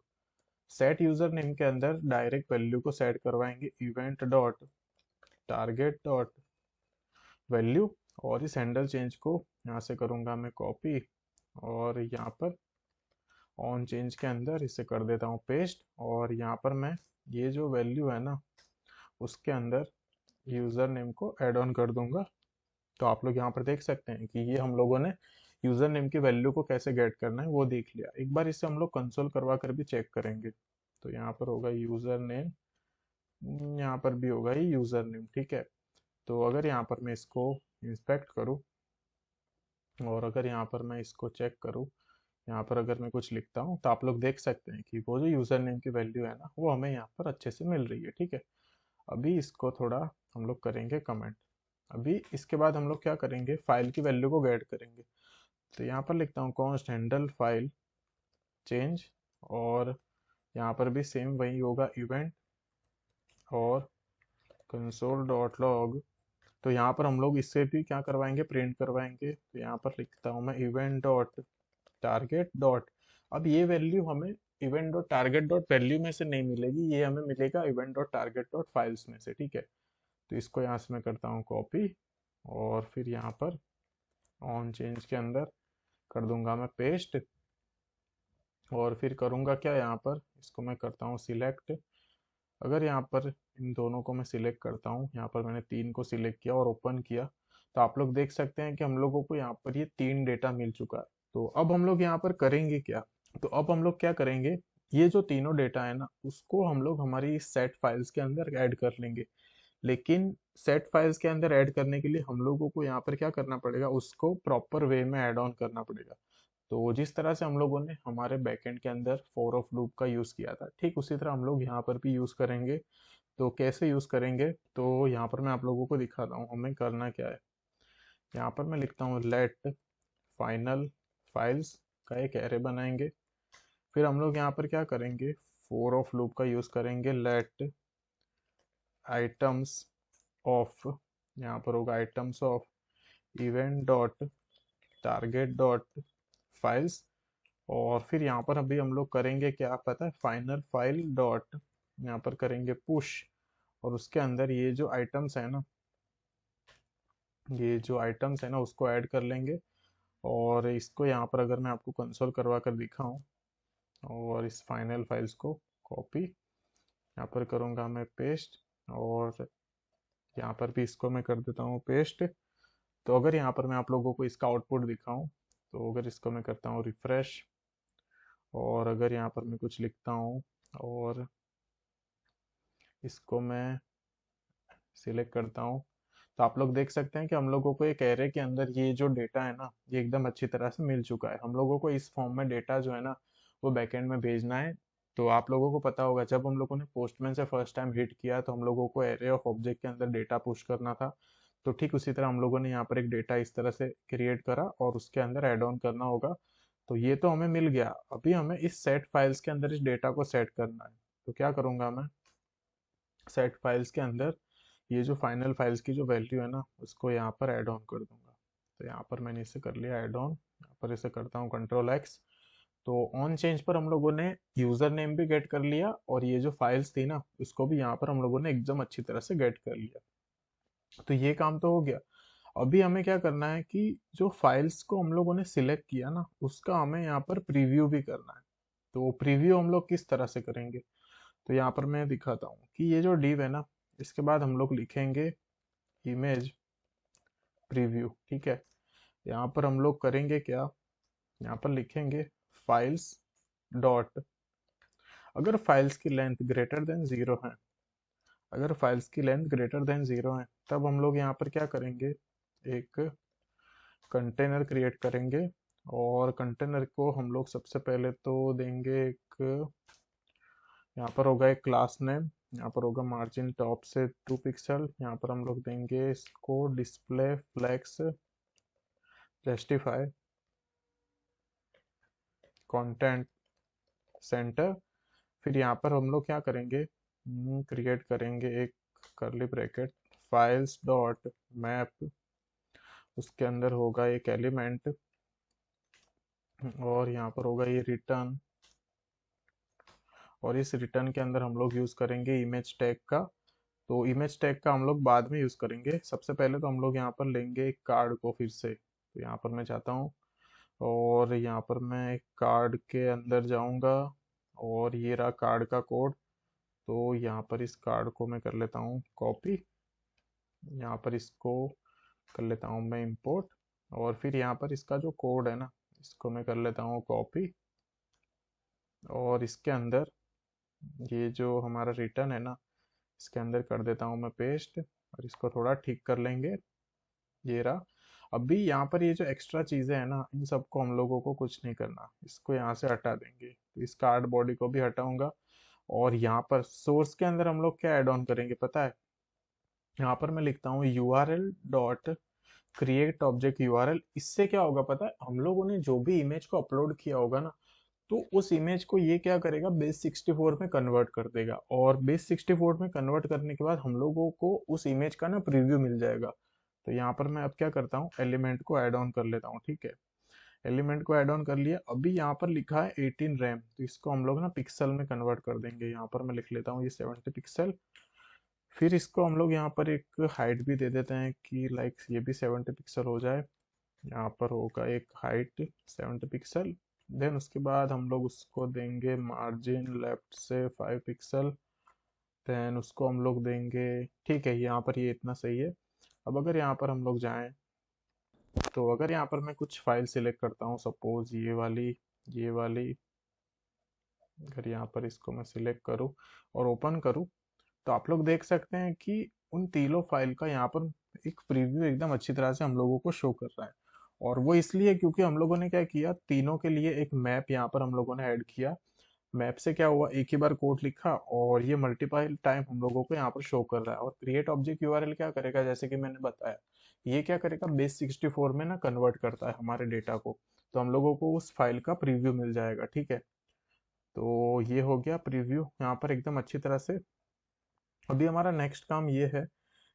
S1: सेट यूजर नेम के अंदर डायरेक्ट वैल्यू को सेट करवाएंगे event dot target dot value. और इस हैंडल चेंज को यहाँ से करूँगा मैं कॉपी, और यहाँ पर ऑन चेंज के अंदर इसे कर देता हूँ पेस्ट। और यहाँ पर मैं ये जो वैल्यू है ना, उसके अंदर यूज़र नेम को ऐड ऑन कर दूंगा। तो आप लोग यहाँ पर देख सकते हैं कि ये हम लोगों ने यूज़र नेम की वैल्यू को कैसे गेट करना है वो देख लिया। एक बार इसे हम लोग कंसोल करवा कर भी चेक करेंगे। तो यहाँ पर होगा यूज़र नेम, यहाँ पर भी होगा ये यूज़र नेम। ठीक है, तो अगर यहाँ पर मैं इसको इंस्पेक्ट करूँ, और अगर यहाँ पर मैं इसको चेक करूँ, यहाँ पर अगर मैं कुछ लिखता हूँ, तो आप लोग देख सकते हैं कि वो जो यूज़र नेम की वैल्यू है ना, वो हमें यहाँ पर अच्छे से मिल रही है। ठीक है, अभी इसको थोड़ा हम लोग करेंगे कमेंट। अभी इसके बाद हम लोग क्या करेंगे, फाइल की वैल्यू को गेट करेंगे। तो यहाँ पर लिखता हूँ कॉन्स्ट हैंडल फाइल चेंज, और यहाँ पर भी सेम वही होगा इवेंट और कंसोल डॉट लॉग। तो यहाँ पर हम लोग इससे भी क्या करवाएंगे, प्रिंट करवाएंगे। तो यहाँ पर लिखता हूँ मैं इवेंट डॉट टारगेट डॉट। अब ये वैल्यू हमें event dot target dot value में से नहीं मिलेगी, ये हमें मिलेगा event dot target dot files में से, ठीक है। तो इसको यहाँ से मैं करता हूँ कॉपी, और फिर यहाँ पर ऑन चेंज के अंदर कर दूंगा मैं पेस्ट, और फिर करूँगा क्या, यहाँ पर इसको मैं करता हूँ सिलेक्ट। अगर यहाँ पर इन दोनों को मैं सिलेक्ट करता हूँ, यहाँ पर मैंने 3 को सिलेक्ट किया और ओपन किया, तो आप लोग देख सकते हैं कि हम लोगों को यहाँ पर ये 3 डेटा मिल चुका है। तो अब हम लोग यहाँ पर करेंगे क्या, तो अब हम लोग क्या करेंगे, ये जो तीनों डेटा है ना, उसको हम लोग हमारी सेट फाइल्स के अंदर ऐड कर लेंगे। लेकिन सेट फाइल्स के अंदर ऐड करने के लिए हम लोगों को यहाँ पर क्या करना पड़ेगा, उसको प्रॉपर वे में ऐड ऑन करना पड़ेगा। तो जिस तरह से हम लोगों ने हमारे बैकएंड के अंदर फॉर ऑफ लूप का यूज़ किया था, ठीक उसी तरह हम लोग यहाँ पर भी यूज़ करेंगे। तो कैसे यूज़ करेंगे, तो यहाँ पर मैं आप लोगों को दिखाता हूँ हमें करना क्या है। यहाँ पर मैं लिखता हूँ लेट फाइनल फाइल्स का एक एरे बनाएंगे। फिर हम लोग यहाँ पर क्या करेंगे, फॉर ऑफ लूप का यूज़ करेंगे, लेट आइटम्स ऑफ, यहाँ पर होगा items of event dot target dot files. और फिर यहाँ पर अभी हम लोग करेंगे क्या पता है, फाइनल फाइल डॉट, यहाँ पर करेंगे पुश, और उसके अंदर ये जो आइटम्स है ना उसको ऐड कर लेंगे। और इसको यहाँ पर अगर मैं आपको कंसोल करवा कर दिखाऊं, और इस फाइनल फाइल्स को कॉपी, यहाँ पर करूँगा मैं पेस्ट, और यहाँ पर भी इसको मैं कर देता हूँ पेस्ट। तो अगर यहाँ पर मैं आप लोगों को इसका आउटपुट दिखाऊं, तो अगर इसको मैं करता हूँ रिफ्रेश, और अगर यहाँ पर मैं कुछ लिखता हूँ और इसको मैं सिलेक्ट करता हूँ, तो आप लोग देख सकते हैं कि हम लोगों को एक एरे के अंदर ये जो डेटा है ना, ये एकदम अच्छी तरह से मिल चुका है। हम लोगों को इस फॉर्म में डेटा जो है ना वो बैकएंड में भेजना है। तो आप लोगों को पता होगा, जब हम लोगों ने पोस्टमैन से फर्स्ट टाइम हिट किया तो हम लोगों को एरे ऑफ ऑब्जेक्ट के अंदर डेटा पुश करना था। तो ठीक उसी तरह हम लोगों ने यहाँ पर एक डेटा इस तरह से क्रिएट करा और उसके अंदर एड ऑन करना होगा। तो ये तो हमें मिल गया, अभी हमें इस सेट फाइल्स के अंदर इस डेटा को सेट करना है। तो क्या करूँगा मैं, सेट फाइल्स के अंदर ये जो फाइनल फाइल्स की जो वैल्यू है ना उसको यहाँ पर ऐड ऑन कर दूंगा। तो यहाँ पर मैंने इसे कर लिया ऐड ऑन, यहाँ पर इसे करता हूँ कंट्रोल एक्स। तो ऑन चेंज पर हम लोगों ने यूजर नेम भी गेट कर लिया, और ये जो फाइल्स थी ना उसको भी यहाँ पर हम लोगों ने एकदम अच्छी तरह से गेट कर लिया। तो ये काम तो हो गया। अभी हमें क्या करना है कि जो फाइल्स को हम लोगों ने सिलेक्ट किया ना उसका हमें यहाँ पर प्रीव्यू भी करना है। तो प्रीव्यू हम लोग किस तरह से करेंगे, तो यहाँ पर मैं दिखाता हूँ कि ये जो div है ना, इसके बाद हम लोग लिखेंगे इमेज प्रीव्यू, ठीक है। यहाँ पर हम लोग करेंगे क्या, यहाँ पर लिखेंगे फाइल्स डॉट, अगर फाइल्स की लेंथ ग्रेटर देन 0 है, अगर फाइल्स की लेंथ ग्रेटर देन 0 है तब हम लोग यहाँ पर क्या करेंगे, एक कंटेनर क्रिएट करेंगे। और कंटेनर को हम लोग सबसे पहले तो देंगे एक, यहाँ पर होगा एक क्लास नेम, यहाँ पर होगा मार्जिन टॉप से 2 पिक्सल, यहाँ पर हम लोग देंगे इसको display flex justify content center. फिर यहाँ पर हम लोग क्या करेंगे, क्रिएट करेंगे एक करली ब्रैकेट फाइल्स डॉट मैप, उसके अंदर होगा एक एलिमेंट, और यहाँ पर होगा ये रिटर्न, और इस रिटर्न के अंदर हम लोग यूज़ करेंगे इमेज टैग का। तो इमेज टैग का हम लोग बाद में यूज़ करेंगे, सबसे पहले तो हम लोग यहाँ पर लेंगे एक कार्ड को फिर से। तो यहाँ पर मैं चाहता हूँ, और यहाँ पर मैं एक कार्ड के अंदर जाऊँगा, और ये रहा कार्ड का कोड। तो यहाँ पर इस कार्ड को मैं कर लेता हूँ कॉपी, यहाँ पर इसको कर लेता हूँ मैं इंपोर्ट, और फिर यहाँ पर इसका जो कोड है ना इसको मैं कर लेता हूँ कॉपी, और इसके अंदर ये जो हमारा रिटर्न है ना इसके अंदर कर देता हूँ मैं पेस्ट, और इसको थोड़ा ठीक कर लेंगे, ये रहा। अभी यहाँ पर ये जो एक्स्ट्रा चीजें हैं ना इन सबको हम लोगों को कुछ नहीं करना, इसको यहाँ से हटा देंगे। तो इस कार्ड बॉडी को भी हटाऊंगा, और यहाँ पर सोर्स के अंदर हम लोग क्या ऐड ऑन करेंगे पता है, यहाँ पर मैं लिखता हूँ URL dot create object URL. इससे क्या होगा पता है, हम लोगों ने जो भी इमेज को अपलोड किया होगा ना, तो उस इमेज को ये क्या करेगा, बेस 64 में कन्वर्ट कर देगा, और बेस 64 में कन्वर्ट करने के बाद हम लोगों को उस इमेज का ना प्रीव्यू मिल जाएगा। तो यहाँ पर मैं अब क्या करता हूँ, एलिमेंट को ऐड ऑन कर लेता हूँ, ठीक है। एलिमेंट को ऐड ऑन कर लिया। अभी यहाँ पर लिखा है 18 रैम, तो इसको हम लोग ना पिक्सल में कन्वर्ट कर देंगे। यहाँ पर मैं लिख लेता हूँ ये 70 पिक्सल। फिर इसको हम लोग यहाँ पर एक हाइट भी दे देते हैं कि लाइक ये भी 70 पिक्सल हो जाए। यहाँ पर होगा एक हाइट 70 पिक्सल। देन उसके बाद हम लोग उसको देंगे मार्जिन लेफ्ट से 5 पिक्सल। देन उसको हम लोग देंगे, ठीक है यहाँ पर ये इतना सही है। अब अगर यहाँ पर हम लोग जाएं, तो अगर यहाँ पर मैं कुछ फाइल सिलेक्ट करता हूँ, सपोज ये वाली अगर यहाँ पर इसको मैं सिलेक्ट करूँ और ओपन करूँ, तो आप लोग देख सकते हैं कि उन तीनों फाइल का यहाँ पर एक प्रीव्यू एकदम अच्छी तरह से हम लोगों को शो कर रहा है। और वो इसलिए क्योंकि हम लोगों ने क्या किया, तीनों के लिए एक मैप यहाँ पर हम लोगों ने ऐड किया। मैप से क्या हुआ, एक ही बार कोड लिखा और ये मल्टीपल टाइम हम लोगों को यहाँ पर शो कर रहा है। और क्रिएट ऑब्जेक्ट यूआरएल क्या करेगा, जैसे कि मैंने बताया, ये क्या करेगा, बेस 64 में ना कन्वर्ट करता है हमारे डेटा को, तो हम लोगों को उस फाइल का प्रीव्यू मिल जाएगा। ठीक है, तो ये हो गया प्रीव्यू यहाँ पर एकदम अच्छी तरह से। अभी हमारा नेक्स्ट काम ये है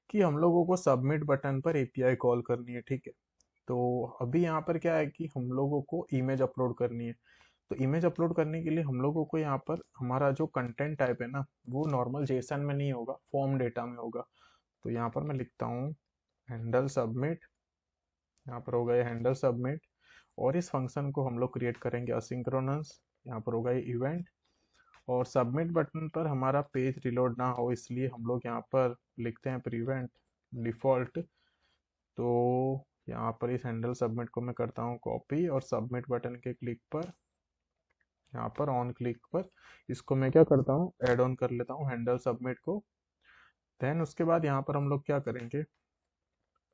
S1: कि हम लोगों को सबमिट बटन पर एपीआई कॉल करनी है। ठीक है, तो अभी यहाँ पर क्या है कि हम लोगों को इमेज अपलोड करनी है। तो इमेज अपलोड करने के लिए हम लोगों को यहाँ पर हमारा जो कंटेंट टाइप है ना, वो नॉर्मल जेसन में नहीं होगा, फॉर्म डेटा में होगा। तो यहाँ पर मैं लिखता हूँ हैंडल सबमिट। यहाँ पर होगा ये हैंडल सबमिट, और इस फंक्शन को हम लोग क्रिएट करेंगे असिंक्रोनस। यहाँ पर होगा ये इवेंट, और सबमिट बटन पर हमारा पेज रिलोड ना हो इसलिए हम लोग यहाँ पर लिखते हैं प्रिवेंट डिफॉल्ट। तो यहाँ पर इस हैंडल सबमिट को मैं करता हूँ कॉपी, और सबमिट बटन के क्लिक पर, यहाँ पर ऑन क्लिक पर इसको मैं क्या करता हूँ, ऐड ऑन कर लेता हूँ हैंडल सबमिट को। देन उसके बाद यहाँ पर हम लोग क्या करेंगे,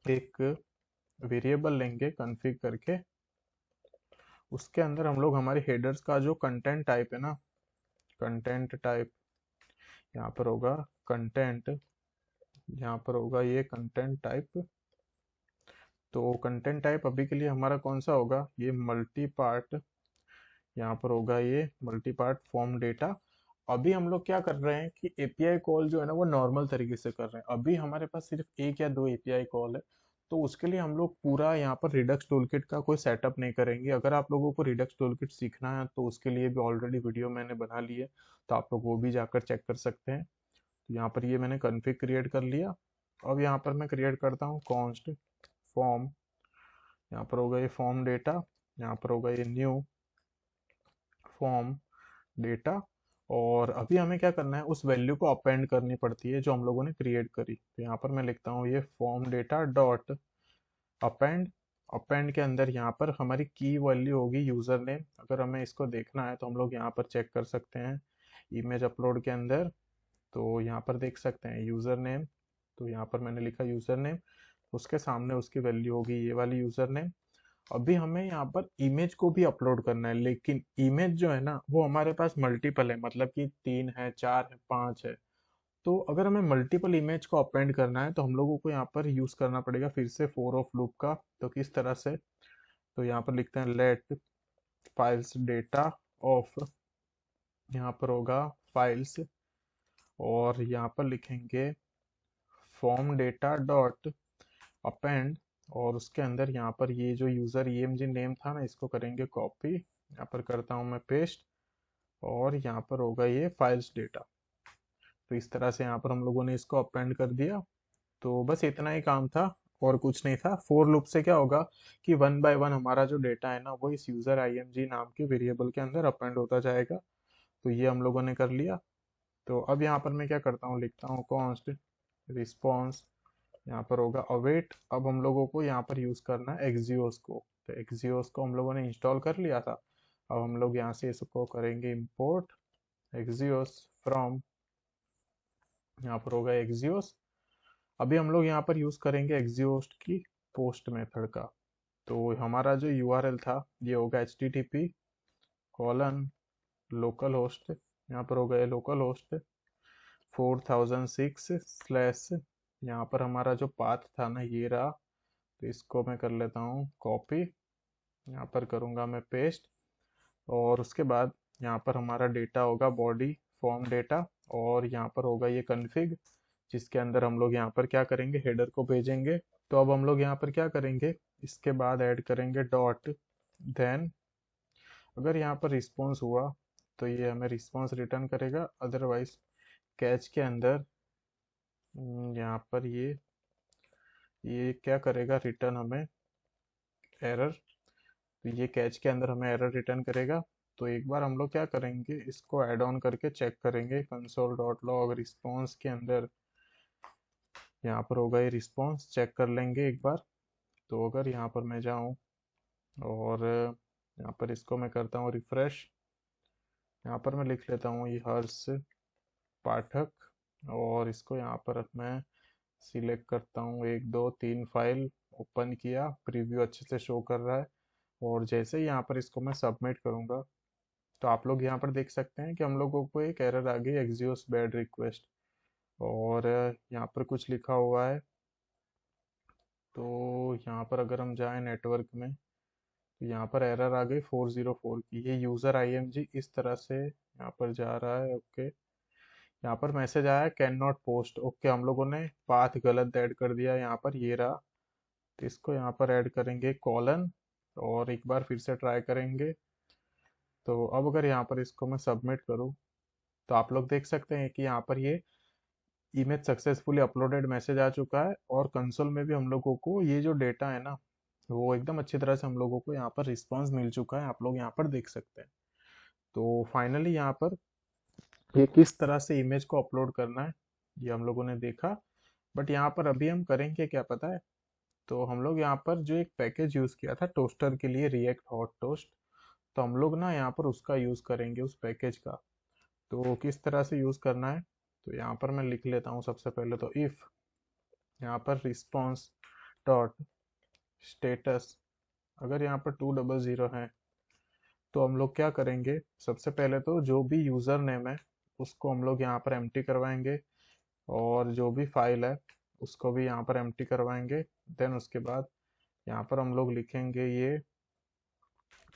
S1: एक वेरिएबल लेंगे कॉन्फ़िग करके। उसके अंदर हम लोग हमारे हेडर्स का जो कंटेंट टाइप है ना, कंटेंट टाइप यहाँ पर होगा कंटेंट, यहाँ पर होगा ये कंटेंट टाइप। तो कंटेंट टाइप अभी के लिए हमारा कौन सा होगा, ये मल्टी पार्ट, यहाँ पर होगा ये मल्टी पार्ट फॉर्म डेटा। अभी हम लोग क्या कर रहे हैं कि एपीआई कॉल जो है ना वो नॉर्मल तरीके से कर रहे हैं। अभी हमारे पास सिर्फ एक या दो एपीआई कॉल है, तो उसके लिए हम लोग पूरा यहाँ पर रिडक्स टूलकिट का कोई सेटअप नहीं करेंगे। अगर आप लोगों को रिडक्स टूलकिट सीखना है तो उसके लिए भी ऑलरेडी वीडियो मैंने बना ली है, तो आप लोग वो भी जाकर चेक कर सकते हैं। तो यहाँ पर ये मैंने कॉन्फ़िग क्रिएट कर लिया। अब यहाँ पर मैं क्रिएट करता हूँ कॉन्स्ट फॉर्म। यहाँ पर होगा ये फॉर्म डेटा, यहाँ पर होगा ये न्यू फॉर्म डेटा। और अभी हमें क्या करना है, उस वैल्यू को अपेंड करनी पड़ती है जो हम लोगों ने क्रिएट करी। तो यहाँ पर मैं लिखता हूँ ये form data dot append. Append के अंदर यहाँ पर हमारी की वैल्यू होगी यूजर नेम। अगर हमें इसको देखना है तो हम लोग यहाँ पर चेक कर सकते हैं इमेज अपलोड के अंदर। तो यहाँ पर देख सकते हैं यूजर नेम, तो यहाँ पर मैंने लिखा यूजर नेम, उसके सामने उसकी वैल्यू होगी ये वाली यूजर नेम। अभी हमें यहाँ पर इमेज को भी अपलोड करना है, लेकिन इमेज जो है ना वो हमारे पास मल्टीपल है, मतलब कि 3 है, 4 है, 5 है। तो अगर हमें मल्टीपल इमेज को अपेंड करना है तो हम लोगों को यहाँ पर यूज करना पड़ेगा फिर से फोर ऑफ लूप का। तो किस तरह से, तो यहाँ पर लिखते हैं लेट फाइल्स डेटा ऑफ, यहाँ पर होगा फाइल्स, और यहाँ पर लिखेंगे फॉर्म डेटा डॉट अपेंड, और उसके अंदर यहाँ पर ये जो यूजर ईएमजी नेम था ना इसको करेंगे कॉपी, यहाँ पर करता हूँ मैं पेस्ट, और यहाँ पर होगा ये फाइल्स डेटा। तो इस तरह से यहाँ पर हम लोगों ने इसको अपेंड कर दिया। तो बस इतना ही काम था और कुछ नहीं था। फोर लूप से क्या होगा कि वन बाय वन हमारा जो डेटा है ना वो इस यूजर आईएमजी नाम के वेरिएबल के अंदर अपेंड होता जाएगा। तो ये हम लोगों ने कर लिया। तो अब यहाँ पर मैं क्या करता हूँ, लिखता हूँ कॉन्स्ट रिस्पॉन्स, यहाँ पर होगा अवेट। अब हम लोगों को यहाँ पर यूज करना है एक्सियोस को। तो एक्सियोस को हम लोगों ने इंस्टॉल कर लिया था। अब हम लोग यहाँ से इसको करेंगे इंपोर्ट एक्सियोस फ्रॉम, यहाँ पर होगा एक्सियोस। अभी हम लोग यहाँ पर यूज करेंगे एक्सियोस की पोस्ट मेथड का। तो हमारा जो यूआरएल था ये होगा http कॉलन लोकल होस्ट, यहाँ पर होगा ये लोकल होस्ट 4006 स्लैश, यहाँ पर हमारा जो पाथ था ना ये रहा। तो इसको मैं कर लेता हूँ कॉपी, यहाँ पर करूँगा मैं पेस्ट, और उसके बाद यहाँ पर हमारा डेटा होगा बॉडी फॉर्म डेटा, और यहाँ पर होगा ये कॉन्फ़िग, जिसके अंदर हम लोग यहाँ पर क्या करेंगे, हेडर को भेजेंगे। तो अब हम लोग यहाँ पर क्या करेंगे, इसके बाद ऐड करेंगे डॉट देन अगर यहाँ पर रिस्पॉन्स हुआ तो ये हमें रिस्पॉन्स रिटर्न करेगा, अदरवाइज कैच के अंदर यहाँ पर ये क्या करेगा, रिटर्न हमें एरर। तो ये कैच के अंदर हमें एरर रिटर्न करेगा। तो एक बार हम लोग क्या करेंगे, इसको ऐड ऑन करके चेक करेंगे कंसोल डॉट लॉग रिस्पॉन्स के अंदर। यहाँ पर होगा ये रिस्पॉन्स, चेक कर लेंगे एक बार। तो अगर यहाँ पर मैं जाऊँ और यहाँ पर इसको मैं करता हूँ रिफ्रेश, यहाँ पर मैं लिख लेता हूँ ये हर्ष पाठक, और इसको यहाँ पर मैं सिलेक्ट करता हूँ, 1 2 3 फाइल ओपन किया, प्रीव्यू अच्छे से शो कर रहा है। और जैसे ही यहाँ पर इसको मैं सबमिट करूँगा तो आप लोग यहाँ पर देख सकते हैं कि हम लोगों को एक एरर आ गई, एक्सियोस बैड रिक्वेस्ट। और यहाँ पर कुछ लिखा हुआ है। तो यहाँ पर अगर हम जाएं नेटवर्क में तो यहाँ पर एरर आ गई 404 की, ये यूज़र आईएमजी इस तरह से यहाँ पर जा रहा है। ओके, यहाँ पर मैसेज आया कैन नॉट पोस्ट। ओके, हम लोगों ने पाथ गलत ऐड कर दिया, यहाँ पर ये रहा। तो इसको यहाँ पर ऐड करेंगे कॉलन, और एक बार फिर से ट्राई करेंगे। तो अब अगर यहाँ पर इसको मैं सबमिट करूँ तो आप लोग देख सकते हैं कि यहाँ पर ये इमेज सक्सेसफुली अपलोडेड मैसेज आ चुका है, और कंसोल में भी हम लोगों को ये जो डेटा है ना, वो एकदम अच्छी तरह से हम लोगों को यहाँ पर रिस्पांस मिल चुका है, आप लोग यहाँ पर देख सकते हैं। तो फाइनली यहाँ पर ये किस तरह से इमेज को अपलोड करना है ये हम लोगों ने देखा। बट यहाँ पर अभी हम करेंगे क्या पता है, तो हम लोग यहाँ पर जो एक पैकेज यूज़ किया था टोस्टर के लिए, रिएक्ट हॉट टोस्ट, तो हम लोग ना यहाँ पर उसका यूज़ करेंगे, उस पैकेज का। तो किस तरह से यूज़ करना है, तो यहाँ पर मैं लिख लेता हूँ सबसे पहले तो इफ़ यहाँ पर रिस्पॉन्स डॉट स्टेटस, अगर यहाँ पर 200 है तो हम लोग क्या करेंगे, सबसे पहले तो जो भी यूज़र नेम है उसको हम लोग यहाँ पर एम्प्टी करवाएंगे, और जो भी फाइल है उसको भी यहाँ पर एम्प्टी करवाएंगे। देन उसके बाद यहाँ पर हम लोग लिखेंगे ये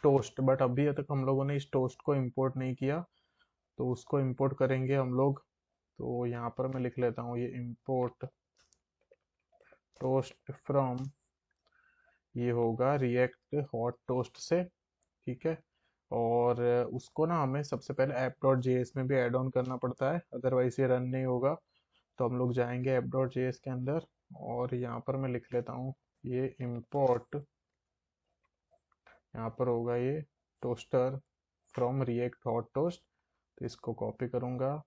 S1: टोस्ट, बट अभी तक हम लोगों ने इस टोस्ट को इंपोर्ट नहीं किया, तो उसको इंपोर्ट करेंगे हम लोग। तो यहाँ पर मैं लिख लेता हूँ ये इंपोर्ट टोस्ट फ्रॉम, ये होगा रिएक्ट हॉट टोस्ट से, ठीक है। और उसको ना हमें सबसे पहले ऐप डॉट जेएस में भी ऐड ऑन करना पड़ता है, अदरवाइज ये रन नहीं होगा। तो हम लोग जाएंगे ऐप डॉट जेएस के अंदर, और यहाँ पर मैं लिख लेता हूँ ये इम्पोर्ट, यहाँ पर होगा ये toaster from react hot toast. तो इसको कॉपी करूँगा,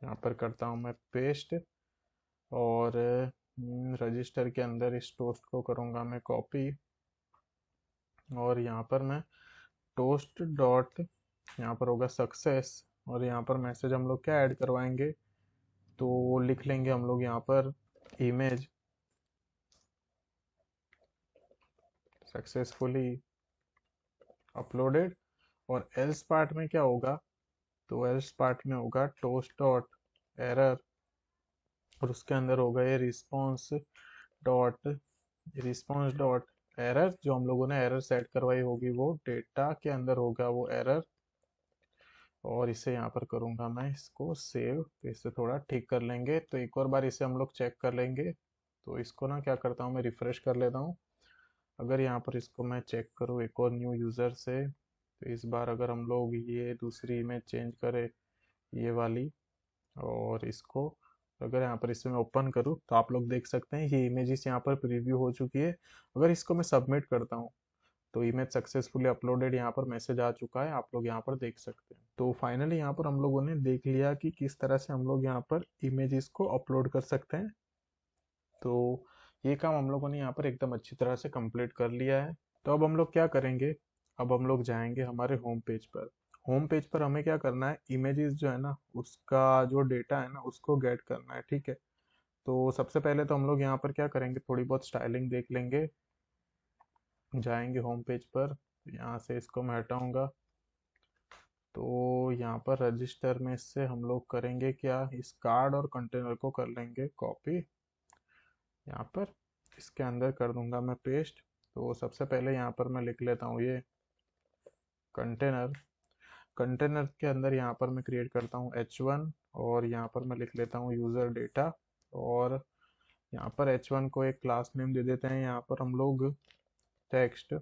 S1: यहाँ पर करता हूँ मैं पेस्ट, और रजिस्टर के अंदर इस टोस्ट को करूँगा मैं कॉपी, और यहाँ पर मैं टोस्ट डॉट, यहाँ पर होगा सक्सेस, और यहाँ पर मैसेज हम लोग क्या ऐड करवाएंगे, तो लिख लेंगे हम लोग यहाँ पर इमेज सक्सेसफुली अपलोडेड। और एल्स पार्ट में क्या होगा, तो एल्स पार्ट में होगा टोस्ट डॉट एरर, और उसके अंदर होगा ये रिस्पॉन्स डॉट एरर, जो हम लोगों ने एरर सेट करवाई होगी वो डेटा के अंदर होगा वो एरर। और इसे यहाँ पर करूँगा मैं इसको सेव, तो इससे थोड़ा ठीक कर लेंगे। तो एक और बार इसे हम लोग चेक कर लेंगे। तो इसको ना क्या करता हूँ, मैं रिफ्रेश कर लेता हूँ। अगर यहाँ पर इसको मैं चेक करूँ एक और न्यू यूज़र से, तो इस बार अगर हम लोग ये दूसरी इमेज चेंज करें, ये वाली, और इसको अगर यहाँ पर इसे मैं ओपन करूँ तो आप लोग देख सकते हैं ये इमेजेस यहाँ पर प्रीव्यू हो चुकी है। अगर इसको मैं सबमिट करता हूँ तो इमेज सक्सेसफुली अपलोडेड यहाँ पर मैसेज आ चुका है, आप लोग यहाँ पर देख सकते हैं। तो फाइनली यहाँ पर हम लोगों ने देख लिया कि किस तरह से हम लोग यहाँ पर इमेजेस को अपलोड कर सकते हैं। तो ये काम हम लोगों ने यहाँ पर एकदम अच्छी तरह से कंप्लीट कर लिया है। तो अब हम लोग क्या करेंगे, अब हम लोग जाएंगे हमारे होम पेज पर। होम पेज पर हमें क्या करना है, इमेजेस जो है ना उसका जो डेटा है ना उसको गेट करना है, ठीक है। तो सबसे पहले तो हम लोग यहाँ पर क्या करेंगे, थोड़ी बहुत स्टाइलिंग देख लेंगे। जाएंगे होम पेज पर, यहाँ से इसको मैं हटाऊंगा। तो यहाँ पर रजिस्टर में से हम लोग करेंगे क्या, इस कार्ड और कंटेनर को कर लेंगे कॉपी, यहाँ पर इसके अंदर कर दूंगा मैं पेस्ट। तो सबसे पहले यहाँ पर मैं लिख लेता हूँ ये कंटेनर, कंटेनर के अंदर यहाँ पर मैं क्रिएट करता हूँ h1, और यहाँ पर मैं लिख लेता हूँ यूज़र डेटा, और यहाँ पर h1 को एक क्लास नेम दे देते हैं, यहाँ पर हम लोग टेक्स्ट,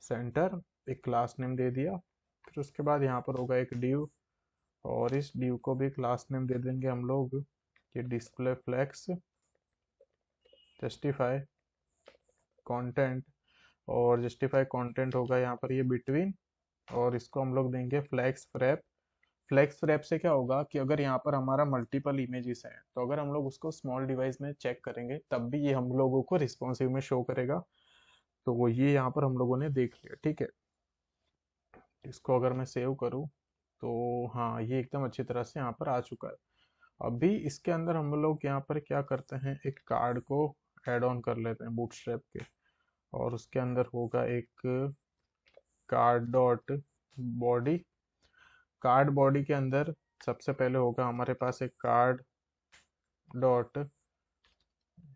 S1: सेंटर, एक क्लास नेम दे दिया। फिर उसके बाद यहाँ पर होगा एक div, और इस div को भी क्लास नेम दे देंगे हम लोग ये डिस्प्ले फ्लेक्स जस्टिफाई कंटेंट, और जस्टिफाई कंटेंट होगा यहाँ पर ये बिटवीन, और इसको हम लोग देंगे फ्लैक्स रैप। फ्लैक्स रैप से क्या होगा कि अगर यहाँ पर हमारा मल्टीपल इमेजेस है तो अगर हम लोग उसको स्मॉल डिवाइस में चेक करेंगे तब भी ये हम लोगों को रिस्पॉन्सिव में शो करेगा। तो वो ये यहाँ पर हम लोगों ने देख लिया, ठीक है। इसको अगर मैं सेव करूँ तो हाँ, ये एकदम अच्छी तरह से यहाँ पर आ चुका है। अभी इसके अंदर हम लोग यहाँ पर क्या करते हैं, एक कार्ड को ऐड ऑन कर लेते हैं बूटस्ट्रैप के, और उसके अंदर होगा एक card dot body. Card body के अंदर सबसे पहले होगा हमारे पास एक कार्ड डॉट,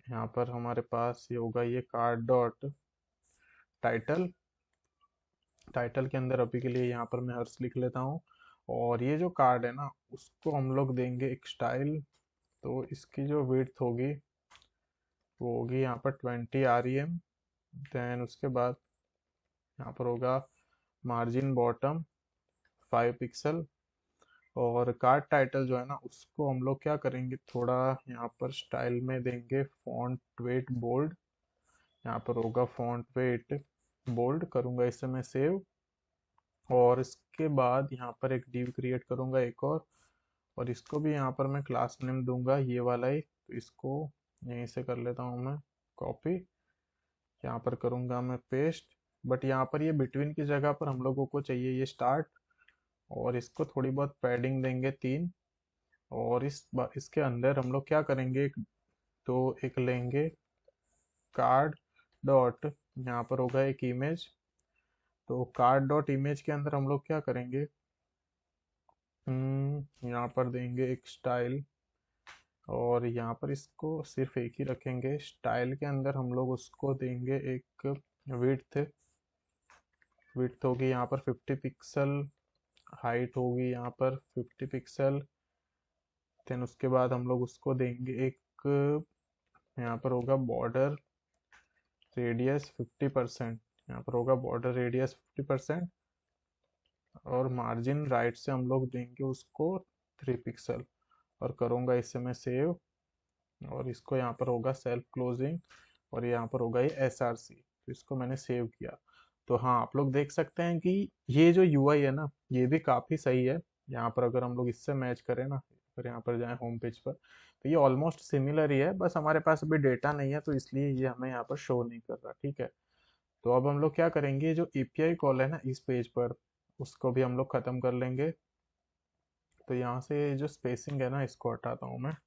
S1: यहाँ पर हमारे पास ये होगा ये कार्ड डॉट टाइटल। टाइटल के अंदर अभी के लिए यहाँ पर मैं हर्ष लिख लेता हूँ, और ये जो कार्ड है ना उसको हम लोग देंगे एक स्टाइल। तो इसकी जो विड्थ होगी वो होगी यहाँ पर 20 REM। देन उसके बाद यहाँ पर होगा मार्जिन बॉटम 5 पिक्सल, और कार्ड टाइटल जो है ना उसको हम लोग क्या करेंगे, थोड़ा यहाँ पर स्टाइल में देंगे फॉन्ट वेट बोल्ड। यहाँ पर होगा फॉन्ट वेट बोल्ड, करूँगा इसे मैं सेव। और इसके बाद यहाँ पर एक div क्रिएट करूँगा एक और इसको भी यहाँ पर मैं क्लास नेम दूंगा ये वाला ही। तो इसको यहीं से कर लेता हूँ मैं कॉपी, यहाँ पर करूँगा मैं पेस्ट। बट यहाँ पर ये बिटवीन की जगह पर हम लोगों को चाहिए ये स्टार्ट, और इसको थोड़ी बहुत पैडिंग देंगे 3। और इसके अंदर हम लोग क्या करेंगे, तो एक लेंगे कार्ड डॉट, यहाँ पर होगा एक इमेज। तो कार्ड डॉट इमेज के अंदर हम लोग क्या करेंगे, यहाँ पर देंगे एक स्टाइल, और यहाँ पर इसको सिर्फ एक ही रखेंगे। स्टाइल के अंदर हम लोग उसको देंगे एक विड्थ। विड्थ होगी यहाँ पर 50 पिक्सल, हाइट होगी यहाँ पर 50 पिक्सल। देन उसके बाद हम लोग उसको देंगे एक, यहाँ पर होगा बॉर्डर रेडियस 50%। यहाँ पर होगा बॉर्डर रेडियस 50%, और मार्जिन राइट से हम लोग देंगे उसको 3 पिक्सल, और करूँगा इसे मैं सेव। और इसको यहाँ पर होगा सेल्फ क्लोजिंग, और यहाँ पर होगा ये SRC। तो इसको मैंने सेव किया। तो हाँ, आप लोग देख सकते हैं कि ये जो UI है ना ये भी काफ़ी सही है। यहाँ पर अगर हम लोग इससे मैच करें ना, अगर यहाँ पर जाएं होम पेज पर, तो ये ऑलमोस्ट सिमिलर ही है, बस हमारे पास अभी डेटा नहीं है तो इसलिए ये हमें यहाँ पर शो नहीं कर रहा, ठीक है। तो अब हम लोग क्या करेंगे, जो API कॉल है ना इस पेज पर, उसको भी हम लोग ख़त्म कर लेंगे। तो यहाँ से जो स्पेसिंग है ना इसको हटाता हूँ मैं।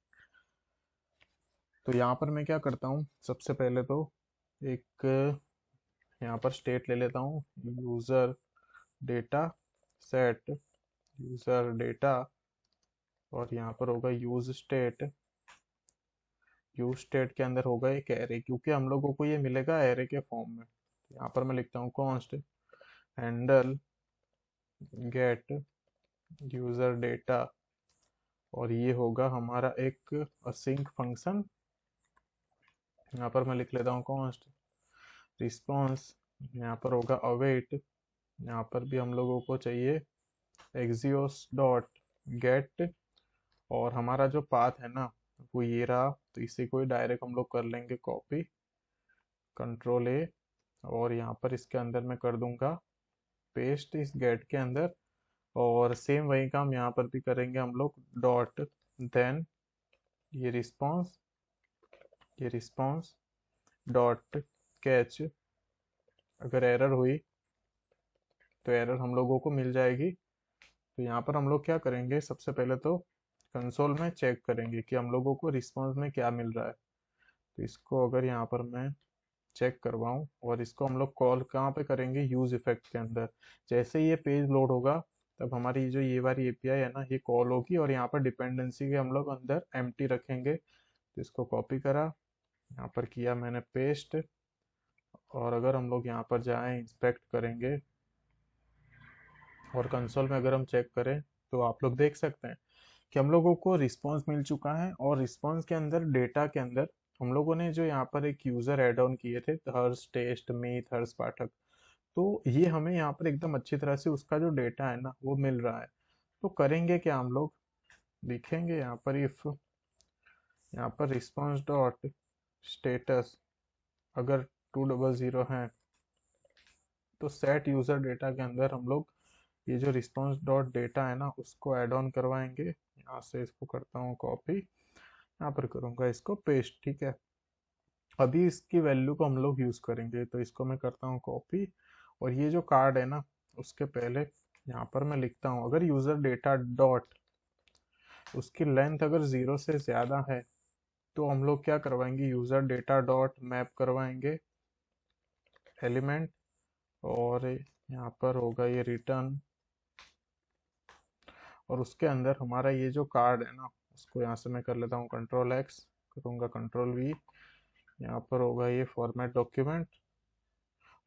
S1: तो यहाँ पर मैं क्या करता हूँ, सबसे पहले तो एक यहाँ पर स्टेट ले लेता हूँ, user data set user data, और यहाँ पर होगा यूज स्टेट। यूज स्टेट के अंदर होगा एक एरे, क्योंकि हम लोगों को ये मिलेगा एरे के फॉर्म में। यहाँ पर मैं लिखता हूँ const handle gate user data, और ये होगा हमारा एक असिंक फंक्शन। यहाँ पर मैं लिख लेता हूँ कॉन्स्ट रिस्पॉन्स, यहाँ पर होगा अवेट। यहाँ पर भी हम लोगों को चाहिए एक्सियोस डॉट गेट, और हमारा जो पाथ है ना वो ये रहा। तो इसी को ही डायरेक्ट हम लोग कर लेंगे कॉपी, कंट्रोल A, और यहाँ पर इसके अंदर मैं कर दूंगा पेस्ट इस गेट के अंदर। और सेम वही काम यहाँ पर भी करेंगे हम लोग, डॉट देन ये रिस्पॉन्स डॉट कैच। अगर एरर हुई तो एरर हम लोगों को मिल जाएगी। तो यहाँ पर हम लोग क्या करेंगे, सबसे पहले तो कंसोल में चेक करेंगे कि हम लोगों को रिस्पॉन्स में क्या मिल रहा है। तो इसको अगर यहाँ पर मैं चेक करवाऊँ, और इसको हम लोग कॉल कहाँ पे करेंगे, यूज इफेक्ट के अंदर। जैसे ही ये पेज लोड होगा तब हमारी जो ये वाली API है ना ये कॉल होगी, और यहाँ पर डिपेंडेंसी के हम लोग अंदर एम्प्टी रखेंगे। तो इसको कॉपी करा, यहाँ पर किया मैंने पेस्ट, और अगर हम लोग यहाँ पर जाएं इंस्पेक्ट करेंगे और कंसोल में अगर हम चेक करें तो आप लोग देख सकते हैं कि हम लोगों को रिस्पांस मिल चुका है। और रिस्पांस के अंदर डेटा के अंदर हम लोगों ने जो यहाँ पर एक यूज़र ऐड ऑन किए थे, हर्ष टेस्ट मीत हर्ष पाठक, तो ये हमें यहाँ पर एकदम अच्छी तरह से उसका जो डेटा है ना वो मिल रहा है। तो करेंगे क्या, हम लोग लिखेंगे यहाँ पर इफ, यहाँ पर रिस्पॉन्स डॉट स्टेटस अगर 200 है तो सेट यूजर डेटा के अंदर हम लोग ये जो रिस्पॉन्स डॉट डेटा है ना उसको ऐड ऑन करवाएंगे। यहाँ से इसको करता हूँ कॉपी, यहाँ पर करूँगा इसको पेस्ट, ठीक है। अभी इसकी वैल्यू को हम लोग यूज करेंगे, तो इसको मैं करता हूँ कॉपी, और ये जो कार्ड है ना उसके पहले यहाँ पर मैं लिखता हूँ अगर यूजर डेटा डॉट उसकी लेंथ अगर 0 से ज्यादा है तो हम लोग क्या करवाएंगे, यूजर डेटा डॉट मैप करवाएंगे एलिमेंट, और यहाँ पर होगा ये रिटर्न, और उसके अंदर हमारा ये जो कार्ड है ना उसको यहाँ से मैं कर लेता हूँ कंट्रोल एक्स, करूँगा कंट्रोल वी, यहाँ पर होगा ये फॉर्मेट डॉक्यूमेंट।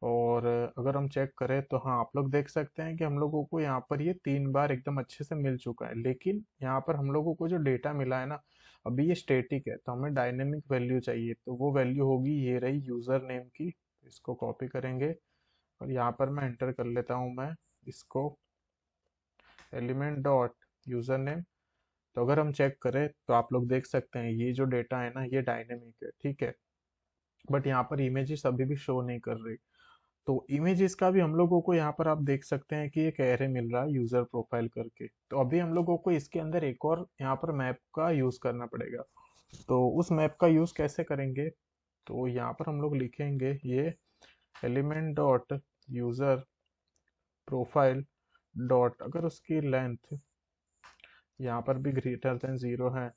S1: और अगर हम चेक करें तो हाँ आप लोग देख सकते हैं कि हम लोगों को यहाँ पर ये 3 बार एकदम अच्छे से मिल चुका है, लेकिन यहाँ पर हम लोगों को जो डेटा मिला है ना अभी ये स्टेटिक है, तो हमें डायनेमिक वैल्यू चाहिए, तो वो वैल्यू होगी ये रही यूजर नेम की। इसको कॉपी करेंगे और यहाँ पर मैं एंटर कर लेता हूँ मैं इसको एलिमेंट डॉट यूजर नेम। तो अगर हम चेक करें तो आप लोग देख सकते हैं ये जो डेटा है ना ये डायनेमिक है, ठीक है, बट यहाँ पर इमेजेस अभी भी शो नहीं कर रही। तो इमेजेस का भी हम लोगों को यहाँ पर आप देख सकते हैं कि एक एरे मिल रहा है यूजर प्रोफाइल करके, तो अभी हम लोगों को इसके अंदर एक और यहाँ पर मैप का यूज करना पड़ेगा। तो उस मैप का यूज कैसे करेंगे, तो यहाँ पर हम लोग लिखेंगे ये element dot user profile dot अगर उसकी लेंथ यहाँ पर भी ग्रेटर देन 0 है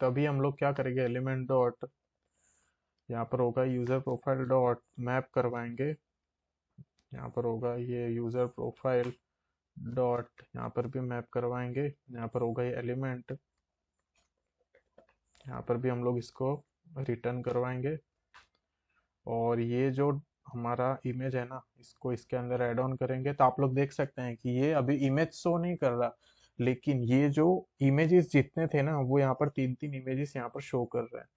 S1: तभी हम लोग क्या करेंगे, एलिमेंट डॉट यहाँ पर होगा यूजर प्रोफाइल डॉट मैप करवाएंगे, यहाँ पर होगा ये यूजर प्रोफाइल डॉट यहाँ पर भी मैप करवाएंगे, यहाँ पर होगा ये एलिमेंट, यहाँ पर भी हम लोग इसको रिटर्न करवाएंगे। और ये जो हमारा इमेज है ना इसको इसके अंदर ऐड ऑन करेंगे, तो आप लोग देख सकते हैं कि ये अभी इमेज शो नहीं कर रहा, लेकिन ये जो इमेजेस जितने थे ना वो यहाँ पर 3 3 इमेजेस यहाँ पर शो कर रहे हैं।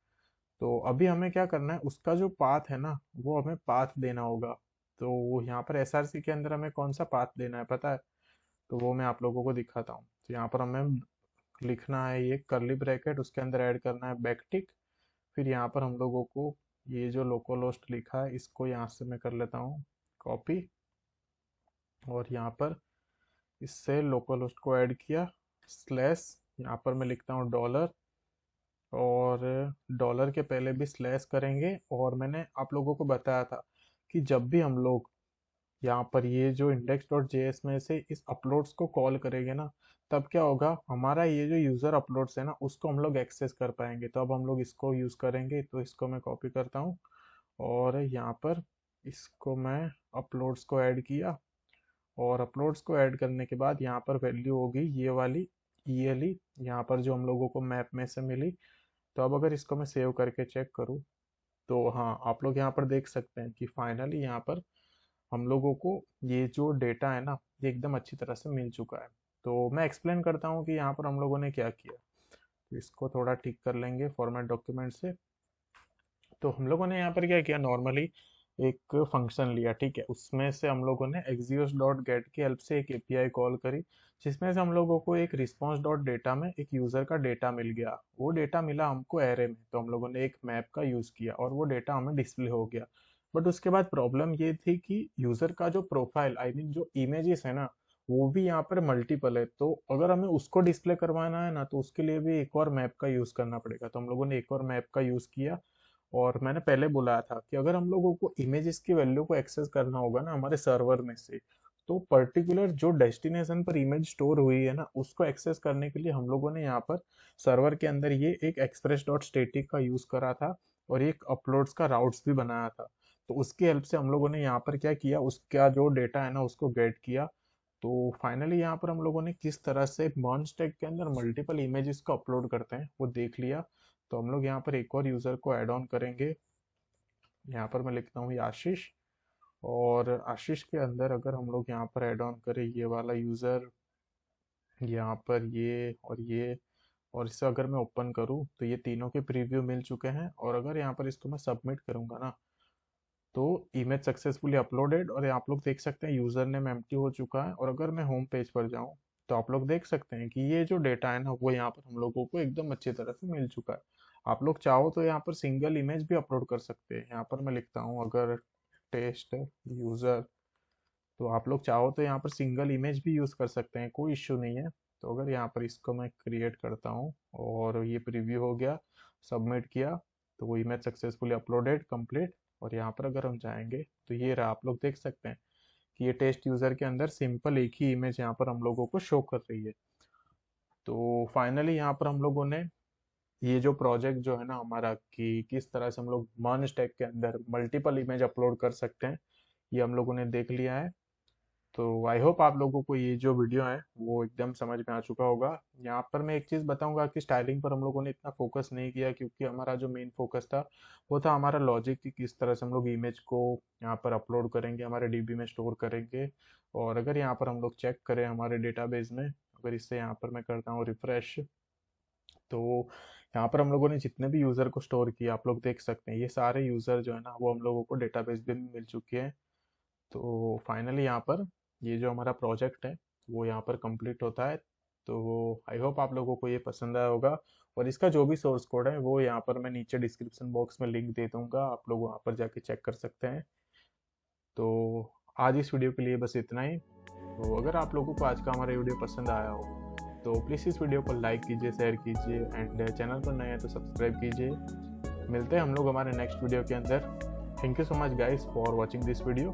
S1: तो अभी हमें क्या करना है, उसका जो पाथ है ना वो हमें पाथ देना होगा। तो यहाँ पर एसआरसी के अंदर हमें कौन सा पाथ देना है पता है, तो वो मैं आप लोगों को दिखाता हूँ। तो यहाँ पर हमें लिखना है ये कर्ली ब्रैकेट, उसके अंदर ऐड करना है बैकटिक, फिर यहाँ पर हम लोगों को ये जो लोकलहोस्ट लिखा है इसको यहाँ से मैं कर लेता हूँ कॉपी, और यहाँ पर इससे लोकलहोस्ट को ऐड किया स्लैश, यहाँ पर मैं लिखता हूँ डॉलर, और डॉलर के पहले भी स्लैश करेंगे। और मैंने आप लोगों को बताया था कि जब भी हम लोग यहाँ पर ये जो इंडेक्स डॉट जेएस में से इस अपलोड्स को कॉल करेंगे ना तब क्या होगा, हमारा ये जो यूजर अपलोड्स है ना उसको हम लोग एक्सेस कर पाएंगे। तो अब हम लोग इसको यूज करेंगे, तो इसको मैं कॉपी करता हूँ और यहाँ पर इसको मैं अपलोड्स को ऐड किया, और अपलोड्स को ऐड करने के बाद यहाँ पर वैल्यू होगी ये वाली ईएलई, यहाँ पर जो हम लोगों को मैप में से मिली। तो अब अगर इसको मैं सेव करके चेक करूँ तो हाँ आप लोग यहाँ पर देख सकते हैं कि फाइनली यहाँ पर हम लोगों को ये जो डेटा है ना ये एकदम अच्छी तरह से मिल चुका है। तो मैं एक्सप्लेन करता हूँ कि यहाँ पर हम लोगों ने क्या किया। तो इसको थोड़ा ठीक कर लेंगे फॉर्मेट डॉक्यूमेंट से। तो हम लोगों ने यहाँ पर क्या किया, नॉर्मली एक फंक्शन लिया, ठीक है, उसमें से हम लोगों ने एग्जीओस डॉट गेट की हेल्प से एक एपीआई कॉल करी, जिसमें से हम लोगों को एक रिस्पॉन्स डॉट डेटा में एक यूजर का डेटा मिल गया। वो डेटा मिला हमको एरे में, तो हम लोगों ने एक मैप का यूज किया और वो डेटा हमें डिस्प्ले हो गया। बट उसके बाद प्रॉब्लम ये थी कि यूजर का जो प्रोफाइल आई मीन जो इमेजेस है ना वो भी यहाँ पर मल्टीपल है, तो अगर हमें उसको डिस्प्ले करवाना है ना तो उसके लिए भी एक और मैप का यूज करना पड़ेगा। तो हम लोगों ने एक और मैप का यूज किया। और मैंने पहले बुलाया था कि अगर हम लोगों को इमेजेस की वैल्यू को एक्सेस करना होगा ना हमारे सर्वर में से, तो पर्टिकुलर जो डेस्टिनेशन पर इमेज स्टोर हुई है ना उसको एक्सेस करने के लिए हम लोगों ने यहाँ पर सर्वर के अंदर ये एक एक्सप्रेस डॉट स्टेटिक का यूज करा था, और एक अपलोड्स का राउट्स भी बनाया था। तो उसकी हेल्प से हम लोगों ने यहाँ पर क्या किया, उसका जो डेटा है ना उसको गेट किया। तो फाइनली यहाँ पर हम लोगों ने किस तरह से मर्ज टैग के अंदर मल्टीपल इमेजेस को अपलोड करते हैं वो देख लिया। तो हम लोग यहाँ पर एक और यूजर को ऐड ऑन करेंगे, यहाँ पर मैं लिखता हूँ ये आशीष। और आशीष के अंदर अगर हम लोग यहाँ पर ऐड ऑन करें ये वाला यूजर, यहाँ पर ये और ये, और इसे अगर मैं ओपन करूँ तो ये तीनों के प्रीव्यू मिल चुके हैं। और अगर यहाँ पर इसको मैं सबमिट करूंगा ना तो इमेज सक्सेसफुली अपलोडेड, और आप लोग देख सकते हैं यूज़र नेम एम्प्टी हो चुका है। और अगर मैं होम पेज पर जाऊं तो आप लोग देख सकते हैं कि ये जो डेटा है ना वो यहाँ पर हम लोगों को एकदम अच्छी तरह से मिल चुका है। आप लोग चाहो तो यहाँ पर सिंगल इमेज भी अपलोड कर सकते हैं। यहाँ पर मैं लिखता हूँ अगर टेस्ट यूज़र, तो आप लोग चाहो तो यहाँ पर सिंगल इमेज भी यूज़ कर सकते हैं, कोई इश्यू नहीं है। तो अगर यहाँ पर इसको मैं क्रिएट करता हूँ और ये प्रीव्यू हो गया, सबमिट किया, तो वो इमेज सक्सेसफुली अपलोडेड कंप्लीट। और यहाँ पर अगर हम जाएंगे तो ये रहा, आप लोग देख सकते हैं कि ये टेस्ट यूज़र के अंदर सिंपल एक ही इमेज यहाँ पर हम लोगों को शो कर रही है। तो फाइनली यहाँ पर हम लोगों ने ये जो प्रोजेक्ट जो है ना हमारा, कि किस तरह से हम लोग वन स्टैक के अंदर मल्टीपल इमेज अपलोड कर सकते हैं, ये हम लोगों ने देख लिया है। तो आई होप आप लोगों को ये जो वीडियो है वो एकदम समझ में आ चुका होगा। यहाँ पर मैं एक चीज़ बताऊंगा कि स्टाइलिंग पर हम लोगों ने इतना फोकस नहीं किया, क्योंकि हमारा जो मेन फोकस था वो था हमारा लॉजिक, कि किस तरह से हम लोग इमेज को यहाँ पर अपलोड करेंगे, हमारे डीबी में स्टोर करेंगे। और अगर यहाँ पर हम लोग चेक करें हमारे डेटाबेस में, अगर इससे यहाँ पर मैं करता हूँ रिफ्रेश, तो यहाँ पर हम लोगों ने जितने भी यूज़र को स्टोर किया आप लोग देख सकते हैं, ये सारे यूज़र जो है ना वो हम लोगों को डेटाबेस में मिल चुके हैं। तो फाइनली यहाँ पर ये जो हमारा प्रोजेक्ट है वो यहाँ पर कंप्लीट होता है। तो आई होप आप लोगों को ये पसंद आया होगा। और इसका जो भी सोर्स कोड है वो यहाँ पर मैं नीचे डिस्क्रिप्शन बॉक्स में लिंक दे दूंगा, आप लोग वहाँ पर जाके चेक कर सकते हैं। तो आज इस वीडियो के लिए बस इतना ही। तो अगर आप लोगों को आज का हमारा वीडियो पसंद आया हो तो प्लीज़ इस वीडियो को लाइक कीजिए, शेयर कीजिए, एंड चैनल पर नए हैं तो सब्सक्राइब कीजिए। मिलते हैं हम लोग हमारे नेक्स्ट वीडियो के अंदर। Thank you so much guys for watching this video.